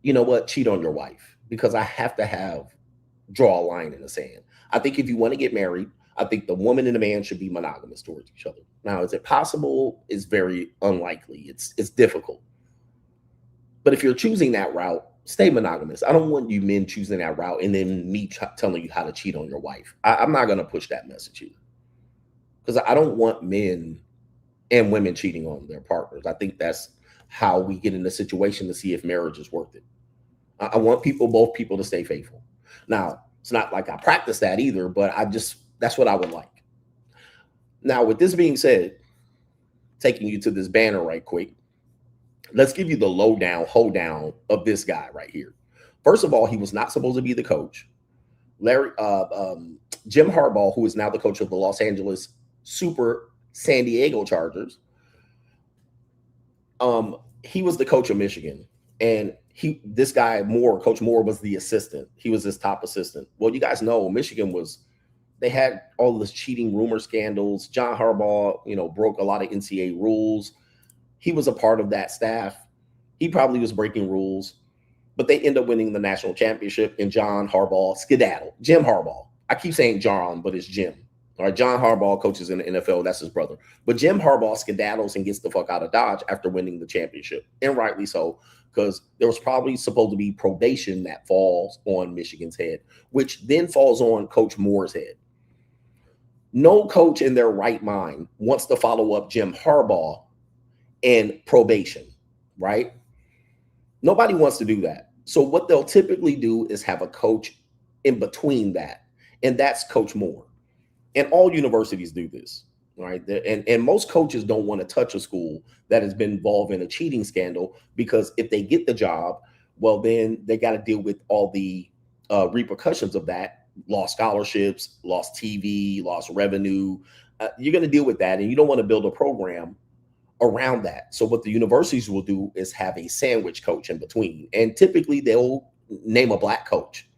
[SPEAKER 3] you know what, cheat on your wife, because I have to draw a line in the sand. I think if you want to get married, I think the woman and the man should be monogamous towards each other. Now, is it possible? It's very unlikely. It's difficult. But if you're choosing that route, stay monogamous. I don't want you men choosing that route and then me telling you how to cheat on your wife. I'm not going to push that message either, because I don't want men and women cheating on their partners. I think that's how we get in a situation to see if marriage is worth it. I want both people to stay faithful. Now, it's not like I practice that either, but that's what I would like. Now, with this being said, taking you to this banner right quick, let's give you the lowdown, hoedown of this guy right here. First of all, he was not supposed to be the coach. Jim Harbaugh, who is now the coach of the Los Angeles Super San Diego Chargers, he was the coach of Michigan, and this guy Moore, Coach Moore, was the assistant. He was his top assistant. Well, you guys know Michigan they had all this cheating rumor scandals. John Harbaugh, you know, broke a lot of NCAA rules. He was a part of that staff. He probably was breaking rules, but they end up winning the national championship, and John Harbaugh skedaddled. Jim Harbaugh. I keep saying John, but it's Jim. All right, John Harbaugh coaches in the NFL. That's his brother. But Jim Harbaugh skedaddles and gets the fuck out of Dodge after winning the championship, and rightly so, because there was probably supposed to be probation that falls on Michigan's head, which then falls on Coach Moore's head. No coach in their right mind wants to follow up Jim Harbaugh and probation, right? Nobody wants to do that. So what they'll typically do is have a coach in between that, and that's Coach Moore. And all universities do this, right? And most coaches don't want to touch a school that has been involved in a cheating scandal, because if they get the job, well, then they got to deal with all the repercussions of that. Lost scholarships, lost TV, lost revenue. You're going to deal with that, and you don't want to build a program around that. So what the universities will do is have a sandwich coach in between, and typically they'll name a black coach,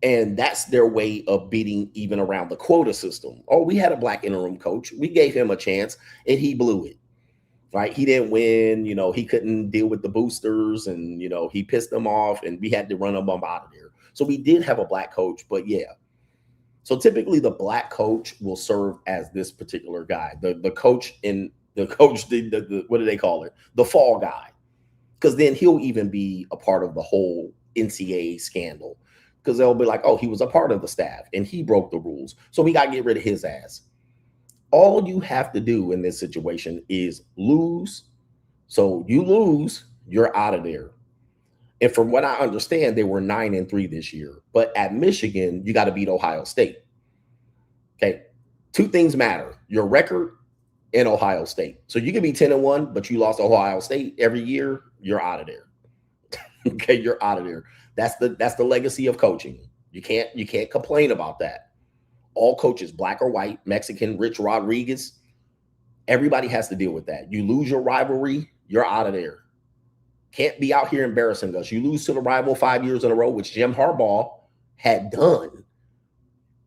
[SPEAKER 3] and that's their way of beating even around the quota system. Oh, we had a black interim coach. We gave him a chance, and he blew it, right? He didn't win. You know, he couldn't deal with the boosters, and, you know, he pissed them off, and we had to run him out of there. So we did have a black coach, but yeah. So typically the black coach will serve as this particular guy, the coach in the coach, what do they call it? The fall guy. Because then he'll even be a part of the whole NCAA scandal, because they'll be like, oh, he was a part of the staff and he broke the rules, so we got to get rid of his ass. All you have to do in this situation is lose. So you lose, you're out of there. And from what I understand, they were 9-3 this year. But at Michigan, you got to beat Ohio State. Okay. Two things matter: your record and Ohio State. So you can be 10-1, but you lost Ohio State every year, you're out of there. Okay, you're out of there. That's the legacy of coaching. You can't complain about that. All coaches, black or white, Mexican, Rich Rodriguez, everybody has to deal with that. You lose your rivalry, you're out of there. Can't be out here embarrassing us. You lose to the rival 5 years in a row, which Jim Harbaugh had done.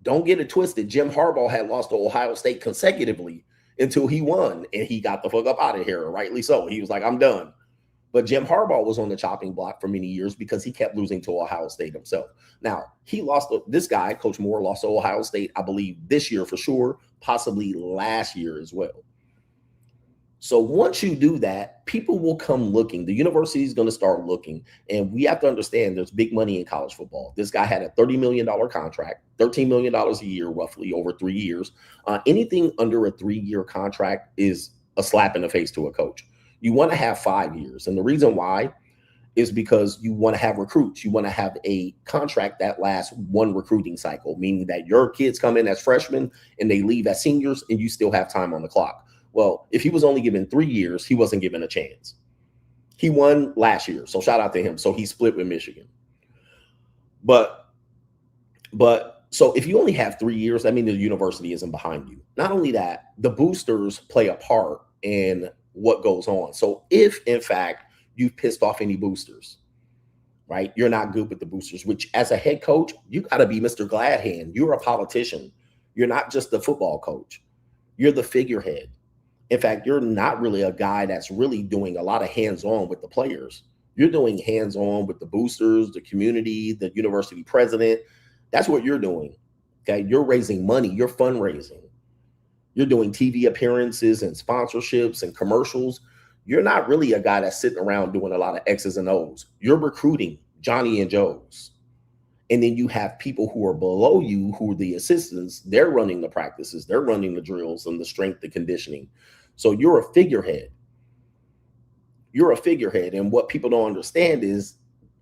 [SPEAKER 3] Don't get it twisted. Jim Harbaugh had lost to Ohio State consecutively until he won, and he got the fuck up out of here, rightly so. He was like, I'm done. But Jim Harbaugh was on the chopping block for many years because he kept losing to Ohio State himself. Now, this guy, Coach Moore, lost to Ohio State, I believe, this year for sure, possibly last year as well. So once you do that, people will come looking. The university is going to start looking. And we have to understand there's big money in college football. This guy had a $30 million contract, $13 million a year, roughly over 3 years. Anything under a 3-year contract is a slap in the face to a coach. You want to have 5 years. And the reason why is because you want to have recruits. You want to have a contract that lasts one recruiting cycle, meaning that your kids come in as freshmen and they leave as seniors and you still have time on the clock. Well, if he was only given 3 years, he wasn't given a chance. He won last year, so shout out to him. So he split with Michigan. But so if you only have 3 years, that means the university isn't behind you. Not only that, the boosters play a part in what goes on. So if, in fact, you've pissed off any boosters, right? You're not good with the boosters, which as a head coach, you got to be Mr. Gladhand. You're a politician. You're not just the football coach. You're the figurehead. In fact, you're not really a guy that's really doing a lot of hands-on with the players. You're doing hands-on with the boosters, the community, the university president. That's what you're doing, okay? You're raising money. You're fundraising. You're doing TV appearances and sponsorships and commercials. You're not really a guy that's sitting around doing a lot of X's and O's. You're recruiting Johnny and Joes. And then you have people who are below you, who are the assistants. They're running the practices. They're running the drills and the strength, the conditioning. So you're a figurehead. You're a figurehead. And what people don't understand is,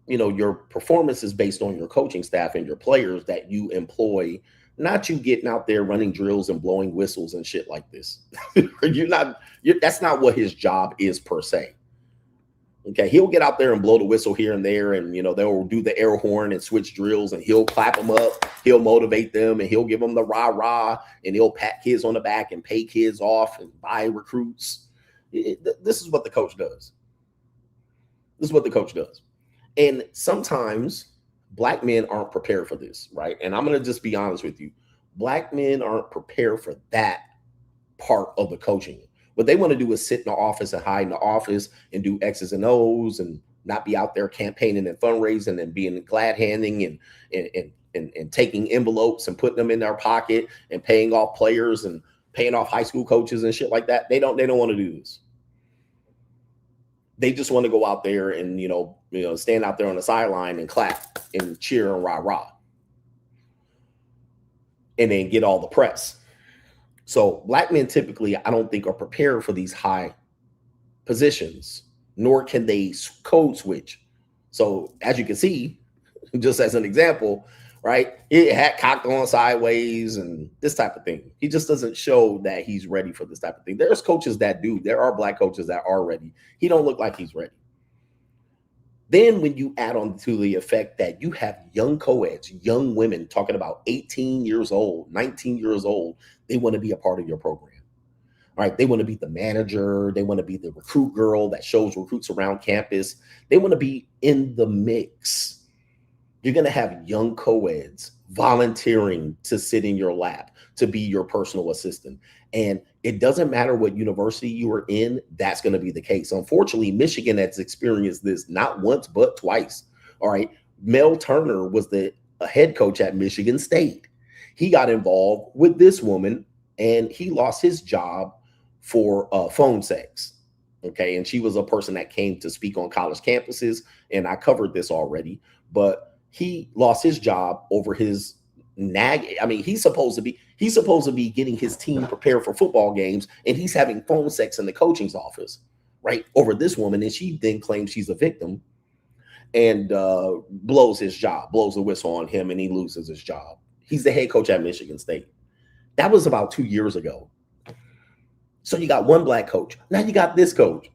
[SPEAKER 3] your performance is based on your coaching staff and your players that you employ, not you getting out there running drills and blowing whistles and shit like this. That's not what his job is per se. Okay, he'll get out there and blow the whistle here and there, and they'll do the air horn and switch drills, and he'll clap them up, he'll motivate them, and he'll give them the rah-rah, and he'll pat kids on the back and pay kids off and buy recruits. This is what the coach does. This is what the coach does. And sometimes Black men aren't prepared for this, right? And I'm going to just be honest with you. Black men aren't prepared for that part of the coaching. What they want to do is sit in the office and hide in the office and do X's and O's and not be out there campaigning and fundraising and being glad handing and taking envelopes and putting them in their pocket and paying off players and paying off high school coaches and shit like that. They don't want to do this. They just want to go out there and, stand out there on the sideline and clap and cheer and rah-rah. And then get all the press. So Black men typically, I don't think, are prepared for these high positions, nor can they code switch. So as you can see, just as an example, right, he had cocked on sideways and this type of thing. He just doesn't show that he's ready for this type of thing. There's coaches that do. There are Black coaches that are ready. He don't look like he's ready. Then when you add on to the effect that you have young co-eds, young women talking about 18 years old, 19 years old, they want to be a part of your program. All right, they want to be the manager. They want to be the recruit girl that shows recruits around campus. They want to be in the mix. You're going to have young co-eds volunteering to sit in your lap, to be your personal assistant. And it doesn't matter what university you are in, that's going to be the case. Unfortunately, Michigan has experienced this not once, but twice. All right. Mel Turner was the head coach at Michigan State. He got involved with this woman and he lost his job for phone sex. Okay. And she was a person that came to speak on college campuses. And I covered this already, but he lost his job over his nag. I mean, he's supposed to be getting his team prepared for football games, and he's having phone sex in the coaching's office, right, over this woman. And she then claims she's a victim and blows his job, blows the whistle on him, and he loses his job. He's the head coach at Michigan State. That was about 2 years ago. So you got one Black coach. Now you got this coach,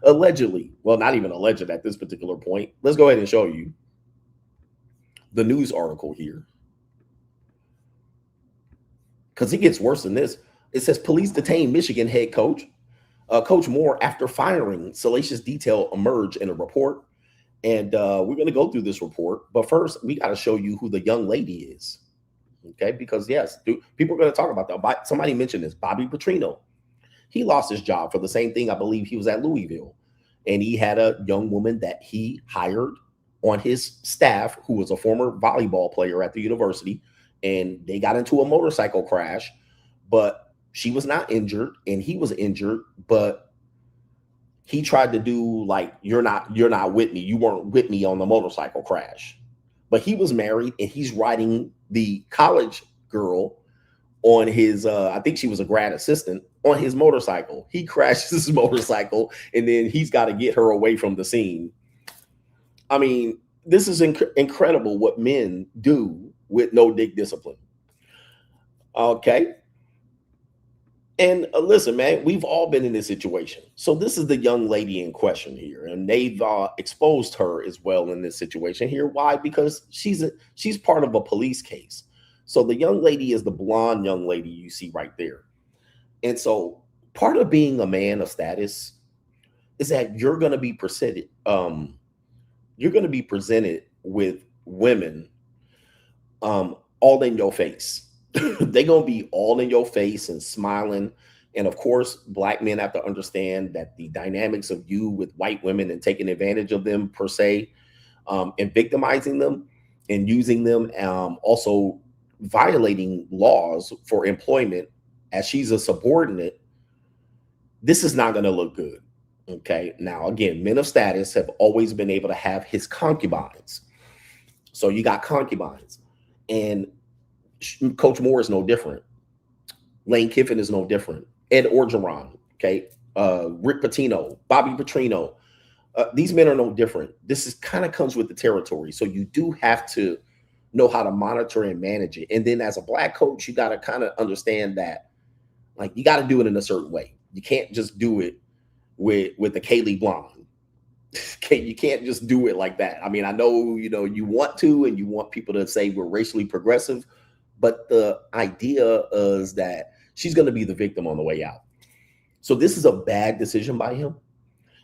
[SPEAKER 3] allegedly. Well, not even alleged at this particular point. Let's go ahead and show you the news article here, because it gets worse than this. It says police detain Michigan head coach, Coach Moore, after firing. Salacious detail emerge in a report. And we're going to go through this report. But first, we got to show you who the young lady is. Okay, because yes, people are going to talk about that. Somebody mentioned this, Bobby Petrino. He lost his job for the same thing. I believe he was at Louisville. And he had a young woman that he hired on his staff who was a former volleyball player at the university, and they got into a motorcycle crash, but she was not injured and he was injured, but he tried to do like, you're not with me. You weren't with me on the motorcycle crash, but he was married and he's riding the college girl on his, I think she was a grad assistant, on his motorcycle. He crashes his motorcycle and then he's got to get her away from the scene. I mean, this is incredible what men do with no dick discipline. Okay. And listen, man, we've all been in this situation. So this is the young lady in question here, and they've exposed her as well in this situation here. Why? Because she's part of a police case. So the young lady is the blonde young lady you see right there. And so part of being a man of status is that you're going to be presented. You're going to be presented with women, all in your face. They're going to be all in your face and smiling. And of course, black men have to understand that the dynamics of you with white women and taking advantage of them per se, and victimizing them and using them, also violating laws for employment as she's a subordinate. This is not going to look good. Okay. Now, again, men of status have always been able to have his concubines. So you got concubines, and Coach Moore is no different. Lane Kiffin is no different. Ed Orgeron, okay, Rick Pitino, Bobby Petrino. These men are no different. This is kind of comes with the territory. So you do have to know how to monitor and manage it. And then as a black coach, you got to kind of understand that, like, you got to do it in a certain way. You can't just do it with the Kaylee Blonde. You can't just do it like that. I mean, I know, you know, you want to, and you want people to say we're racially progressive, but the idea is that she's going to be the victim on the way out. So this is a bad decision by him.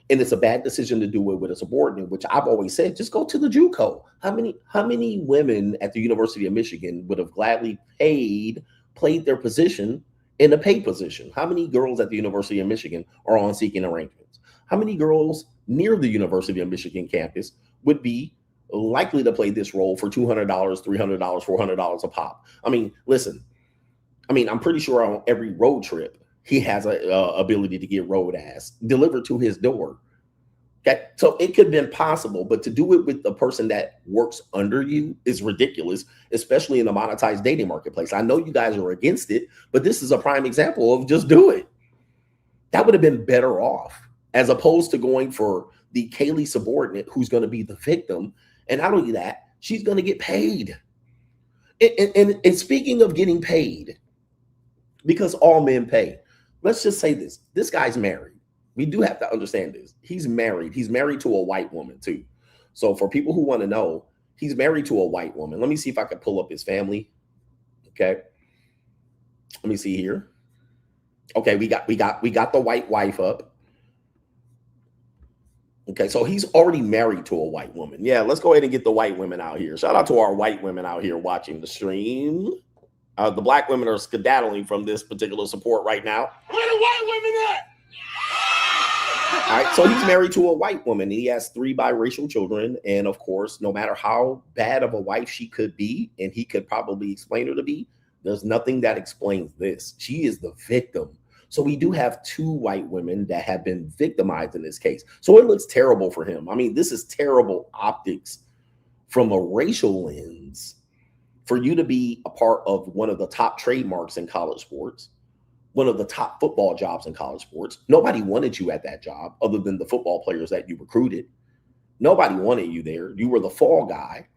[SPEAKER 3] And it's a bad decision to do it with a subordinate, which I've always said, just go to the JUCO. How many women at the University of Michigan would have gladly played their position in a paid position? How many girls at the University of Michigan are on seeking arrangements? How many girls near the University of Michigan campus would be likely to play this role for $200, $300, $400 a pop? I mean, listen, I mean, I'm pretty sure on every road trip, he has a ability to get road ass delivered to his door. Okay, so it could have been possible, but to do it with the person that works under you is ridiculous, especially in the monetized dating marketplace. I know you guys are against it, but this is a prime example of just do it. That would have been better off, as opposed to going for the Kaylee subordinate who's going to be the victim. And not only that, she's going to get paid. And speaking of getting paid, because all men pay, let's just say this guy's married. We do have to understand this. He's married. He's married to a white woman too. So for people who want to know, he's married to a white woman. Let me see if I can pull up his family. Okay. Let me see here. Okay, we got the white wife up. Okay, so he's already married to a white woman. Yeah, let's go ahead and get the white women out here. Shout out to our white women out here watching the stream. The black women are skedaddling from this particular support right now.
[SPEAKER 6] Where the white women at?
[SPEAKER 3] All right, so he's married to a white woman. He has 3 biracial children. And of course, no matter how bad of a wife she could be, and he could probably explain her to be, there's nothing that explains this. She is the victim. So we do have 2 white women that have been victimized in this case. So it looks terrible for him. I mean, this is terrible optics from a racial lens for you to be a part of one of the top trademarks in college sports, one of the top football jobs in college sports. Nobody wanted you at that job other than the football players that you recruited. Nobody wanted you there. You were the fall guy,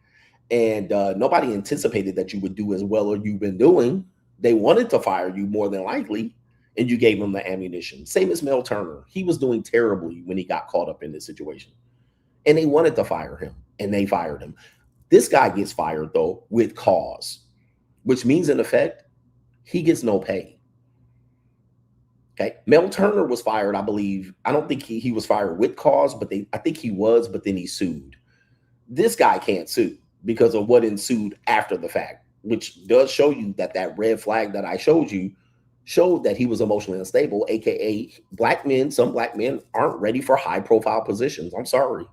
[SPEAKER 3] and nobody anticipated that you would do as well as you've been doing. They wanted to fire you more than likely, and you gave them the ammunition. Same as Mel Turner. He was doing terribly when he got caught up in this situation, and they wanted to fire him, and they fired him. This guy gets fired, though, with cause, which means, in effect, he gets no pay. Okay. Mel Turner was fired, I believe. I don't think he was fired with cause, but I think he was, but then he sued. This guy can't sue because of what ensued after the fact, which does show you that red flag that I showed you showed that he was emotionally unstable, aka black men, some black men aren't ready for high profile positions. I'm sorry.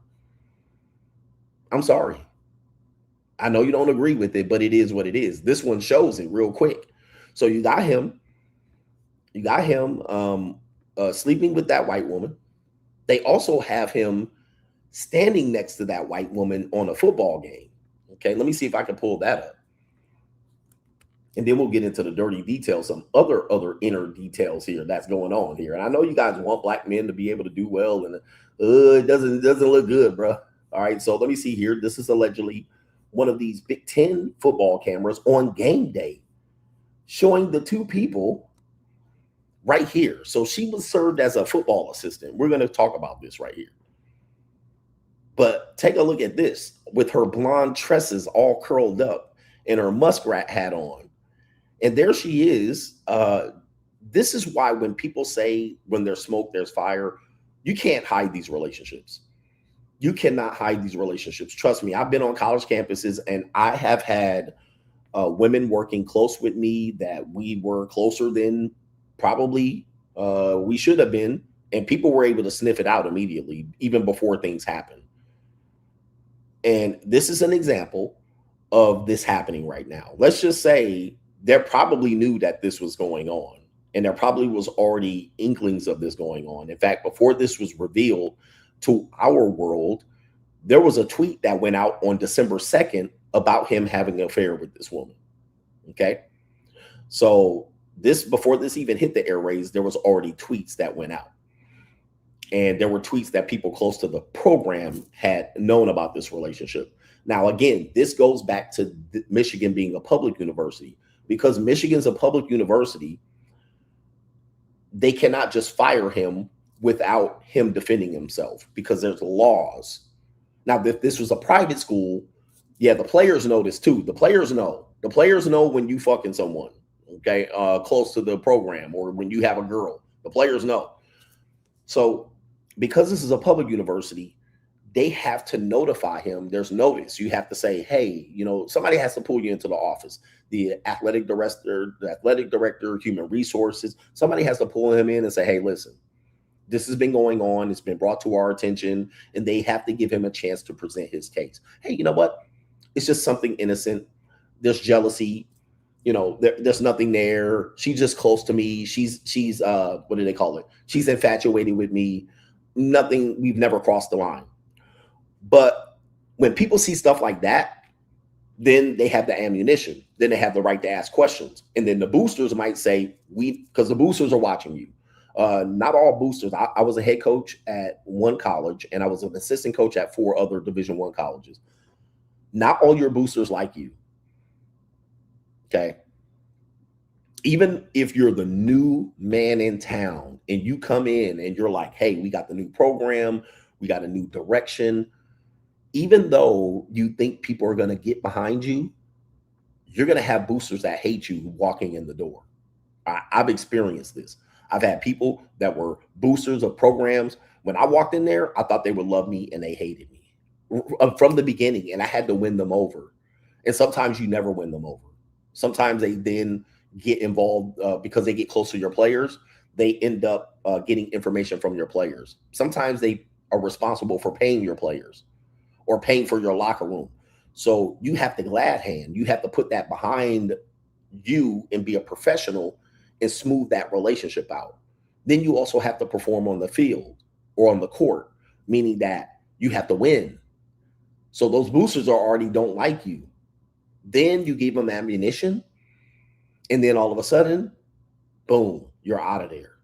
[SPEAKER 3] I know you don't agree with it, but it is what it is. This one shows it real quick. So you got him sleeping with that white woman. They also have him standing next to that white woman on a football game. Okay, let me see if I can pull that up. And then we'll get into the dirty details, some other inner details here that's going on here. And I know you guys want black men to be able to do well, and it doesn't look good, bro. All right, so let me see here. This is allegedly one of these Big Ten football cameras on game day showing the two people right here. So she was served as a football assistant. We're going to talk about this right here. But take a look at this with her blonde tresses all curled up and her muskrat hat on. And there she is. This is why when people say when there's smoke, there's fire, you can't hide these relationships. You cannot hide these relationships. Trust me, I've been on college campuses and I have had women working close with me that we were closer than probably we should have been. And people were able to sniff it out immediately, even before things happen. And this is an example of this happening right now. Let's just say they probably knew that this was going on. And there probably was already inklings of this going on. In fact, before this was revealed to our world, there was a tweet that went out on December 2nd about him having an affair with this woman. Okay. So this, before this even hit the airways, there was already tweets that went out. And there were tweets that people close to the program had known about this relationship. Now, again, this goes back to Michigan being a public university. Because Michigan's a public university, they cannot just fire him without him defending himself because there's laws. Now, if this was a private school, yeah, the players know this too. The players know. The players know when you fucking someone, okay, close to the program, or when you have a girl. The players know. So because this is a public university, they have to notify him. There's notice. You have to say, hey, you know, somebody has to pull you into the office. The athletic director, human resources, somebody has to pull him in and say, hey, listen, this has been going on. It's been brought to our attention, and they have to give him a chance to present his case. Hey, you know what? It's just something innocent. There's jealousy. You know, there's nothing there. She's just close to me. She's what do they call it? She's infatuated with me. Nothing. We've never crossed the line. But when people see stuff like that, then they have the ammunition. Then they have the right to ask questions. And then the boosters might say, because the boosters are watching you. Not all boosters. I was a head coach at one college, and I was an assistant coach at 4 other Division I colleges. Not all your boosters like you. Okay. Even if you're the new man in town and you come in and you're like, hey, we got the new program, we got a new direction. Even though you think people are going to get behind you, you're going to have boosters that hate you walking in the door. I've experienced this. I've had people that were boosters of programs. When I walked in there, I thought they would love me, and they hated me from the beginning, and I had to win them over. And sometimes you never win them over. Sometimes they then get involved because they get close to your players. They end up getting information from your players. Sometimes they are responsible for paying your players or paying for your locker room. So you have to glad hand. You have to put that behind you and be a professional and smooth that relationship out. Then you also have to perform on the field or on the court, meaning that you have to win. So those boosters already don't like you. Then you give them ammunition, and then all of a sudden, boom, you're out of there.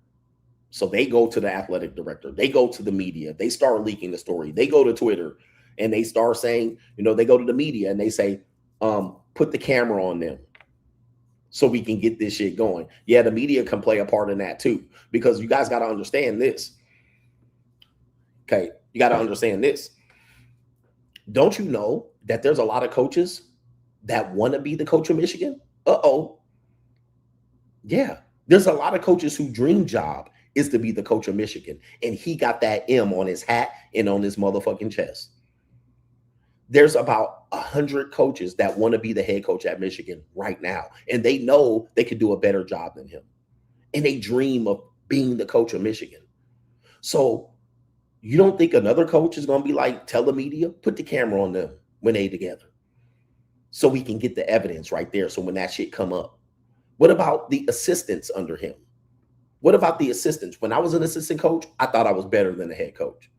[SPEAKER 3] So they go to the athletic director. They go to the media. They start leaking the story. They go to Twitter, and they start saying, you know, they go to the media and they say, put the camera on them so we can get this shit going. Yeah, the media can play a part in that too, because you guys got to understand this. Okay, you got to understand this. Don't you know that there's a lot of coaches that want to be the coach of Michigan? Uh-oh. Yeah, there's a lot of coaches whose dream job is to be the coach of Michigan, and he got that M on his hat and on his motherfucking chest. There's about 100 coaches that want to be the head coach at Michigan right now, and they know they could do a better job than him, and they dream of being the coach of Michigan. So you don't think another coach is going to be like, tell the media, put the camera on them when they together so we can get the evidence right there. So when that shit come up, what about the assistants under him? What about the assistants? When I was an assistant coach, I thought I was better than the head coach.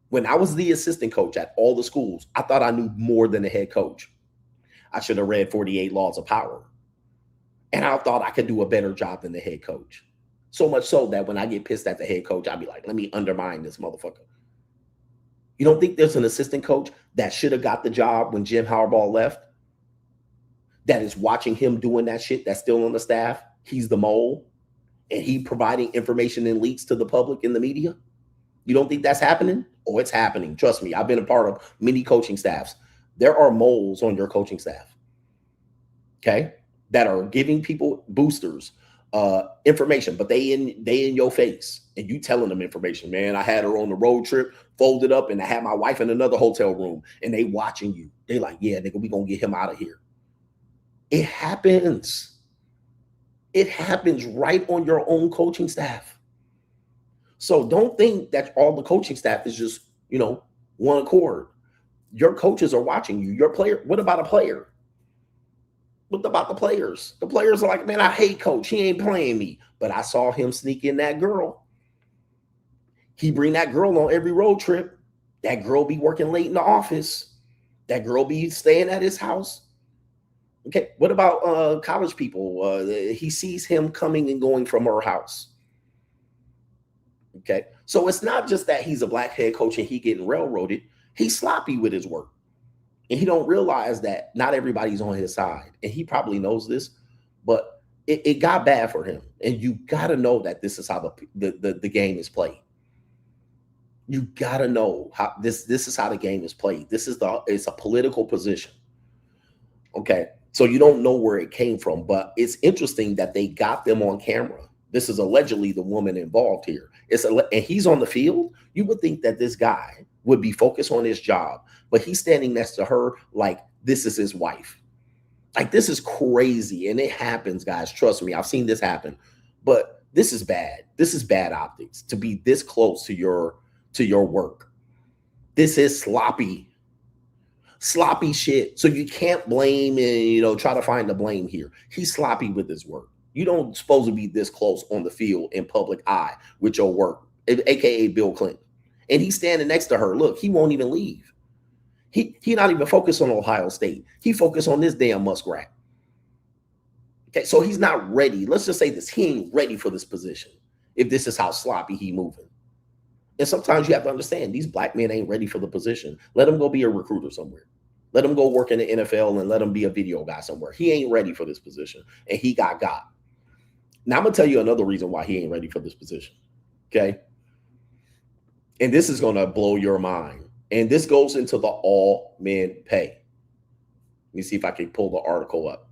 [SPEAKER 3] When I was the assistant coach at all the schools, I thought I knew more than the head coach. I should have read 48 Laws of Power. And I thought I could do a better job than the head coach. So much so that when I get pissed at the head coach, I'd be like, let me undermine this motherfucker. You don't think there's an assistant coach that should have got the job when Jim Harbaugh left, that is watching him doing that shit, that's still on the staff? He's the mole, and he providing information and leaks to the public in the media? You don't think that's happening? Oh, it's happening. Trust me. I've been a part of many coaching staffs. There are moles on your coaching staff, okay, that are giving people boosters information, but they in your face, and you telling them information. Man, I had her on the road trip, folded up, and I had my wife in another hotel room, and they watching you. They like, yeah, nigga, we gonna get him out of here. It happens. It happens right on your own coaching staff. So don't think that all the coaching staff is just, one accord. Your coaches are watching you. Your player. What about a player? What about the players? The players are like, man, I hate coach. He ain't playing me. But I saw him sneak in that girl. He bring that girl on every road trip. That girl be working late in the office. That girl be staying at his house. Okay, what about college people? He sees him coming and going from her house. Okay, so it's not just that he's a black head coach and he getting railroaded. He's sloppy with his work. And he don't realize that not everybody's on his side. And he probably knows this, but it got bad for him. And you got to know that this is how the game is played. You got to know how this is how the game is played. It's a political position. Okay, so you don't know where it came from, but it's interesting that they got them on camera. This is allegedly the woman involved here. And he's on the field. You would think that this guy would be focused on his job, but he's standing next to her like this is his wife. Like, this is crazy. And it happens, guys. Trust me. I've seen this happen. But this is bad. This is bad optics to be this close to your work. This is sloppy shit. So you can't blame and, try to find the blame here. He's sloppy with his work. You don't supposed to be this close on the field in public eye with your work, aka Bill Clinton. And he's standing next to her. Look, he won't even leave. He not even focused on Ohio State. He focused on this damn muskrat. Okay, so he's not ready. Let's just say this. He ain't ready for this position if this is how sloppy he moving. And sometimes you have to understand these black men ain't ready for the position. Let him go be a recruiter somewhere. Let him go work in the NFL and let him be a video guy somewhere. He ain't ready for this position, and he got. Now, I'm going to tell you another reason why he ain't ready for this position, okay? And this is going to blow your mind. And this goes into the all men pay. Let me see if I can pull the article up.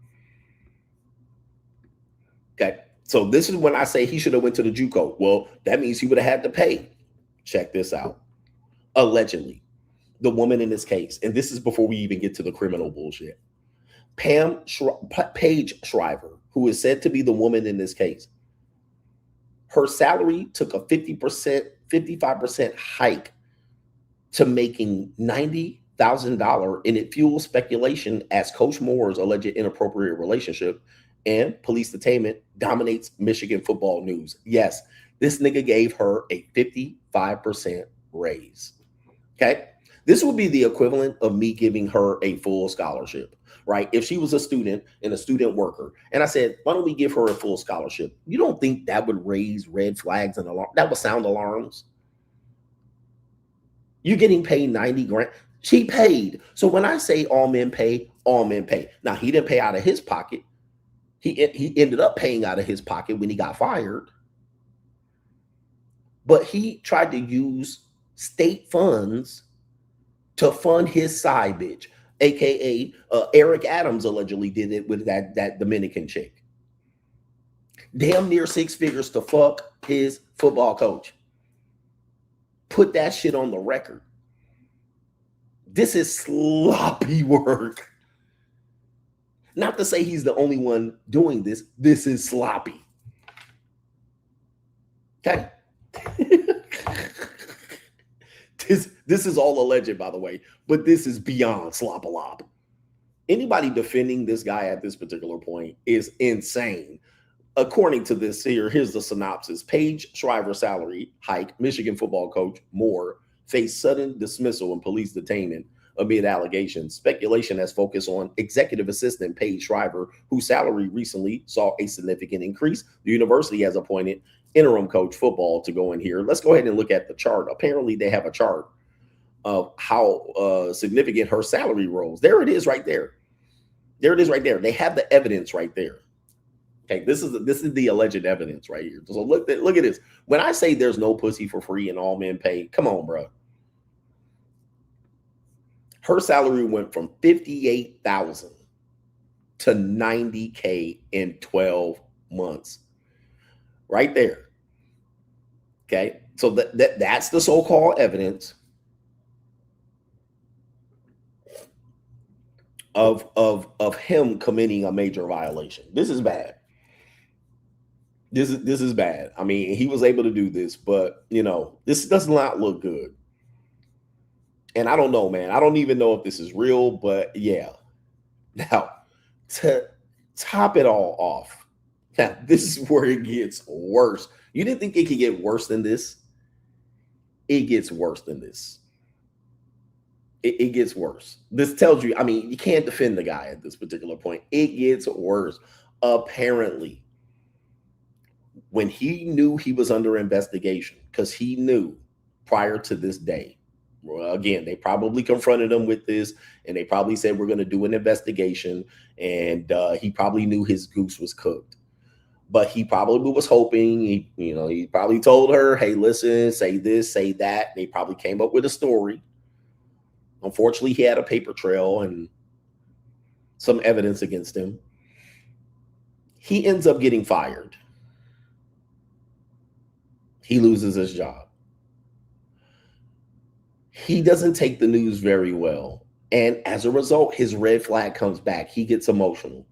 [SPEAKER 3] Okay, so this is when I say he should have went to the JUCO. Well, that means he would have had to pay. Check this out. Allegedly, the woman in this case, and this is before we even get to the criminal bullshit, Paige Shriver, who is said to be the woman in this case, her salary took a 55% hike to making $90,000, and it fuels speculation as Coach Moore's alleged inappropriate relationship and police detainment dominates Michigan football news. Yes, this nigga gave her a 55% raise. Okay, this would be the equivalent of me giving her a full scholarship. Right? If she was a student and a student worker, and I said, why don't we give her a full scholarship? You don't think that would raise red flags and alarm? That would sound alarms. You're getting paid 90 grand. She paid. So when I say all men pay, all men pay. Now, he didn't pay out of his pocket. He ended up paying out of his pocket when he got fired. But he tried to use state funds to fund his side bitch. AKA Eric Adams allegedly did it with that Dominican chick. Damn near 6 figures to fuck his football coach. Put that shit on the record. This is sloppy work. Not to say he's the only one doing this. This is sloppy. Okay. This is all alleged, by the way, but this is beyond slop-a-lop. Anybody defending this guy at this particular point is insane. According to this here's the synopsis. Paige Shriver salary hike. Michigan football coach Moore faced sudden dismissal and police detainment amid allegations. Speculation has focused on executive assistant Paige Shriver, whose salary recently saw a significant increase. The university has appointed interim coach football to go in here. Let's go ahead and look at the chart. Apparently, they have a chart of how significant her salary rose. There it is right there. There it is right there. They have the evidence right there. Okay, this is the alleged evidence right here. So look at this. When I say there's no pussy for free and all men pay, come on, bro. Her salary went from $58,000 to $90K in 12 months. Right there. Okay, so that's the so-called evidence of him committing a major violation. This is bad. This is bad. I mean, he was able to do this, but you know, this does not look good. And I don't know, man. I don't even know if this is real, but yeah. Now, to top it all off, now this is where it gets worse. You didn't think it could get worse than this? It gets worse than this. It gets worse. This tells you, I mean, you can't defend the guy at this particular point. It gets worse. Apparently, when he knew he was under investigation, because he knew prior to this day, well, again, they probably confronted him with this, and they probably said, we're going to do an investigation, and he probably knew his goose was cooked. But he probably was hoping, he probably told her, hey, listen, say this, say that. They probably came up with a story. Unfortunately, he had a paper trail and some evidence against him. He ends up getting fired. He loses his job. He doesn't take the news very well. And as a result, his red flag comes back. He gets emotional.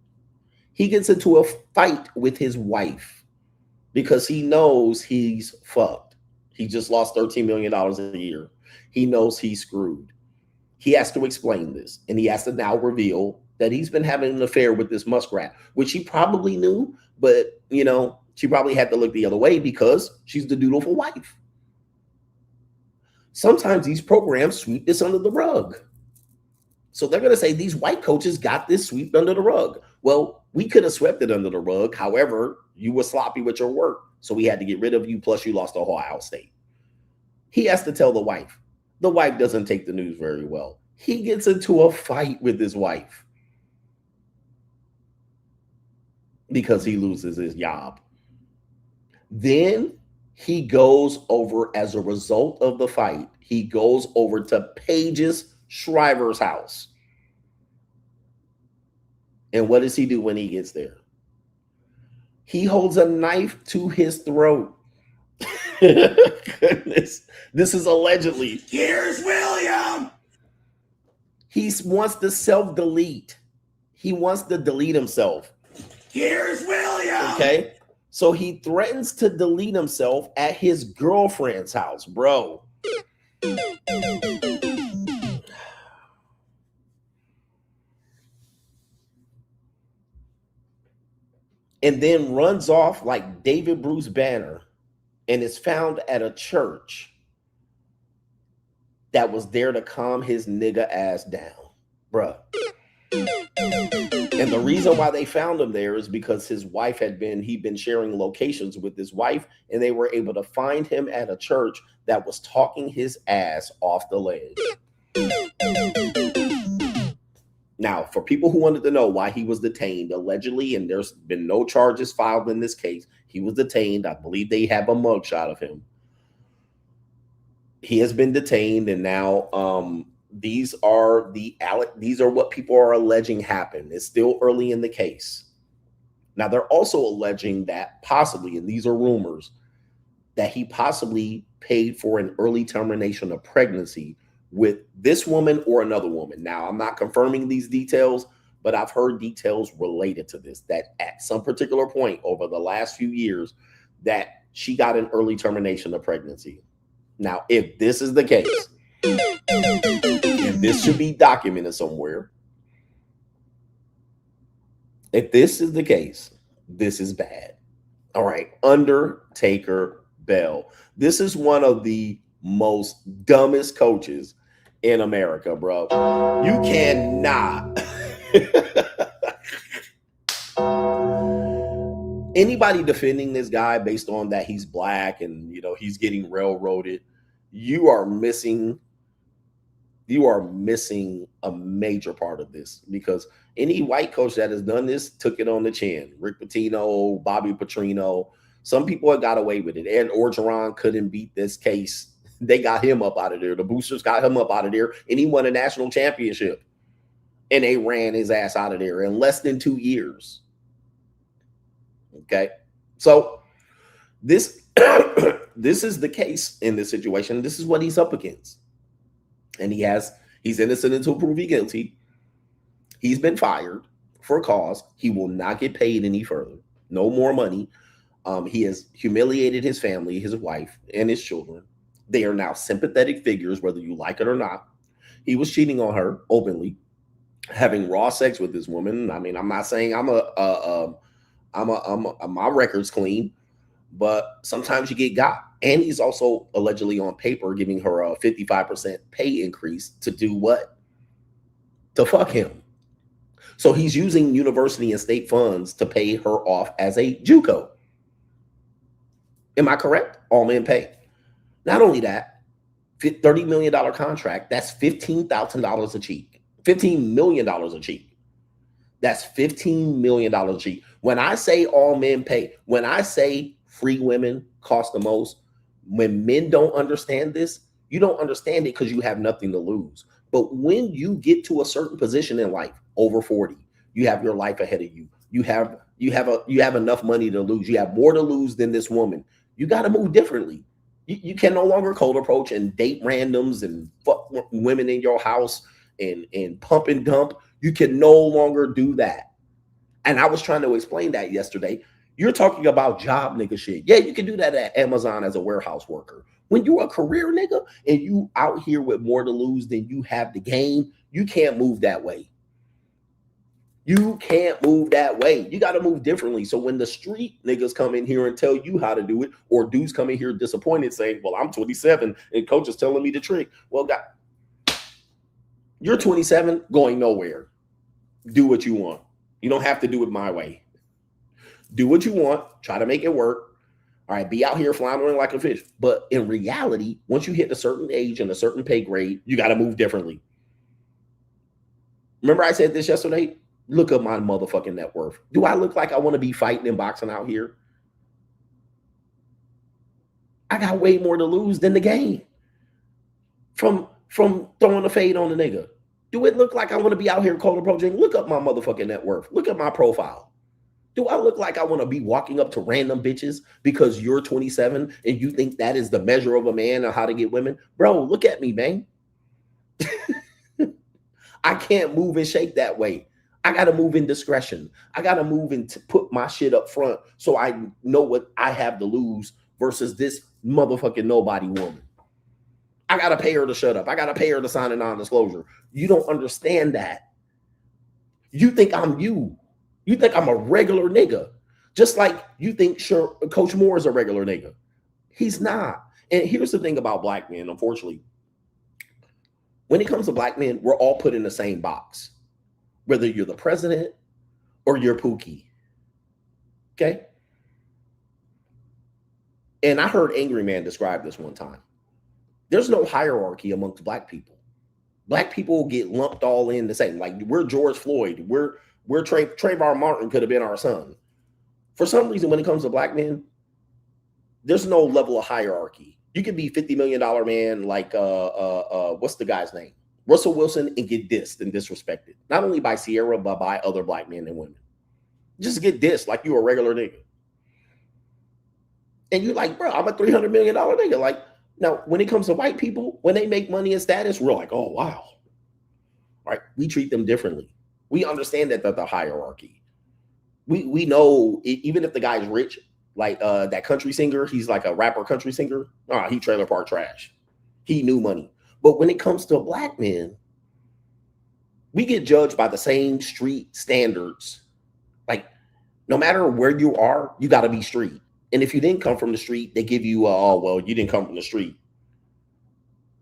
[SPEAKER 3] He gets into a fight with his wife because he knows he's fucked. He just lost $13 million a year. He knows he's screwed. He has to explain this, and he has to now reveal that he's been having an affair with this muskrat, which he probably knew, but, you know, she probably had to look the other way because she's the dutiful wife. Sometimes these programs sweep this under the rug. So they're going to say these white coaches got this swept under the rug. Well, we could have swept it under the rug. However, you were sloppy with your work, so we had to get rid of you, plus you lost Ohio State. He has to tell the wife. The wife doesn't take the news very well. He gets into a fight with his wife because he loses his job. Then he goes over, as a result of the fight, he goes over to Paige Shriver's house. And what does he do when he gets there? He holds a knife to his throat. Goodness. This is allegedly.
[SPEAKER 6] Here's William.
[SPEAKER 3] He wants to self-delete. He wants to delete himself.
[SPEAKER 6] Here's William.
[SPEAKER 3] Okay. So he threatens to delete himself at his girlfriend's house, bro. And then runs off like David Bruce Banner and is found at a church that was there to calm his nigga ass down, bruh. And the reason why they found him there is because his wife he'd been sharing locations with his wife, and they were able to find him at a church that was talking his ass off the ledge. Now, for people who wanted to know why he was detained, allegedly, and there's been no charges filed in this case, he was detained. I believe they have a mugshot of him. He has been detained, and now these are what people are alleging happened. It's still early in the case. Now, they're also alleging that possibly, and these are rumors, that he possibly paid for an early termination of pregnancy with this woman or another woman. Now, I'm not confirming these details, but I've heard details related to this, that at some particular point over the last few years, that she got an early termination of pregnancy. Now, if this is the case, and this should be documented somewhere, if this is the case, this is bad. All right, Undertaker Bell. This is one of the most dumbest coaches in America, bro. You cannot. Anybody defending this guy based on that he's black and, you know, he's getting railroaded, you are missing You are missing a major part of this, because any white coach that has done this took it on the chin. Rick Pitino, Bobby Petrino, some people have got away with it. And Orgeron couldn't beat this case. They got him up out of there. The boosters got him up out of there, and he won a national championship. And they ran his ass out of there in less than 2 years. Okay. So this, this is the case in this situation. This is what he's up against. And he's innocent until proven guilty. He's been fired for a cause. He will not get paid any further. No more money. He has humiliated his family, his wife, and his children. They are now sympathetic figures, whether you like it or not. He was cheating on her openly, having raw sex with this woman. I mean, I'm not saying my record's clean, but sometimes you get got. And he's also allegedly on paper giving her a 55% pay increase to do what? To fuck him. So he's using university and state funds to pay her off as a JUCO. Am I correct? All men pay. Not only that, $30 million contract, that's $15,000 a cheek. $15 million a cheek. That's $15 million a cheek. When I say all men pay, when I say free women cost the most, when men don't understand this, you don't understand it because you have nothing to lose. But when you get to a certain position in life, over 40, you have your life ahead of you. You have enough money to lose. You have more to lose than this woman. You got to move differently. You can no longer cold approach and date randoms and fuck women in your house and pump and dump. You can no longer do that. And I was trying to explain that yesterday. You're talking about job nigga shit. Yeah, you can do that at Amazon as a warehouse worker. When you're a career nigga and you out here with more to lose than you have to gain, you can't move that way. You can't move that way. You got to move differently. So when the street niggas come in here and tell you how to do it, or dudes come in here disappointed saying, well, I'm 27 and coach is telling me the trick. Well, God, you're 27 going nowhere. Do what you want. You don't have to do it my way. Do what you want. Try to make it work. All right, be out here floundering like a fish. But in reality, once you hit a certain age and a certain pay grade, you got to move differently. Remember I said this yesterday? Look up my motherfucking net worth. Do I look like I want to be fighting and boxing out here? I got way more to lose than the game from throwing a fade on the nigga. Do it look like I want to be out here cold approaching? Look up my motherfucking net worth. Look at my profile. Do I look like I want to be walking up to random bitches because you're 27 and you think that is the measure of a man or how to get women? Bro, look at me, man. I can't move and shake that way. I got to move in discretion. I got to move and put my shit up front so I know what I have to lose versus this motherfucking nobody woman. I got to pay her to shut up. I got to pay her to sign a non-disclosure. You don't understand that. You think I'm you. You think I'm a regular nigga. Just like you think Coach Moore is a regular nigga. He's not. And here's the thing about black men, unfortunately. When it comes to black men, we're all put in the same box. Whether you're the president or you're Pookie. Okay? And I heard Angry Man describe this one time. There's no hierarchy amongst black people. Black people get lumped all in the same. Like we're George Floyd. We're Trayvon Martin could have been our son. For some reason, when it comes to black men, there's no level of hierarchy. You can be $50 million man like what's the guy's name? Russell Wilson, and get dissed and disrespected. Not only by Sierra, but by other black men and women. Just get dissed like you're a regular nigga. And you're like, bro, I'm a $300 million nigga. Like, now, when it comes to white people, when they make money and status, we're like, oh, wow. All right, we treat them differently. We understand that the hierarchy. We know, even if the guy's rich, like that country singer, he's like a rapper country singer. He trailer park trash. He knew money. But when it comes to black men, we get judged by the same street standards. Like, no matter where you are, you got to be street. And if you didn't come from the street, they give you, oh, well, you didn't come from the street.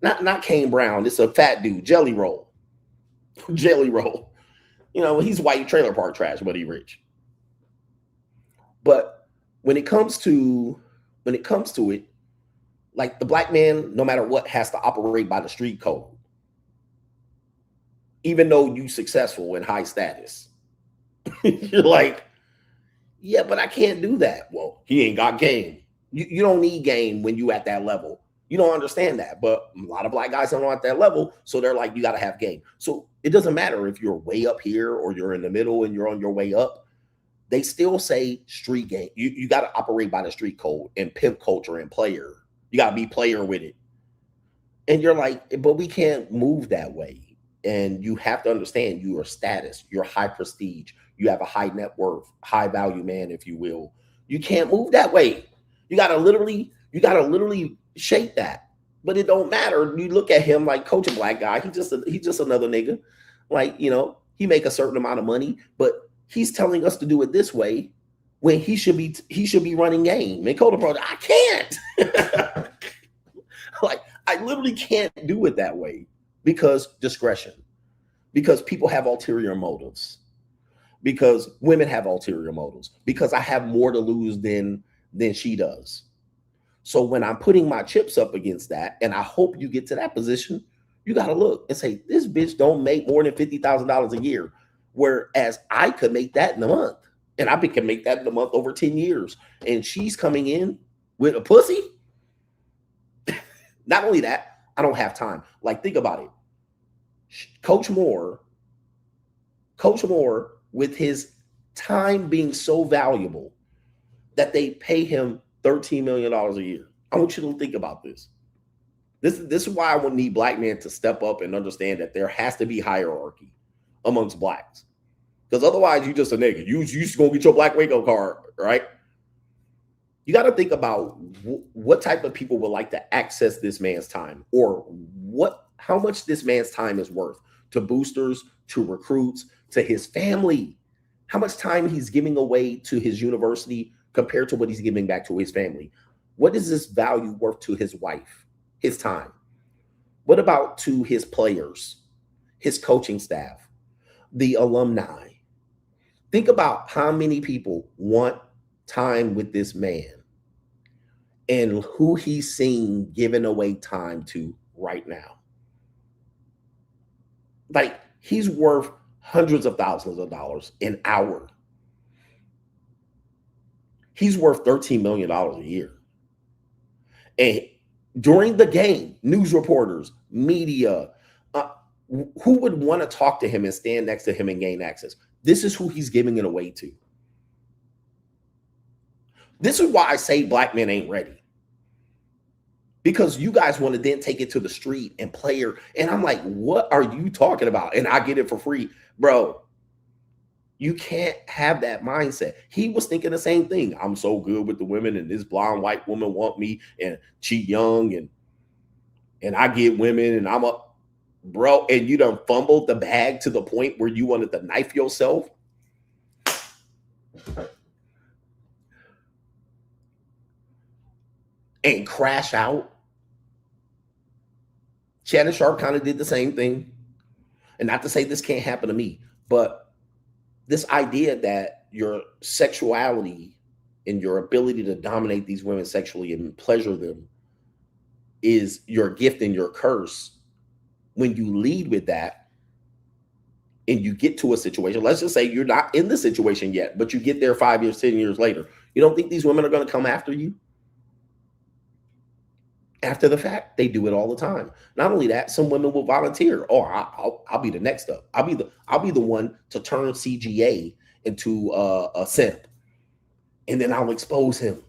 [SPEAKER 3] Not Kane Brown. It's a fat dude, Jelly Roll. Jelly Roll. You know, he's white trailer park trash, but he rich. But when it comes to it, like the black man, no matter what, has to operate by the street code. even though you successful and high status. You're like, yeah, but I can't do that. Well, he ain't got game. You don't need game when you at that level. You don't understand that. But a lot of black guys don't know at that level. So they're like, you got to have game. So it doesn't matter if you're way up here or you're in the middle and you're on your way up. They still say street game. You got to operate by the street code and pimp culture and player. You got to be player with it. And you're like, but we can't move that way. And you have to understand you are status, you're high prestige, you have a high net worth, high value man, if you will. You can't move that way. You gotta literally shape that. But it don't matter. You look at him like Coach, a black guy, he's just another nigga. Like, you know, he make a certain amount of money, but he's telling us to do it this way when he should be running game. And Coach, I can't. Like, I literally can't do it that way. Because discretion, because people have ulterior motives, because women have ulterior motives, because I have more to lose than she does. So when I'm putting my chips up against that, and I hope you get to that position, you got to look and say, this bitch don't make more than $50,000 a year, whereas I could make that in a month, and I can make that in a month over 10 years, and she's coming in with a pussy. Not only that, I don't have time. Like, think about it. Coach Moore, with his time being so valuable that they pay him $13 million a year. I want you to think about this. This is why I would need black men to step up and understand that there has to be hierarchy amongst blacks. Because otherwise, you just a nigga. You just gonna get your black wake-up card, right? You got to think about what type of people would like to access this man's time, or how much this man's time is worth to boosters, to recruits, to his family. How much time he's giving away to his university compared to what he's giving back to his family. What is this value worth to his wife, his time? What about to his players, his coaching staff, the alumni? Think about how many people want time with this man and who he's seeing giving away time to right now. Like, he's worth hundreds of thousands of dollars an hour. He's worth $13 million a year. And during the game, news reporters, media, who would want to talk to him and stand next to him and gain access? This is who he's giving it away to. This is why I say black men ain't ready. Because you guys want to then take it to the street and play her. And I'm like, what are you talking about? And I get it for free. Bro, you can't have that mindset. He was thinking the same thing. I'm so good with the women, and this blonde white woman want me, and she young, and I get women, and I'm a bro, and you done fumbled the bag to the point where you wanted to knife yourself. And crash out. Shannon Sharp kind of did the same thing. And not to say this can't happen to me, but this idea that your sexuality and your ability to dominate these women sexually and pleasure them is your gift and your curse. When you lead with that and you get to a situation, let's just say you're not in the situation yet, but you get there 5 years, 10 years later, you don't think these women are going to come after you? After the fact, they do it all the time. Not only that, some women will volunteer. Oh, I'll be the next up. I'll be the one to turn CGA into a simp, and then I'll expose him,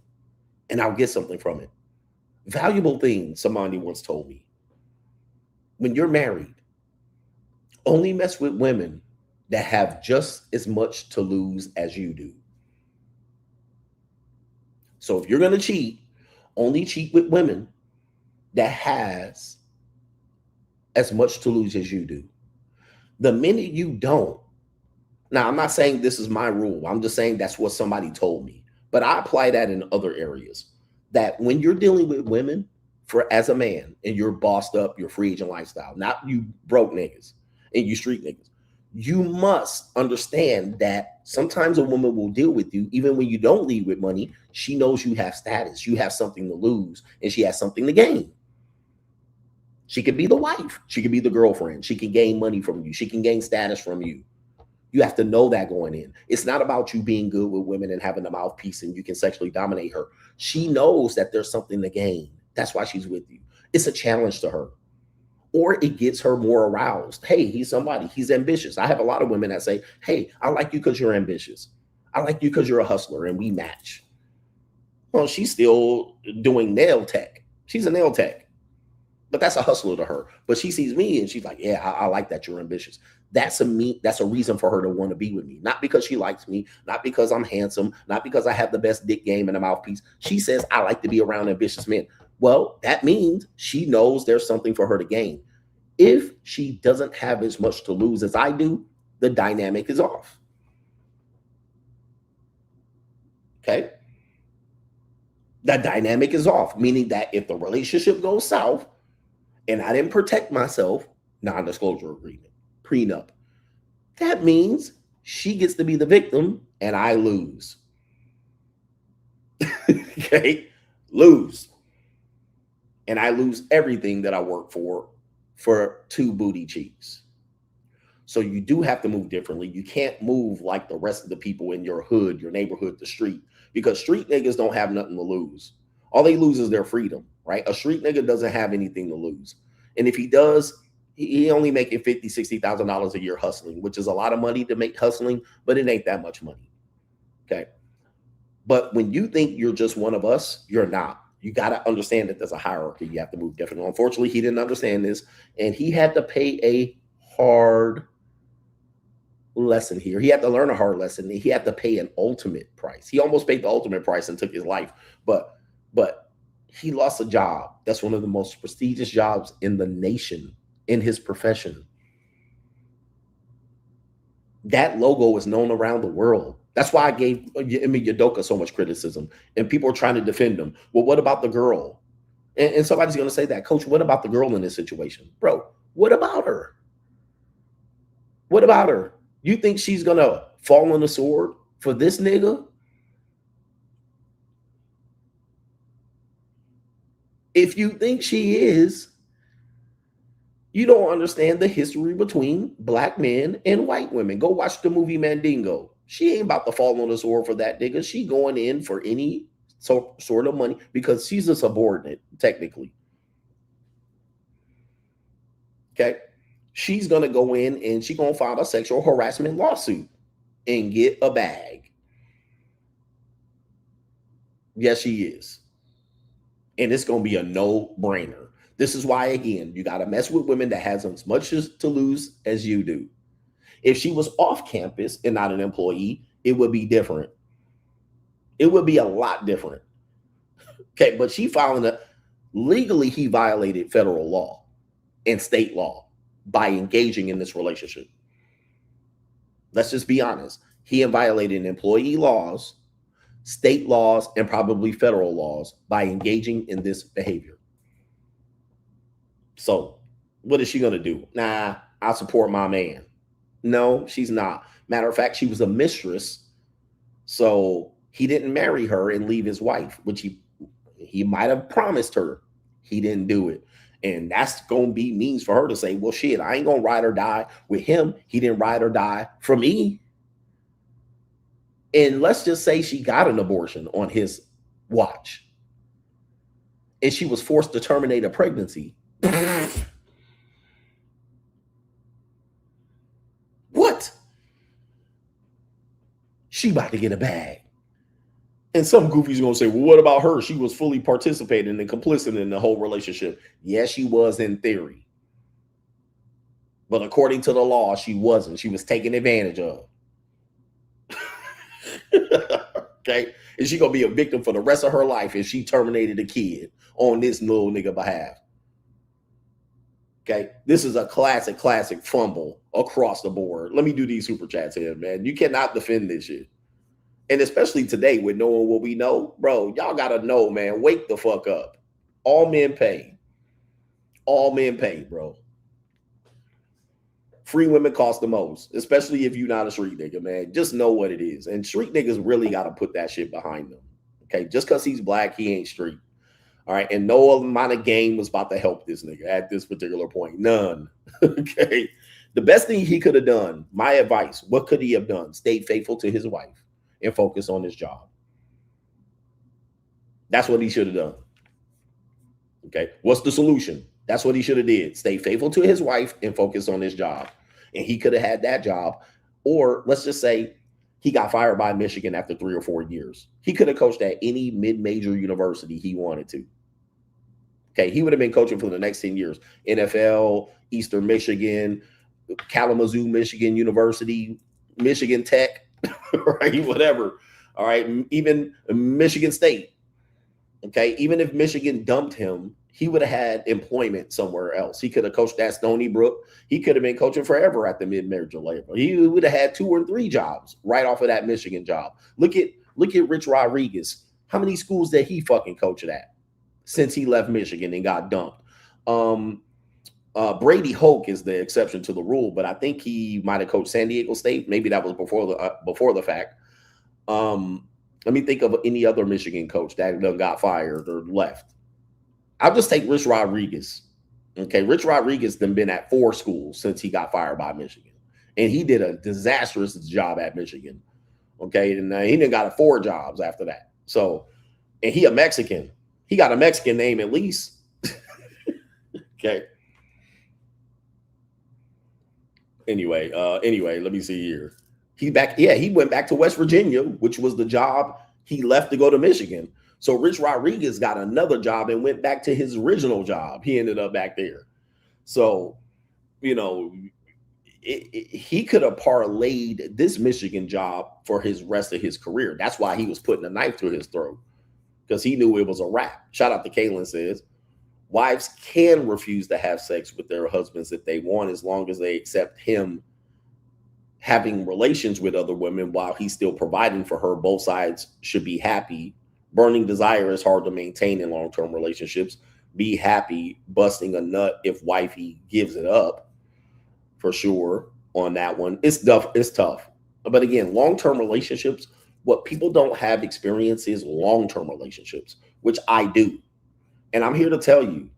[SPEAKER 3] and I'll get something from it. Valuable thing somebody once told me: when you're married, only mess with women that have just as much to lose as you do. So if you're gonna cheat, only cheat with women that has as much to lose as you do. The minute you don't, now I'm not saying this is my rule, I'm just saying that's what somebody told me, but I apply that in other areas, that when you're dealing with women as a man and you're bossed up, your free agent lifestyle, not you broke niggas and you street niggas, you must understand that sometimes a woman will deal with you even when you don't lead with money. She knows you have status, you have something to lose, and she has something to gain. She could be the wife. She could be the girlfriend. She can gain money from you. She can gain status from you. You have to know that going in. It's not about you being good with women and having a mouthpiece and you can sexually dominate her. She knows that there's something to gain. That's why she's with you. It's a challenge to her. Or it gets her more aroused. Hey, he's somebody. He's ambitious. I have a lot of women that say, hey, I like you because you're ambitious. I like you because you're a hustler and we match. Well, she's still doing nail tech. She's a nail tech. But that's a hustler to her. But she sees me and she's like, yeah, I like that you're ambitious. That's a reason for her to want to be with me. Not because she likes me, not because I'm handsome, not because I have the best dick game and a mouthpiece. She says, I like to be around ambitious men. Well, that means she knows there's something for her to gain. If she doesn't have as much to lose as I do, the dynamic is off. Okay? The dynamic is off, meaning that if the relationship goes south, and I didn't protect myself, non-disclosure agreement, prenup, that means she gets to be the victim and I lose. Okay? Lose. And I lose everything that I work for 2 booty cheeks. So you do have to move differently. You can't move like the rest of the people in your hood, your neighborhood, the street, because street niggas don't have nothing to lose. All they lose is their freedom, right? A street nigga doesn't have anything to lose. And if he does, he only making $50,000, $60,000 a year hustling, which is a lot of money to make hustling, but it ain't that much money. Okay. But when you think you're just one of us, you're not. You got to understand that there's a hierarchy. You have to move differently. Unfortunately, he didn't understand this, and he had to pay a hard lesson here. He had to learn a hard lesson. He had to pay an ultimate price. He almost paid the ultimate price and took his life, but he lost a job. That's one of the most prestigious jobs in the nation, in his profession. That logo is known around the world. That's why I gave Emi Udoka so much criticism, and people are trying to defend him. Well, what about the girl? And somebody's going to say that, Coach, what about the girl in this situation? Bro, what about her? What about her? You think she's going to fall on the sword for this nigga? If you think she is, you don't understand the history between black men and white women. Go watch the movie Mandingo. She ain't about to fall on the sword for that nigga. She going in for any sort of money because she's a subordinate, technically. Okay? She's going to go in and she's going to file a sexual harassment lawsuit and get a bag. Yes, she is. And it's going to be a no-brainer. This is why, again, you got to mess with women that has as much to lose as you do. If she was off campus and not an employee, it would be different. It would be a lot different. Okay, but she filing legally, he violated federal law and state law by engaging in this relationship. Let's just be honest. He violated employee laws, state laws, and probably federal laws by engaging in this behavior. So what is she going to do? Nah, I'll support my man. No, she's not. Matter of fact, she was a mistress. So he didn't marry her and leave his wife, which he might have promised her. He didn't do it. And that's going to be means for her to say, well, shit, I ain't going to ride or die with him. He didn't ride or die for me. And let's just say she got an abortion on his watch. And she was forced to terminate a pregnancy. What? She about to get a bag. And some goofy's going to say, well, what about her? She was fully participating and complicit in the whole relationship. Yes, she was in theory. But according to the law, she wasn't. She was taken advantage of. Okay? And she going to be a victim for the rest of her life if she terminated a kid on this little nigga behalf. Okay? This is a classic fumble across the board. Let me do these super chats here, man. You cannot defend this shit. And especially today with knowing what we know, bro, y'all got to know, man, wake the fuck up. All men pay. All men pay, bro. Free women cost the most, especially if you're not a street nigga, man. Just know what it is. And street niggas really got to put that shit behind them. Okay? Just because he's black, he ain't street. All right. And no amount of game was about to help this nigga at this particular point. None. Okay. The best thing he could have done, my advice, what could he have done? Stayed faithful to his wife and focus on his job. That's what he should have done. Okay. What's the solution? That's what he should have did. Stay faithful to his wife and focus on his job. And he could have had that job. Or let's just say he got fired by Michigan after 3 or 4 years. He could have coached at any mid-major university he wanted to. Okay. He would have been coaching for the next 10 years. NFL, Eastern Michigan, Kalamazoo, Michigan University, Michigan Tech, right? Whatever. All right. Even Michigan State. Okay. Even if Michigan dumped him, he would have had employment somewhere else. He could have coached at Stony Brook. He could have been coaching forever at the mid-major level. He would have had 2 or 3 jobs right off of that Michigan job. Look at Rich Rodriguez. How many schools did he fucking coach at since he left Michigan and got dumped? Brady Hoke is the exception to the rule, but I think he might have coached San Diego State. Maybe that was before the fact. Let me think of any other Michigan coach that got fired or left. I'll just take Rich Rodriguez. Okay, Rich Rodriguez then been at 4 schools since he got fired by Michigan, and he did a disastrous job at Michigan. Okay, and he then got 4 jobs after that. So, and he a Mexican. He got a Mexican name at least. Okay. Anyway, let me see here. He went back to West Virginia, which was the job he left to go to Michigan. So Rich Rodriguez got another job and went back to his original job. He ended up back there. So, you know, he could have parlayed this Michigan job for his rest of his career. That's why he was putting a knife through his throat, because he knew it was a wrap. Shout out to Kaylin says, wives can refuse to have sex with their husbands if they want, as long as they accept him having relations with other women while he's still providing for her. Both sides should be happy. Burning desire is hard to maintain in long-term relationships. Be happy busting a nut if wifey gives it up, for sure, on that one. It's tough. But again, long-term relationships, what people don't have experience is long-term relationships, which I do. And I'm here to tell you,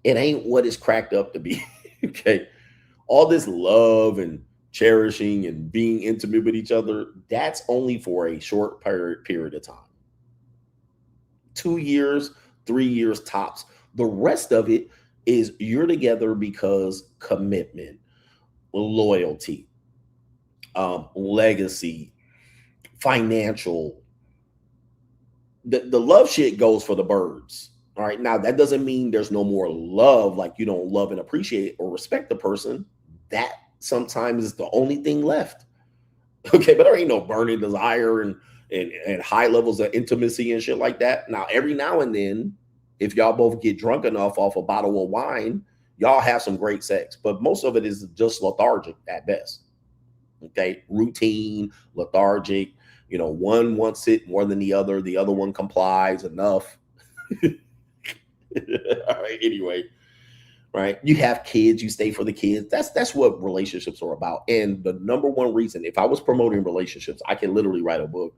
[SPEAKER 3] it ain't what it's cracked up to be. Okay. All this love and cherishing and being intimate with each other, that's only for a short period of time. 2 years, 3 years tops. The rest of it is you're together because commitment, loyalty, legacy, financial. The love shit goes for the birds. All right. Now, that doesn't mean there's no more love, like you don't love and appreciate or respect the person. That sometimes is the only thing left. Okay. But there ain't no burning desire and high levels of intimacy and shit like that. Now, every now and then, if y'all both get drunk enough off a bottle of wine, y'all have some great sex. But most of it is just lethargic at best. Okay. Routine, lethargic. You know, one wants it more than the other one complies enough. All right. Anyway, right. You have kids, you stay for the kids. That's what relationships are about. And the number one reason, if I was promoting relationships, I can literally write a book.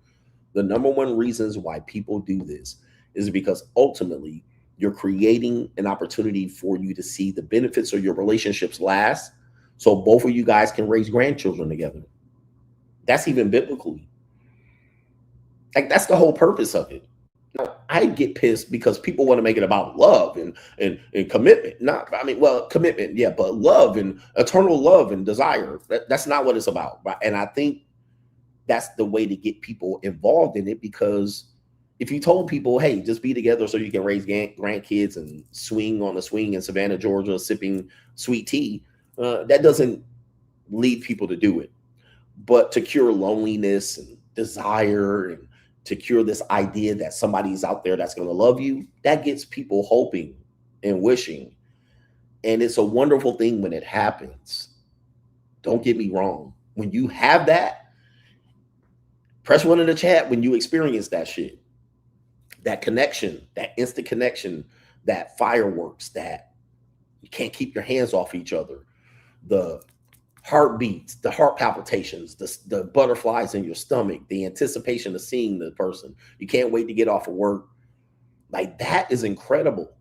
[SPEAKER 3] The number one reasons why people do this is because ultimately you're creating an opportunity for you to see the benefits of your relationships last. So both of you guys can raise grandchildren together. That's even biblically. Like, that's the whole purpose of it. Now, I get pissed because people want to make it about love and commitment. Commitment, yeah, but love and eternal love and desire. That's not what it's about. Right? And I think that's the way to get people involved in it, because if you told people, hey, just be together so you can raise grandkids and swing on the swing in Savannah, Georgia, sipping sweet tea, that doesn't lead people to do it. But to cure loneliness and desire and to cure this idea that somebody's out there that's going to love you, that gets people hoping and wishing. And it's a wonderful thing when it happens. Don't get me wrong. When you have that, press 1 in the chat when you experience that shit. That connection, that instant connection, that fireworks, that you can't keep your hands off each other. The heartbeats, the heart palpitations, the butterflies in your stomach, the anticipation of seeing the person. You can't wait to get off of work. Like, that is incredible.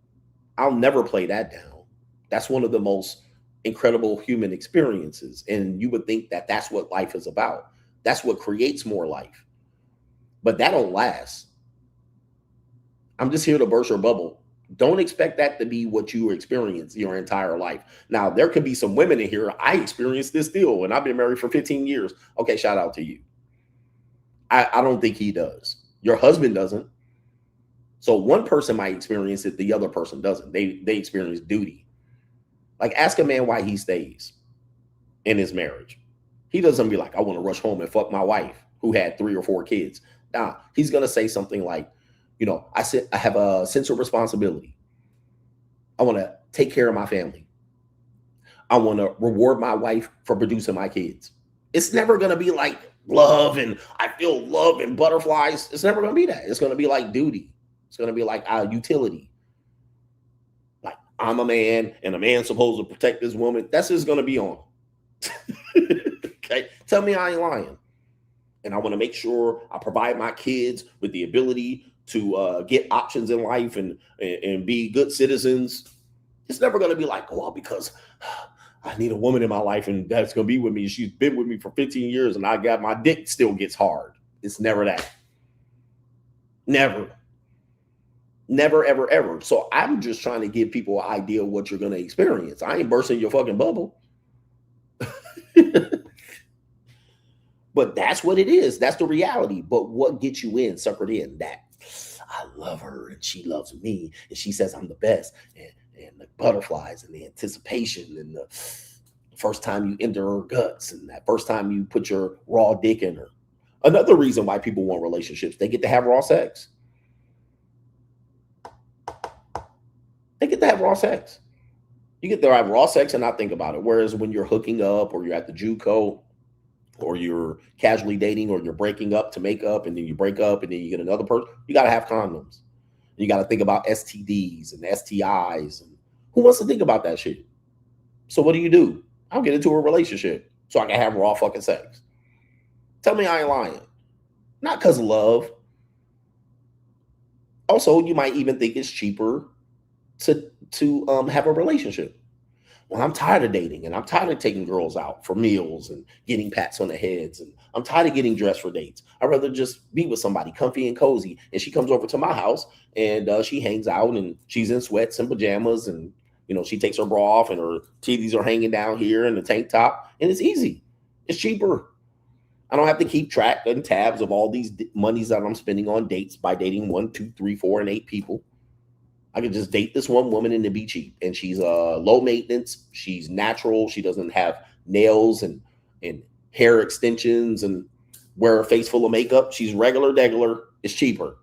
[SPEAKER 3] I'll never play that down. That's one of the most incredible human experiences. And you would think that that's what life is about. That's what creates more life. But that don't last. I'm just here to burst your bubble. Don't expect that to be what you experience your entire life. Now, there could be some women in here. I experienced this deal, and I've been married for 15 years. Okay, shout out to you. I don't think he does. Your husband doesn't. So one person might experience it, the other person doesn't. They experience duty. Like, ask a man why he stays in his marriage. He doesn't be like, I want to rush home and fuck my wife who had 3 or 4 kids. Nah, he's going to say something like, you know, I have a sense of responsibility. I want to take care of my family. I want to reward my wife for producing my kids. It's never going to be like love and I feel love and butterflies. It's never going to be that. It's going to be like duty. It's going to be like utility. Like, I'm a man and a man's supposed to protect this woman. That's just going to be on. Okay. Tell me I ain't lying. And I want to make sure I provide my kids with the ability to get options in life and be good citizens. It's never going to be like, oh, because I need a woman in my life and that's going to be with me. She's been with me for 15 years and I got my dick still gets hard. It's never that. Never. Never, ever, ever. So I'm just trying to give people an idea of what you're going to experience. I ain't bursting your fucking bubble. But that's what it is. That's the reality. But what gets you in, suckered in? That I love her and she loves me and she says I'm the best. And the butterflies and the anticipation and the first time you enter her guts and that first time you put your raw dick in her. Another reason why people want relationships, they get to have raw sex. They get to have raw sex. You get to have raw sex and not think about it. Whereas when you're hooking up or you're at the JUCO or you're casually dating or you're breaking up to make up and then you break up and then you get another person, you got to have condoms. You got to think about STDs and STIs. And who wants to think about that shit? So what do? I'll get into a relationship so I can have raw fucking sex. Tell me I ain't lying. Not because of love. Also, you might even think it's cheaper to have a relationship. Well, I'm tired of dating and I'm tired of taking girls out for meals and getting pats on the heads. And I'm tired of getting dressed for dates. I'd rather just be with somebody comfy and cozy. And she comes over to my house and she hangs out and she's in sweats and pajamas. And, you know, she takes her bra off and her titties are hanging down here in the tank top. And it's easy. It's cheaper. I don't have to keep track and tabs of all these monies that I'm spending on dates by dating 1, 2, 3, 4, and 8 people. I could just date this one woman and it be cheap. And she's low maintenance. She's natural. She doesn't have nails and hair extensions and wear a face full of makeup. She's regular. It's cheaper.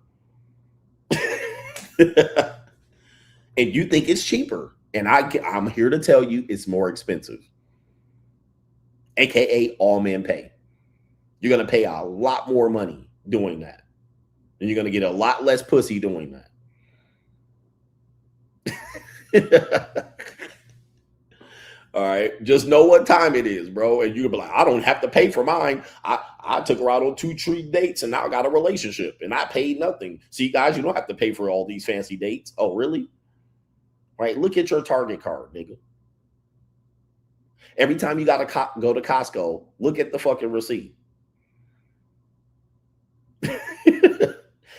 [SPEAKER 3] And you think it's cheaper. And I'm here to tell you it's more expensive. AKA all men pay. You're going to pay a lot more money doing that. And you're going to get a lot less pussy doing that. All right, just know what time it is, bro. And you'll be like, I don't have to pay for mine. I took her out on 2 treat dates and now I got a relationship and I paid nothing. See, guys, you don't have to pay for all these fancy dates. Oh, really? Right? Look at your Target card, nigga. Every time you got to go to Costco, look at the fucking receipt.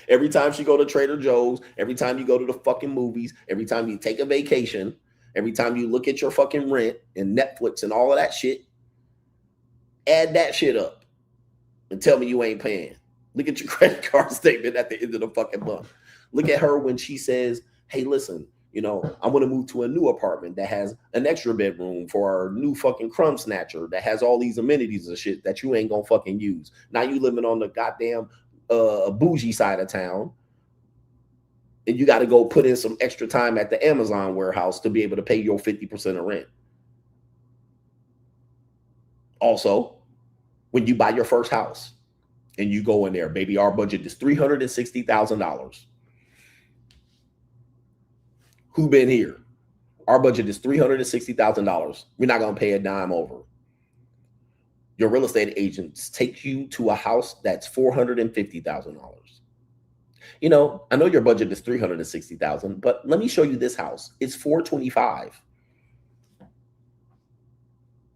[SPEAKER 3] Every time she go to Trader Joe's, every time you go to the fucking movies, every time you take a vacation, every time you look at your fucking rent and Netflix and all of that shit, add that shit up and tell me you ain't paying. Look at your credit card statement at the end of the fucking month. Look at her when she says, hey, listen, you know, I'm going to move to a new apartment that has an extra bedroom for our new fucking crumb snatcher that has all these amenities and shit that you ain't going to fucking use. Now you living on the goddamn bougie side of town and you got to go put in some extra time at the Amazon warehouse to be able to pay your 50% of rent. Also, when you buy your first house and you go in there, baby, our budget is $360,000. Who been here? Our budget is $360,000. We're not going to pay a dime over. Your real estate agents take you to a house that's $450,000. You know, I know your budget is $360,000, but let me show you this house. It's $425,000.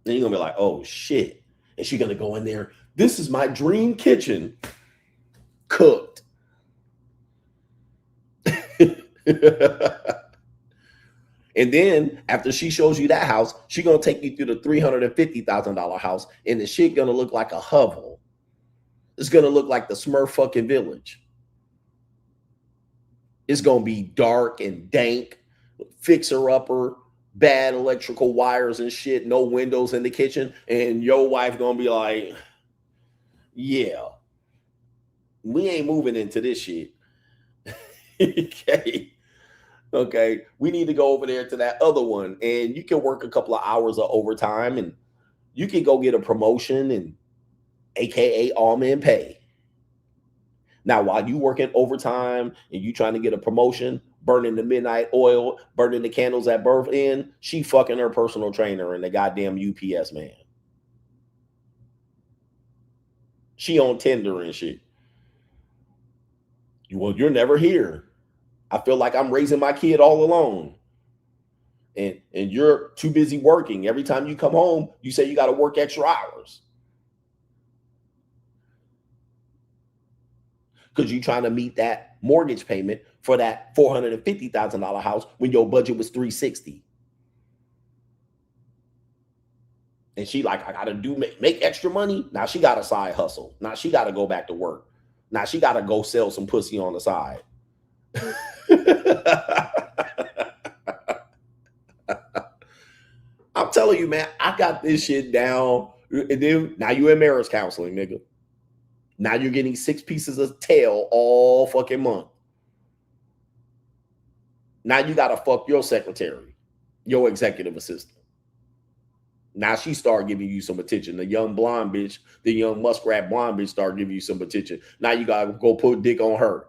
[SPEAKER 3] Then you're gonna be like, oh shit. And she's gonna go in there. This is my dream kitchen. Cooked. And then after she shows you that house, she's gonna take you through the $350,000 house, and the shit gonna look like a hovel. It's gonna look like the Smurf fucking village. It's gonna be dark and dank, fixer-upper, bad electrical wires and shit, no windows in the kitchen, and your wife gonna be like, yeah, we ain't moving into this shit. Okay, we need to go over there to that other one, and you can work a couple of hours of overtime, and you can go get a promotion, and AKA all men pay. Now, while you working overtime and you trying to get a promotion, burning the midnight oil, burning the candles at birth end, she fucking her personal trainer and the goddamn UPS man. She on Tinder and shit. Well, you're never here. I feel like I'm raising my kid all alone. And you're too busy working. Every time you come home, you say you got to work extra hours. Because you're trying to meet that mortgage payment for that $450,000 house when your budget was $360,000. And she like, I got to make extra money. Now she got a side hustle. Now she got to go back to work. Now she got to go sell some pussy on the side. I'm telling you, man, I got this shit down. And then now you in marriage counseling, nigga. Now you're getting 6 pieces of tail all fucking month. Now you gotta fuck your secretary, your executive assistant. Now she start giving you some attention. The young blonde bitch, the young muskrat blonde bitch start giving you some attention. Now you gotta go put dick on her.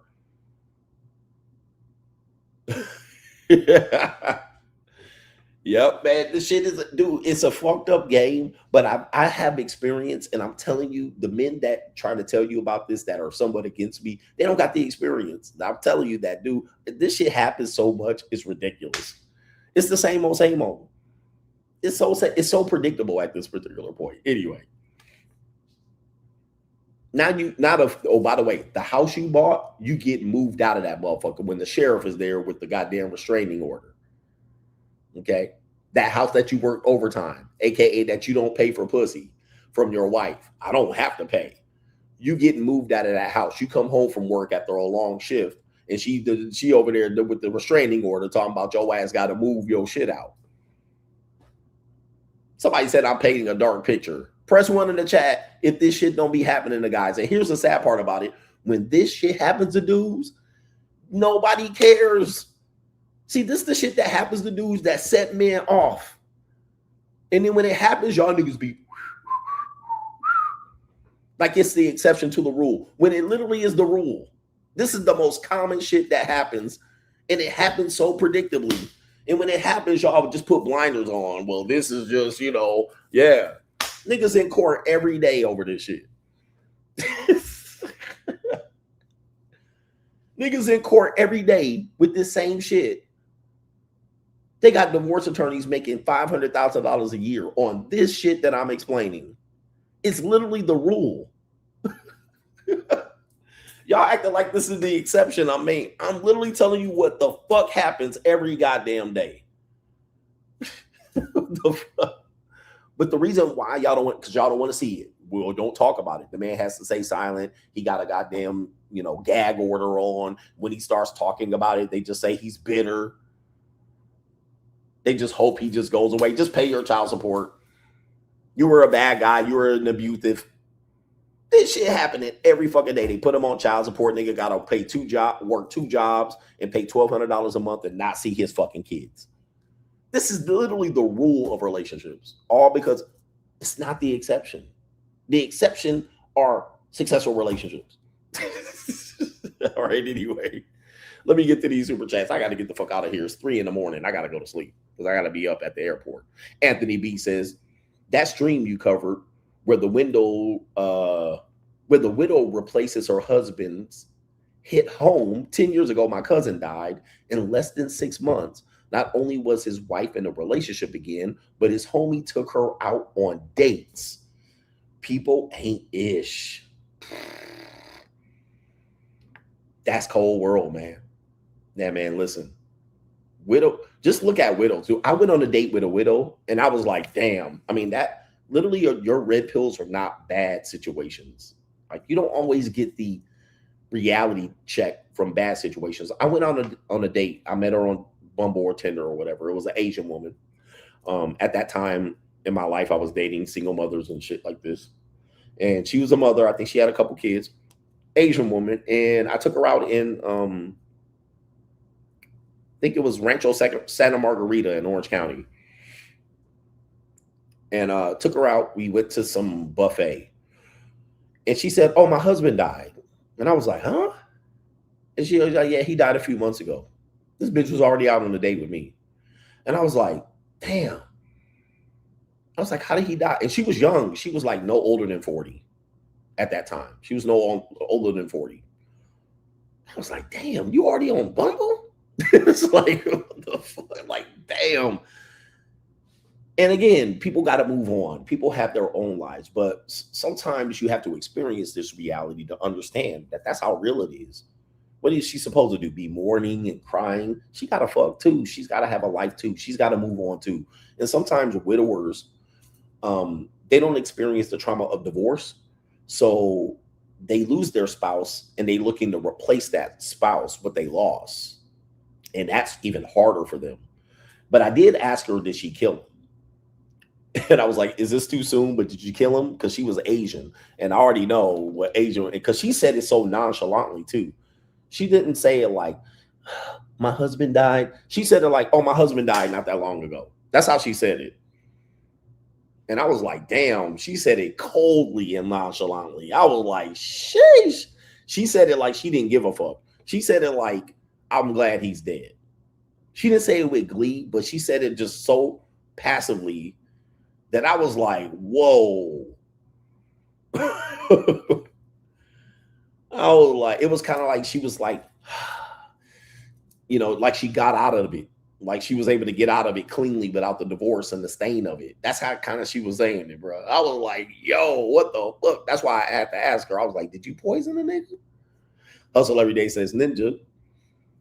[SPEAKER 3] Yep, man. This shit is, dude, it's a fucked up game, but I have experience, and I'm telling you, the men that trying to tell you about this that are somewhat against me, they don't got the experience. I'm telling you that, dude, this shit happens so much, it's ridiculous. It's the same old, same old. It's so predictable at this particular point. Anyway. Oh, by the way, the house you bought, you get moved out of that motherfucker when the sheriff is there with the goddamn restraining order. Okay? That house that you work overtime, aka that you don't pay for pussy from your wife. I don't have to pay. You getting moved out of that house. You come home from work after a long shift, and she over there with the restraining order talking about your ass got to move your shit out. Somebody said I'm painting a dark picture. Press 1 in the chat if this shit don't be happening to guys. And here's the sad part about it. When this shit happens to dudes, nobody cares. See, this is the shit that happens to dudes that set men off. And then when it happens, y'all niggas be like it's the exception to the rule. When it literally is the rule. This is the most common shit that happens. And it happens so predictably. And when it happens, y'all just put blinders on. Well, this is just, yeah. Niggas in court every day over this shit. Niggas in court every day with this same shit. They got divorce attorneys making $500,000 a year on this shit that I'm explaining. It's literally the rule. Y'all acting like this is the exception. I mean, I'm literally telling you what the fuck happens every goddamn day. But the reason why y'all don't want, because y'all don't want to see it. Well, don't talk about it. The man has to stay silent. He got a goddamn, gag order on. When he starts talking about it, they just say he's bitter. They just hope he just goes away. Just pay your child support. You were a bad guy. You were an abusive. This shit happening every fucking day. They put him on child support. Nigga got to work 2 jobs and pay $1,200 a month and not see his fucking kids. This is literally the rule of relationships, all because it's not the exception. The exception are successful relationships. All right, anyway, let me get to these super chats. I got to get the fuck out of here. It's 3 a.m. I got to go to sleep because I got to be up at the airport. Anthony B says, that stream you covered where the widow replaces her husband's hit home. 10 years ago, my cousin died. In less than 6 months, not only was his wife in a relationship again, but his homie took her out on dates. People ain't ish. That's cold world, man. Yeah, man, listen. Widow, just look at widows. Dude, I went on a date with a widow, and I was like, damn. I mean, that literally your red pills are not bad situations. Like, you don't always get the reality check from bad situations. I went on a date. I met her on Bumble or Tinder or whatever. It was an Asian woman. At that time in my life, I was dating single mothers and shit like this. And she was a mother. I think she had a couple kids. Asian woman. And I took her out in, I think it was Rancho Santa Margarita in Orange County. And took her out. We went to some buffet. And she said, oh, my husband died. And I was like, huh? And she was like, yeah, he died a few months ago. This bitch was already out on a date with me. And I was like, damn. I was like, how did he die? And she was young. She was like no older than 40 at that time. She was no older than 40. I was like, damn, you already on Bumble? It's like, what the fuck? Like, damn. And again, people got to move on. People have their own lives. But sometimes you have to experience this reality to understand that that's how real it is. What is she supposed to do? Be mourning and crying? She got to fuck too. She's got to have a life too. She's got to move on too. And sometimes widowers, they don't experience the trauma of divorce. So they lose their spouse and they looking to replace that spouse, what they lost. And that's even harder for them. But I did ask her, did she kill him? And I was like, is this too soon? But did you kill him? Because she was Asian. And I already know what Asian, because she said it so nonchalantly too. She didn't say it like, my husband died. She said it like, oh, my husband died not that long ago. That's how she said it. And I was like, damn, she said it coldly and nonchalantly. I was like, sheesh. She said it like she didn't give a fuck. She said it like, I'm glad he's dead. She didn't say it with glee, but she said it just so passively that I was like, whoa. I was like, it was kind of like she was like, you know, like she got out of it. Like she was able to get out of it cleanly without the divorce and the stain of it. That's how kind of she was saying it, bro. I was like, yo, what the fuck? That's why I had to ask her. I was like, did you poison the nigga? Hustle Every Day says, Ninja.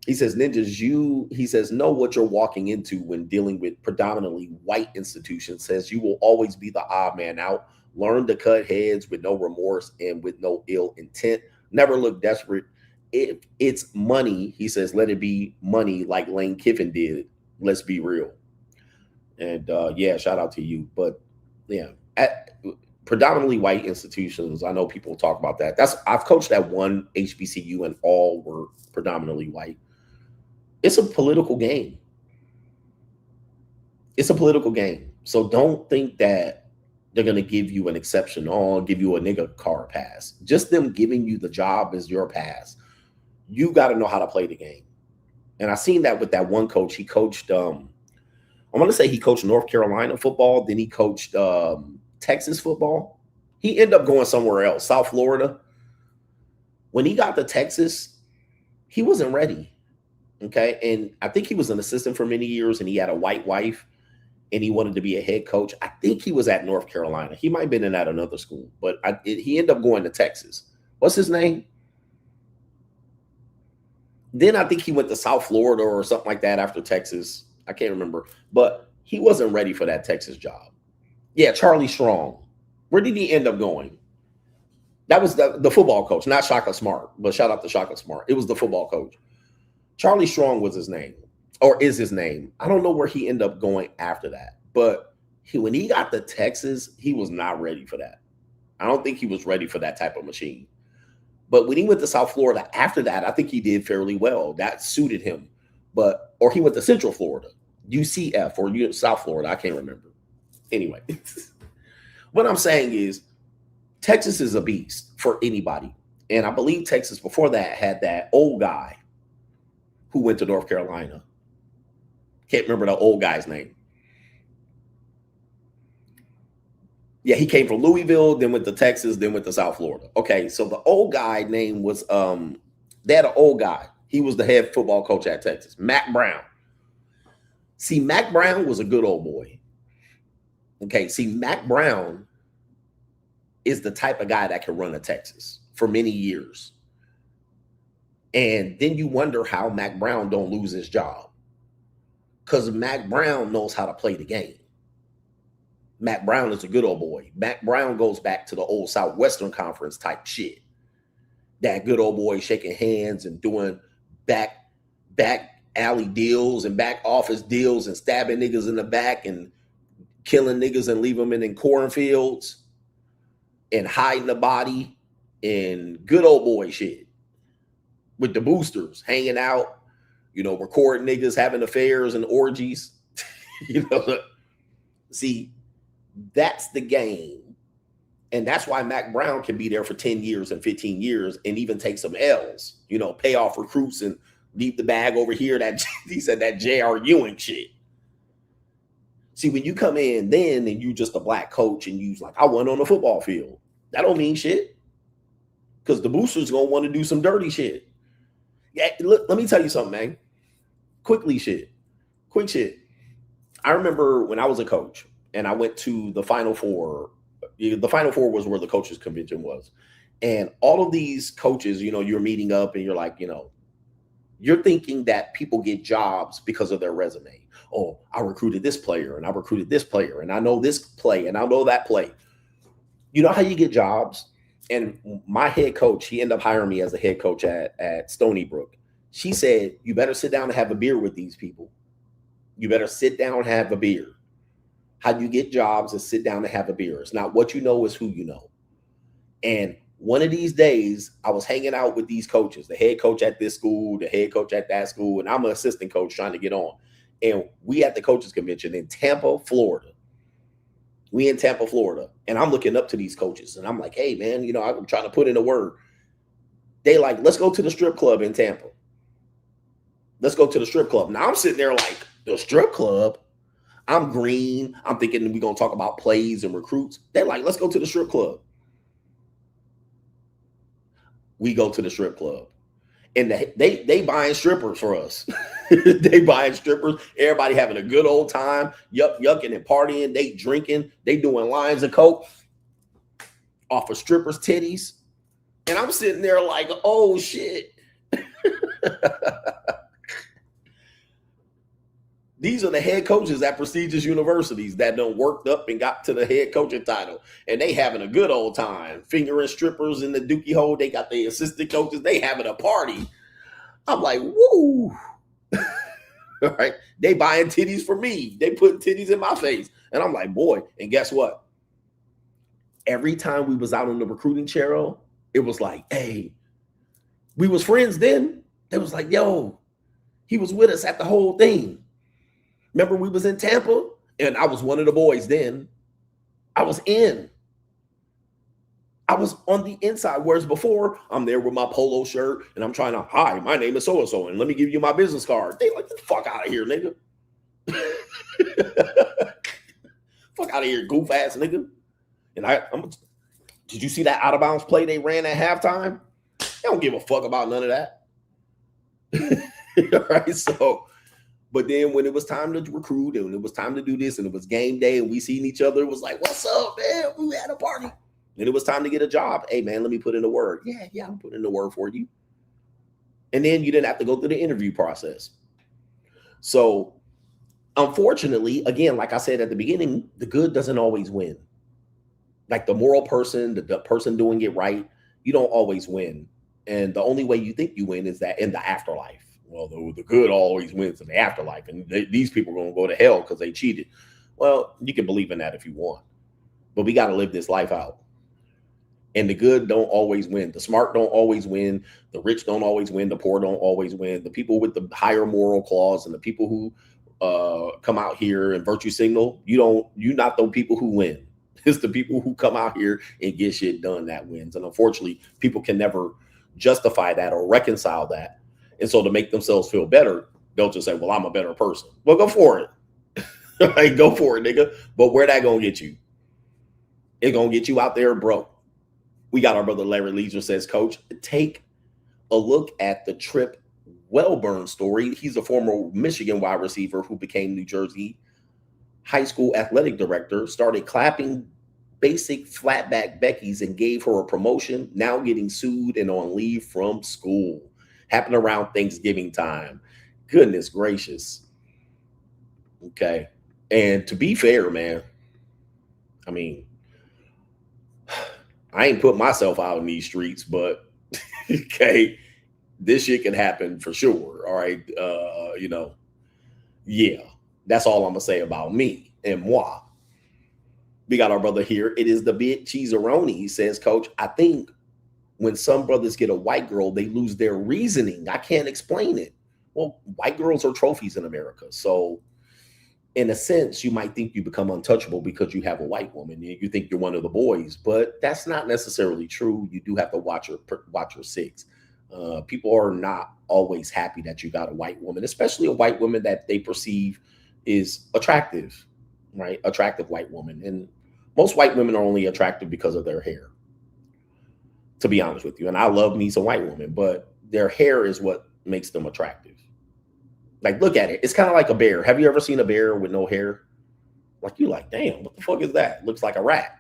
[SPEAKER 3] He says, ninjas, he says, know what you're walking into when dealing with predominantly white institutions. Says you will always be the odd man out. Learn to cut heads with no remorse and with no ill intent. Never look desperate. If it's money, he says, let it be money like Lane Kiffin did. Let's be real. And yeah, shout out to you. But yeah, at predominantly white institutions, I know people talk about that. I've coached at one HBCU and all were predominantly white. It's a political game. It's a political game. So don't think that they're going to give you an exception or give you a nigga car pass. Just them giving you the job is your pass. You got to know how to play the game. And I seen that with that one coach. He coached, I want to say he coached North Carolina football. Then he coached Texas football. He ended up going somewhere else, South Florida. When he got to Texas, he wasn't ready. Okay. And I think he was an assistant for many years and he had a white wife and he wanted to be a head coach. I think he was at North Carolina. He might have been in at another school, but he ended up going to Texas. What's his name? Then I think he went to South Florida or something like that after Texas. I can't remember, but he wasn't ready for that Texas job. Yeah, Charlie Strong. Where did he end up going? That was the football coach, not Shaka Smart, but shout out to Shaka Smart. It was the football coach. Charlie Strong was his name, or is his name. I don't know where he ended up going after that, but when he got to Texas, he was not ready for that. I don't think he was ready for that type of machine. But when he went to South Florida after that, I think he did fairly well. That suited him. Or he went to Central Florida, UCF or South Florida. I can't remember. Anyway, what I'm saying is Texas is a beast for anybody. And I believe Texas before that had that old guy who went to North Carolina. Can't remember the old guy's name. Yeah, he came from Louisville, then went to Texas, then went to South Florida. Okay, so the old guy name was the They had an old guy. He was the head football coach at Texas, Mac Brown. See, Mac Brown was a good old boy. Okay, see, Mac Brown is the type of guy that can run a Texas for many years. And then you wonder how Mac Brown don't lose his job. Because Mac Brown knows how to play the game. Mac Brown is a good old boy. Mac Brown goes back to the old Southwestern Conference type shit. That good old boy shaking hands and doing back alley deals and back office deals and stabbing niggas in the back and killing niggas and leave them in cornfields and hiding the body and good old boy shit with the boosters hanging out, you know, recording niggas having affairs and orgies. You know, see, that's the game. And that's why Mac Brown can be there for 10 years and 15 years and even take some L's, you know, pay off recruits and leave the bag over here. That he said that J.R. Ewing shit. See, when you come in then and you just a black coach and you's like, I went on the football field. That don't mean shit. Because the boosters gonna want to do some dirty shit. Yeah, look, let me tell you something, man. Quick shit. I remember when I was a coach and I went to the Final Four. The Final Four was where the coaches convention was. And all of these coaches, you know, you're meeting up and you're like, you know, you're thinking that people get jobs because of their resume. Oh, I recruited this player and I recruited this player and I know this play and I know that play. You know how you get jobs? And my head coach, he ended up hiring me as a head coach at Stony Brook. She said, you better sit down and have a beer with these people. You better sit down and have a beer. How you get jobs is sit down and have a beer. It's not what you know, it's who you know. And one of these days, I was hanging out with these coaches, the head coach at this school, the head coach at that school, and I'm an assistant coach trying to get on. And we at the coaches convention in Tampa, Florida. We in Tampa, Florida. And I'm looking up to these coaches. And I'm like, hey, man, you know, I'm trying to put in a word. They like, let's go to the strip club in Tampa. Let's go to the strip club. Now I'm sitting there like, the strip club? I'm green. I'm thinking we're going to talk about plays and recruits. They're like, let's go to the strip club. We go to the strip club. And they buying strippers for us. They buying strippers. Everybody having a good old time. Yucking and partying. They drinking. They doing lines of coke off of strippers' titties. And I'm sitting there like, oh, shit. These are the head coaches at prestigious universities that done worked up and got to the head coaching title. And they having a good old time. Fingering strippers in the dookie hole. They got the assistant coaches. They having a party. I'm like, woo. All right. They buying titties for me. They putting titties in my face. And I'm like, boy. And guess what? Every time we was out on the recruiting trail, it was like, hey, we was friends then. It was like, yo, he was with us at the whole thing. Remember we was in Tampa and I was one of the boys then. I was in. I was on the inside. Whereas before, I'm there with my polo shirt and I'm trying to, hi, my name is so-and-so and let me give you my business card. They like, the fuck out of here, nigga. Fuck out of here, goof ass nigga. And did you see that out of bounds play they ran at halftime? They don't give a fuck about none of that. All right, so. But then when it was time to recruit and it was time to do this and it was game day and we seen each other, it was like, what's up, man? We had a party. And it was time to get a job. Hey, man, let me put in a word. Yeah, I'm putting in a word for you. And then you didn't have to go through the interview process. So, unfortunately, again, like I said at the beginning, the good doesn't always win. Like the moral person, the person doing it right, you don't always win. And the only way you think you win is that in the afterlife. Well, the good always wins in the afterlife. And these people are going to go to hell because they cheated. Well, you can believe in that if you want. But we got to live this life out. And the good don't always win. The smart don't always win. The rich don't always win. The poor don't always win. The people with the higher moral clause and the people who come out here and virtue signal, you're not the people who win. It's the people who come out here and get shit done that wins. And unfortunately, people can never justify that or reconcile that. And so to make themselves feel better, they'll just say, well, I'm a better person. Well, go for it. Like, go for it, nigga. But where that going to get you? It's going to get you out there broke. We got our brother Larry Leisure says, Coach, take a look at the Trip Wellburn story. He's a former Michigan wide receiver who became New Jersey high school athletic director, started clapping basic flatback Becky's and gave her a promotion, now getting sued and on leave from school. Happened around Thanksgiving time. Goodness gracious. Okay. And to be fair, man, I mean, I ain't put myself out in these streets, but okay, this shit can happen for sure. All right. Yeah, that's all I'm gonna say about me and moi. We got our brother here. It is the big Cheeseroni. He says, Coach, I think when some brothers get a white girl, they lose their reasoning. I can't explain it. Well, white girls are trophies in America. So in a sense, you might think you become untouchable because you have a white woman. You think you're one of the boys, but that's not necessarily true. You do have to watch your six. People are not always happy that you got a white woman, especially a white woman that they perceive is attractive, right? Attractive white woman. And most white women are only attractive because of their hair, to be honest with you. And I love me some white women, but their hair is what makes them attractive. Like, look at it. It's kind of like a bear. Have you ever seen a bear with no hair? Like, you're like, damn, what the fuck is that? Looks like a rat.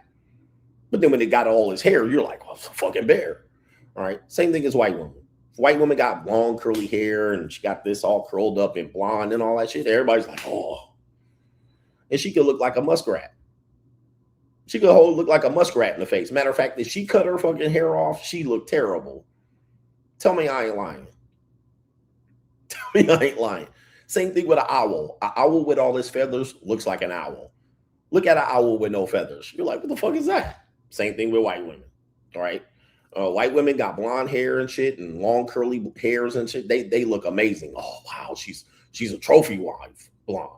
[SPEAKER 3] But then when it got all his hair, you're like, well, it's a fucking bear. All right. Same thing as white woman. If white woman got long, curly hair and she got this all curled up and blonde and all that shit, everybody's like, oh. And she could look like a muskrat. She could look like a muskrat in the face. Matter of fact, if she cut her fucking hair off, she looked terrible. Tell me I ain't lying. Tell me I ain't lying. Same thing with an owl. An owl with all his feathers looks like an owl. Look at an owl with no feathers. You're like, what the fuck is that? Same thing with white women. All right. White women got blonde hair and shit and long curly hairs and shit. They look amazing. Oh, wow. She's a trophy wife, blonde.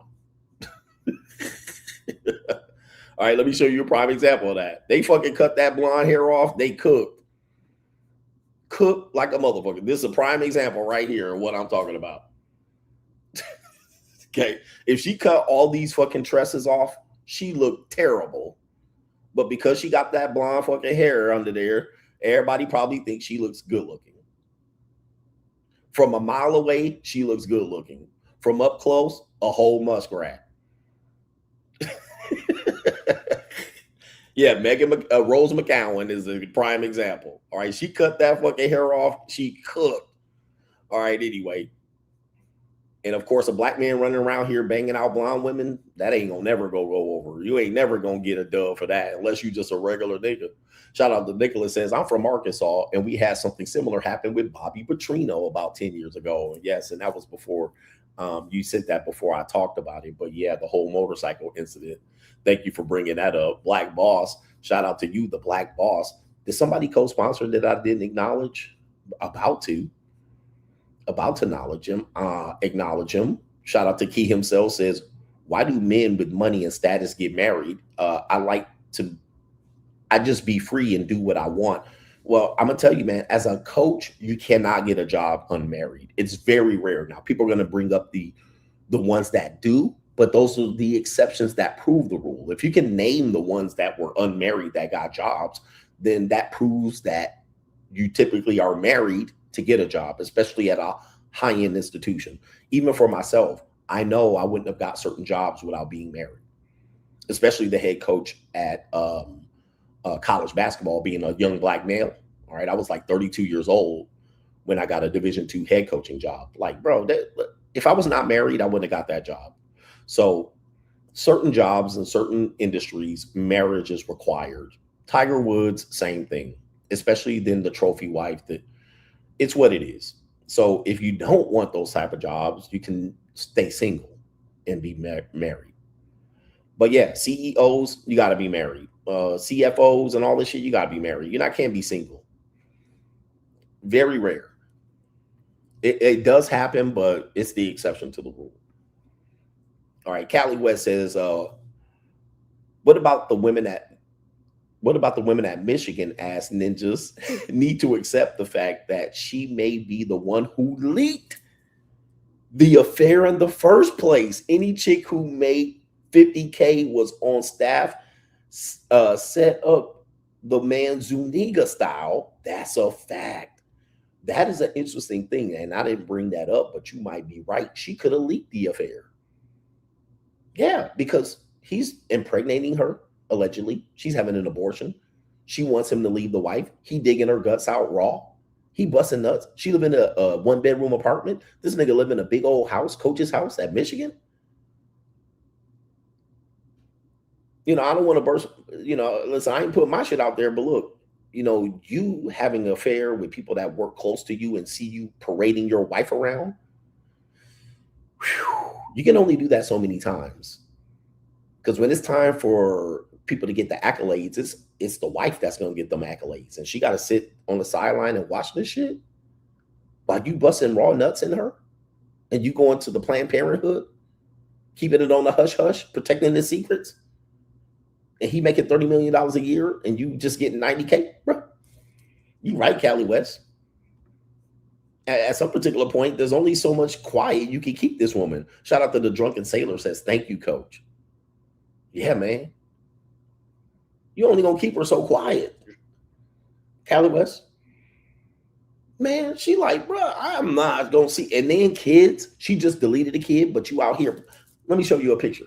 [SPEAKER 3] All right, let me show you a prime example of that. They fucking cut that blonde hair off. They cooked like a motherfucker. This is a prime example right here of what I'm talking about. Okay, if she cut all these fucking tresses off, she looked terrible. But because she got that blonde fucking hair under there, everybody probably thinks she looks good looking. From a mile away, she looks good looking. From up close, a whole muskrat. Yeah, Rose McGowan is a prime example. All right, she cut that fucking hair off. She cooked. All right, anyway. And of course, a black man running around here banging out blonde women, that ain't gonna never go over. You ain't never gonna get a dub for that unless you just a regular nigga. Shout out to Nicholas, says, I'm from Arkansas, and we had something similar happen with Bobby Petrino about 10 years ago. And yes, and that was before you said that before I talked about it. But yeah, the whole motorcycle incident. Thank you for bringing that up. Black Boss, shout out to you, the Black Boss. Did somebody co-sponsor that I didn't acknowledge? About to acknowledge him. Shout out to Key himself, says, why do men with money and status get married? I just be free and do what I want. Well, I'm gonna tell you, man, as a coach, you cannot get a job unmarried. It's very rare. Now, people are gonna bring up the ones that do, but those are the exceptions that prove the rule. If you can name the ones that were unmarried that got jobs, then that proves that you typically are married to get a job, especially at a high-end institution. Even for myself, I know I wouldn't have got certain jobs without being married, especially the head coach at college basketball, being a young black male. All right, I was like 32 years old when I got a Division II head coaching job. Like, bro, if I was not married, I wouldn't have got that job. So certain jobs in certain industries, marriage is required. Tiger Woods, same thing, especially then the trophy wife. That it's what it is. So if you don't want those type of jobs, you can stay single and be married. But yeah, CEOs, you got to be married. CFOs and all this shit, you got to be married. Can't be single. Very rare. It does happen, but it's the exception to the rule. All right, Callie West says, what about the women at Michigan as ninjas need to accept the fact that she may be the one who leaked the affair in the first place? Any chick who made $50K was on staff, set up the man Zuniga style. That's a fact. That is an interesting thing. And I didn't bring that up, but you might be right. She could have leaked the affair. Yeah, because he's impregnating her, allegedly. She's having an abortion. She wants him to leave the wife. He digging her guts out raw. He busting nuts. She live in a one-bedroom apartment. This nigga live in a big old house, coach's house at Michigan. You know, I don't want to burst, you know, listen, I ain't put my shit out there, but look, you know, you having an affair with people that work close to you and see you parading your wife around, whew, you can only do that so many times. Because when it's time for people to get the accolades, it's the wife that's going to get them accolades. And she got to sit on the sideline and watch this shit while you busting raw nuts in her and you going to the Planned Parenthood, keeping it on the hush-hush, protecting the secrets. And he making $30 million a year and you just getting 90K, bro. You right, Cali West. At some particular point, there's only so much quiet you can keep this woman. Shout out to the Drunken Sailor says, thank you, coach. Yeah, man. You only gonna keep her so quiet. Cali West. Man, she like, bro, I'm not gonna see. And then kids, she just deleted a kid, but you out here. Let me show you a picture.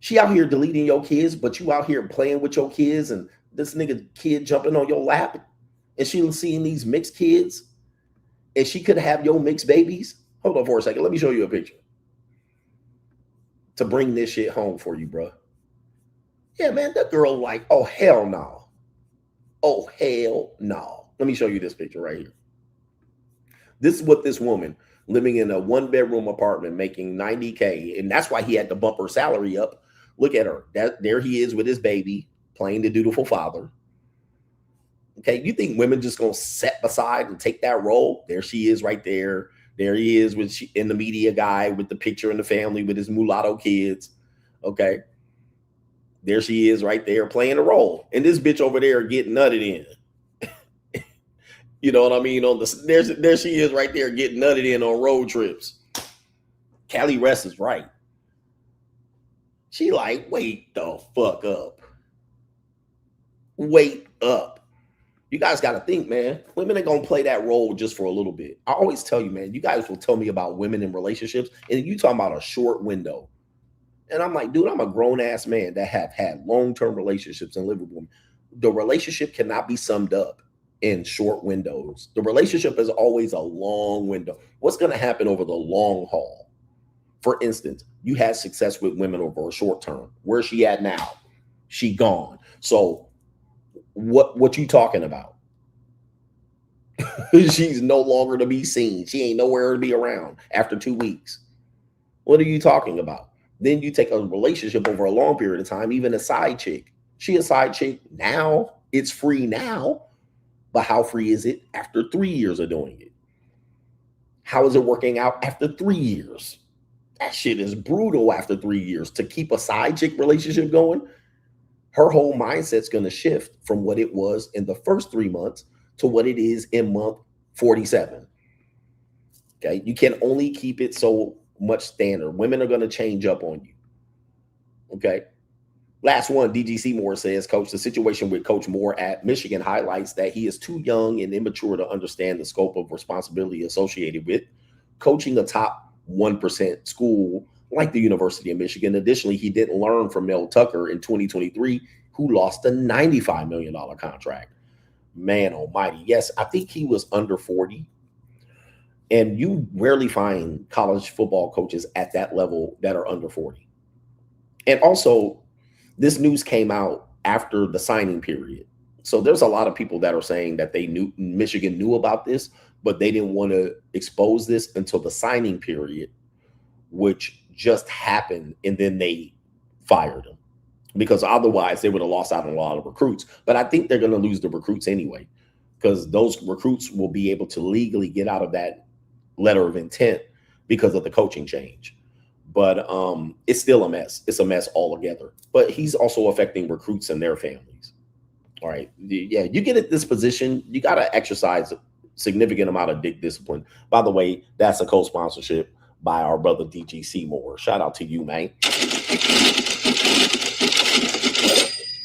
[SPEAKER 3] She out here deleting your kids, but you out here playing with your kids and this nigga kid jumping on your lap and she seeing these mixed kids and she could have your mixed babies. Hold on for a second. Let me show you a picture to bring this shit home for you, bro. Yeah, man, that girl like, oh, hell no. Oh, hell no. Let me show you this picture right here. This is what this woman living in a one-bedroom apartment making 90K, and that's why he had to bump her salary up. Look at her. There he is with his baby, playing the dutiful father. Okay, you think women just gonna set aside and take that role? There she is right there. There he is in the media guy with the picture in the family with his mulatto kids. Okay, there she is right there playing a role, and this bitch over there getting nutted in. You know what I mean? There she is right there getting nutted in on road trips. Cali West is right. She like, wait the fuck up. Wait up. You guys got to think, man. Women are going to play that role just for a little bit. I always tell you, man, you guys will tell me about women in relationships, and you talking about a short window. And I'm like, dude, I'm a grown-ass man that have had long-term relationships and live with women. The relationship cannot be summed up in short windows. The relationship is always a long window. What's going to happen over the long haul? For instance, you had success with women over a short term. Where's she at now? She gone. So what you talking about? She's no longer to be seen. She ain't nowhere to be around after 2 weeks. What are you talking about? Then you take a relationship over a long period of time, even a side chick. She a side chick now. It's free now. But how free is it after 3 years of doing it? How is it working out after 3 years? That shit is brutal after 3 years. To keep a side chick relationship going, her whole mindset's going to shift from what it was in the first 3 months to what it is in month 47. Okay, you can only keep it so much standard. Women are going to change up on you. Okay. Last one, DGC Moore says, Coach, the situation with Coach Moore at Michigan highlights that he is too young and immature to understand the scope of responsibility associated with coaching a top 1% school like the University of Michigan. Additionally, he didn't learn from Mel Tucker in 2023, who lost a $95 million contract. Man almighty. Yes, I think he was under 40. And you rarely find college football coaches at that level that are under 40. And also, this news came out after the signing period. So there's a lot of people that are saying that Michigan knew about this, but they didn't want to expose this until the signing period, which just happened, and then they fired him because otherwise they would have lost out on a lot of recruits. But I think they're going to lose the recruits anyway, because those recruits will be able to legally get out of that letter of intent because of the coaching change. But it's still a mess. It's a mess altogether. But he's also affecting recruits and their families. All right. Yeah, you get at this position, you got to exercise a significant amount of discipline. By the way, that's a co-sponsorship by our brother DGC Moore. Shout out to you, man.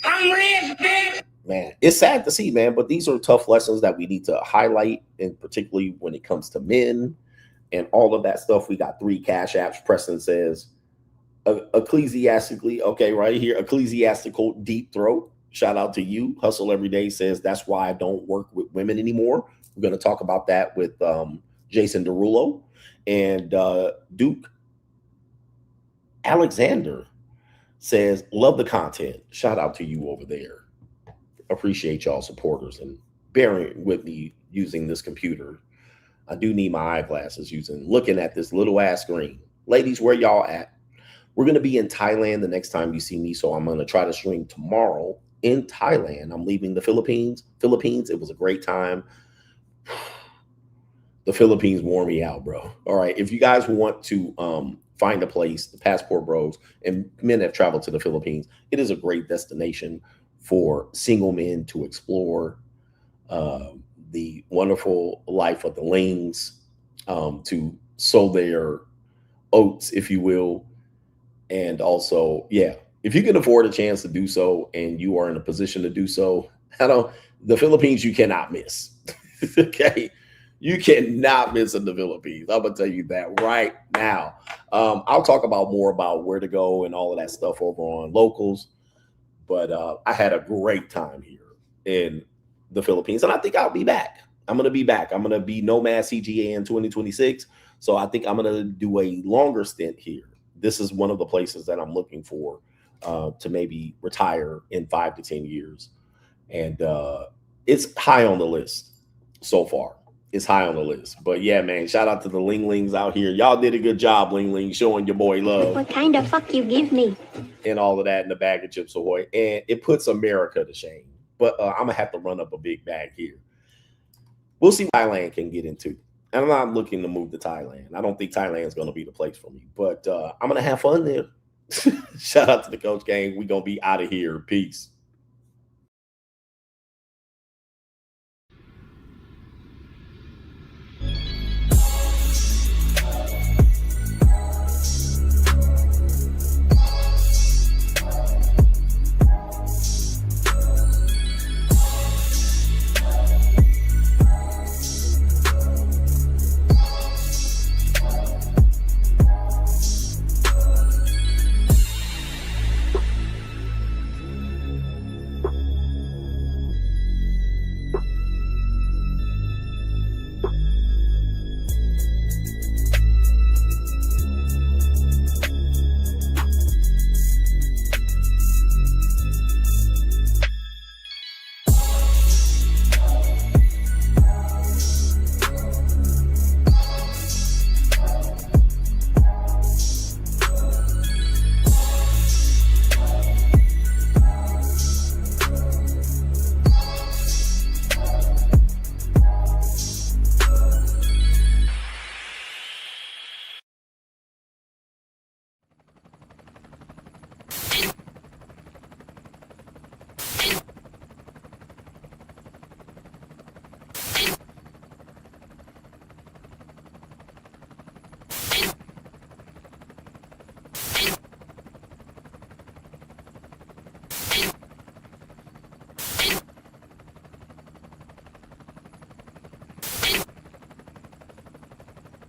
[SPEAKER 6] I'm rich, bitch.
[SPEAKER 3] man, it's sad to see, man, but these are tough lessons that we need to highlight, and particularly when it comes to men and all of that stuff. We got 3 cash apps. Preston says, ecclesiastically, okay, right here, ecclesiastical deep throat. Shout out to you. Hustle Every Day says, that's why I don't work with women anymore. We're going to talk about that with Jason Derulo. And Duke Alexander says, love the content. Shout out to you over there. Appreciate y'all supporters and bearing with me using this computer. I do need my eyeglasses looking at this little ass screen. Ladies, where y'all at? We're going to be in Thailand the next time you see me, so I'm going to try to stream tomorrow in Thailand. I'm leaving the Philippines. It was a great time. The Philippines wore me out, bro. All right, if you guys want to find a place, the Passport Bros and men have traveled to the Philippines, it is a great destination for single men to explore the wonderful life of the Lings, to sow their oats, if you will. And also, yeah, if you can afford a chance to do so and you are in a position to do so, the Philippines, you cannot miss. Okay. You cannot miss in the Philippines. I'm going to tell you that right now. I'll talk more about where to go and all of that stuff over on Locals. But I had a great time here in the Philippines. And I think I'll be back. I'm going to be back. I'm going to be Nomad CGA in 2026. So I think I'm going to do a longer stint here. This is one of the places that I'm looking for to maybe retire in 5 to 10 years. And it's high on the list so far. It's high on the list. But yeah, man, shout out to the Linglings out here. Y'all did a good job, Lingling, showing your boy love.
[SPEAKER 7] What kind of fuck you give me?
[SPEAKER 3] And all of that in the bag of Chips Ahoy. And it puts America to shame. But I'm going to have to run up a big bag here. We'll see what Thailand can get into. And I'm not looking to move to Thailand. I don't think Thailand is going to be the place for me. But I'm going to have fun there. Shout out to the Coach Gang. We're going to be out of here. Peace.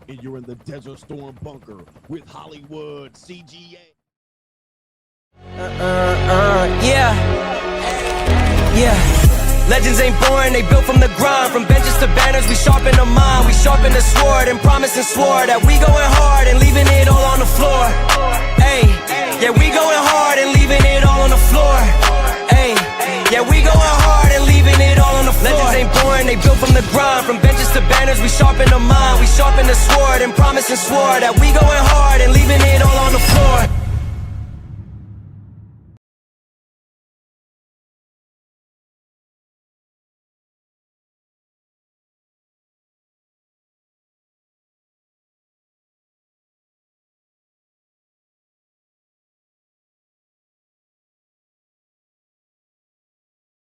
[SPEAKER 9] And you're in the Desert Storm bunker with Hollywood CGA.
[SPEAKER 2] Yeah. Legends ain't born, they built from the grind. From benches to banners, we sharpen the mind. We sharpen the sword and promise and swore that we going hard and leaving it all on the floor. Hey, yeah, we going hard and leaving it all on the floor. Hey, yeah, we going hard and leaving it all on the floor. Legends ain't born, they built from the grind. From benches to banners, we sharpen the mind. We sharpen the sword and promise and swore that we going hard and leaving it all on the floor.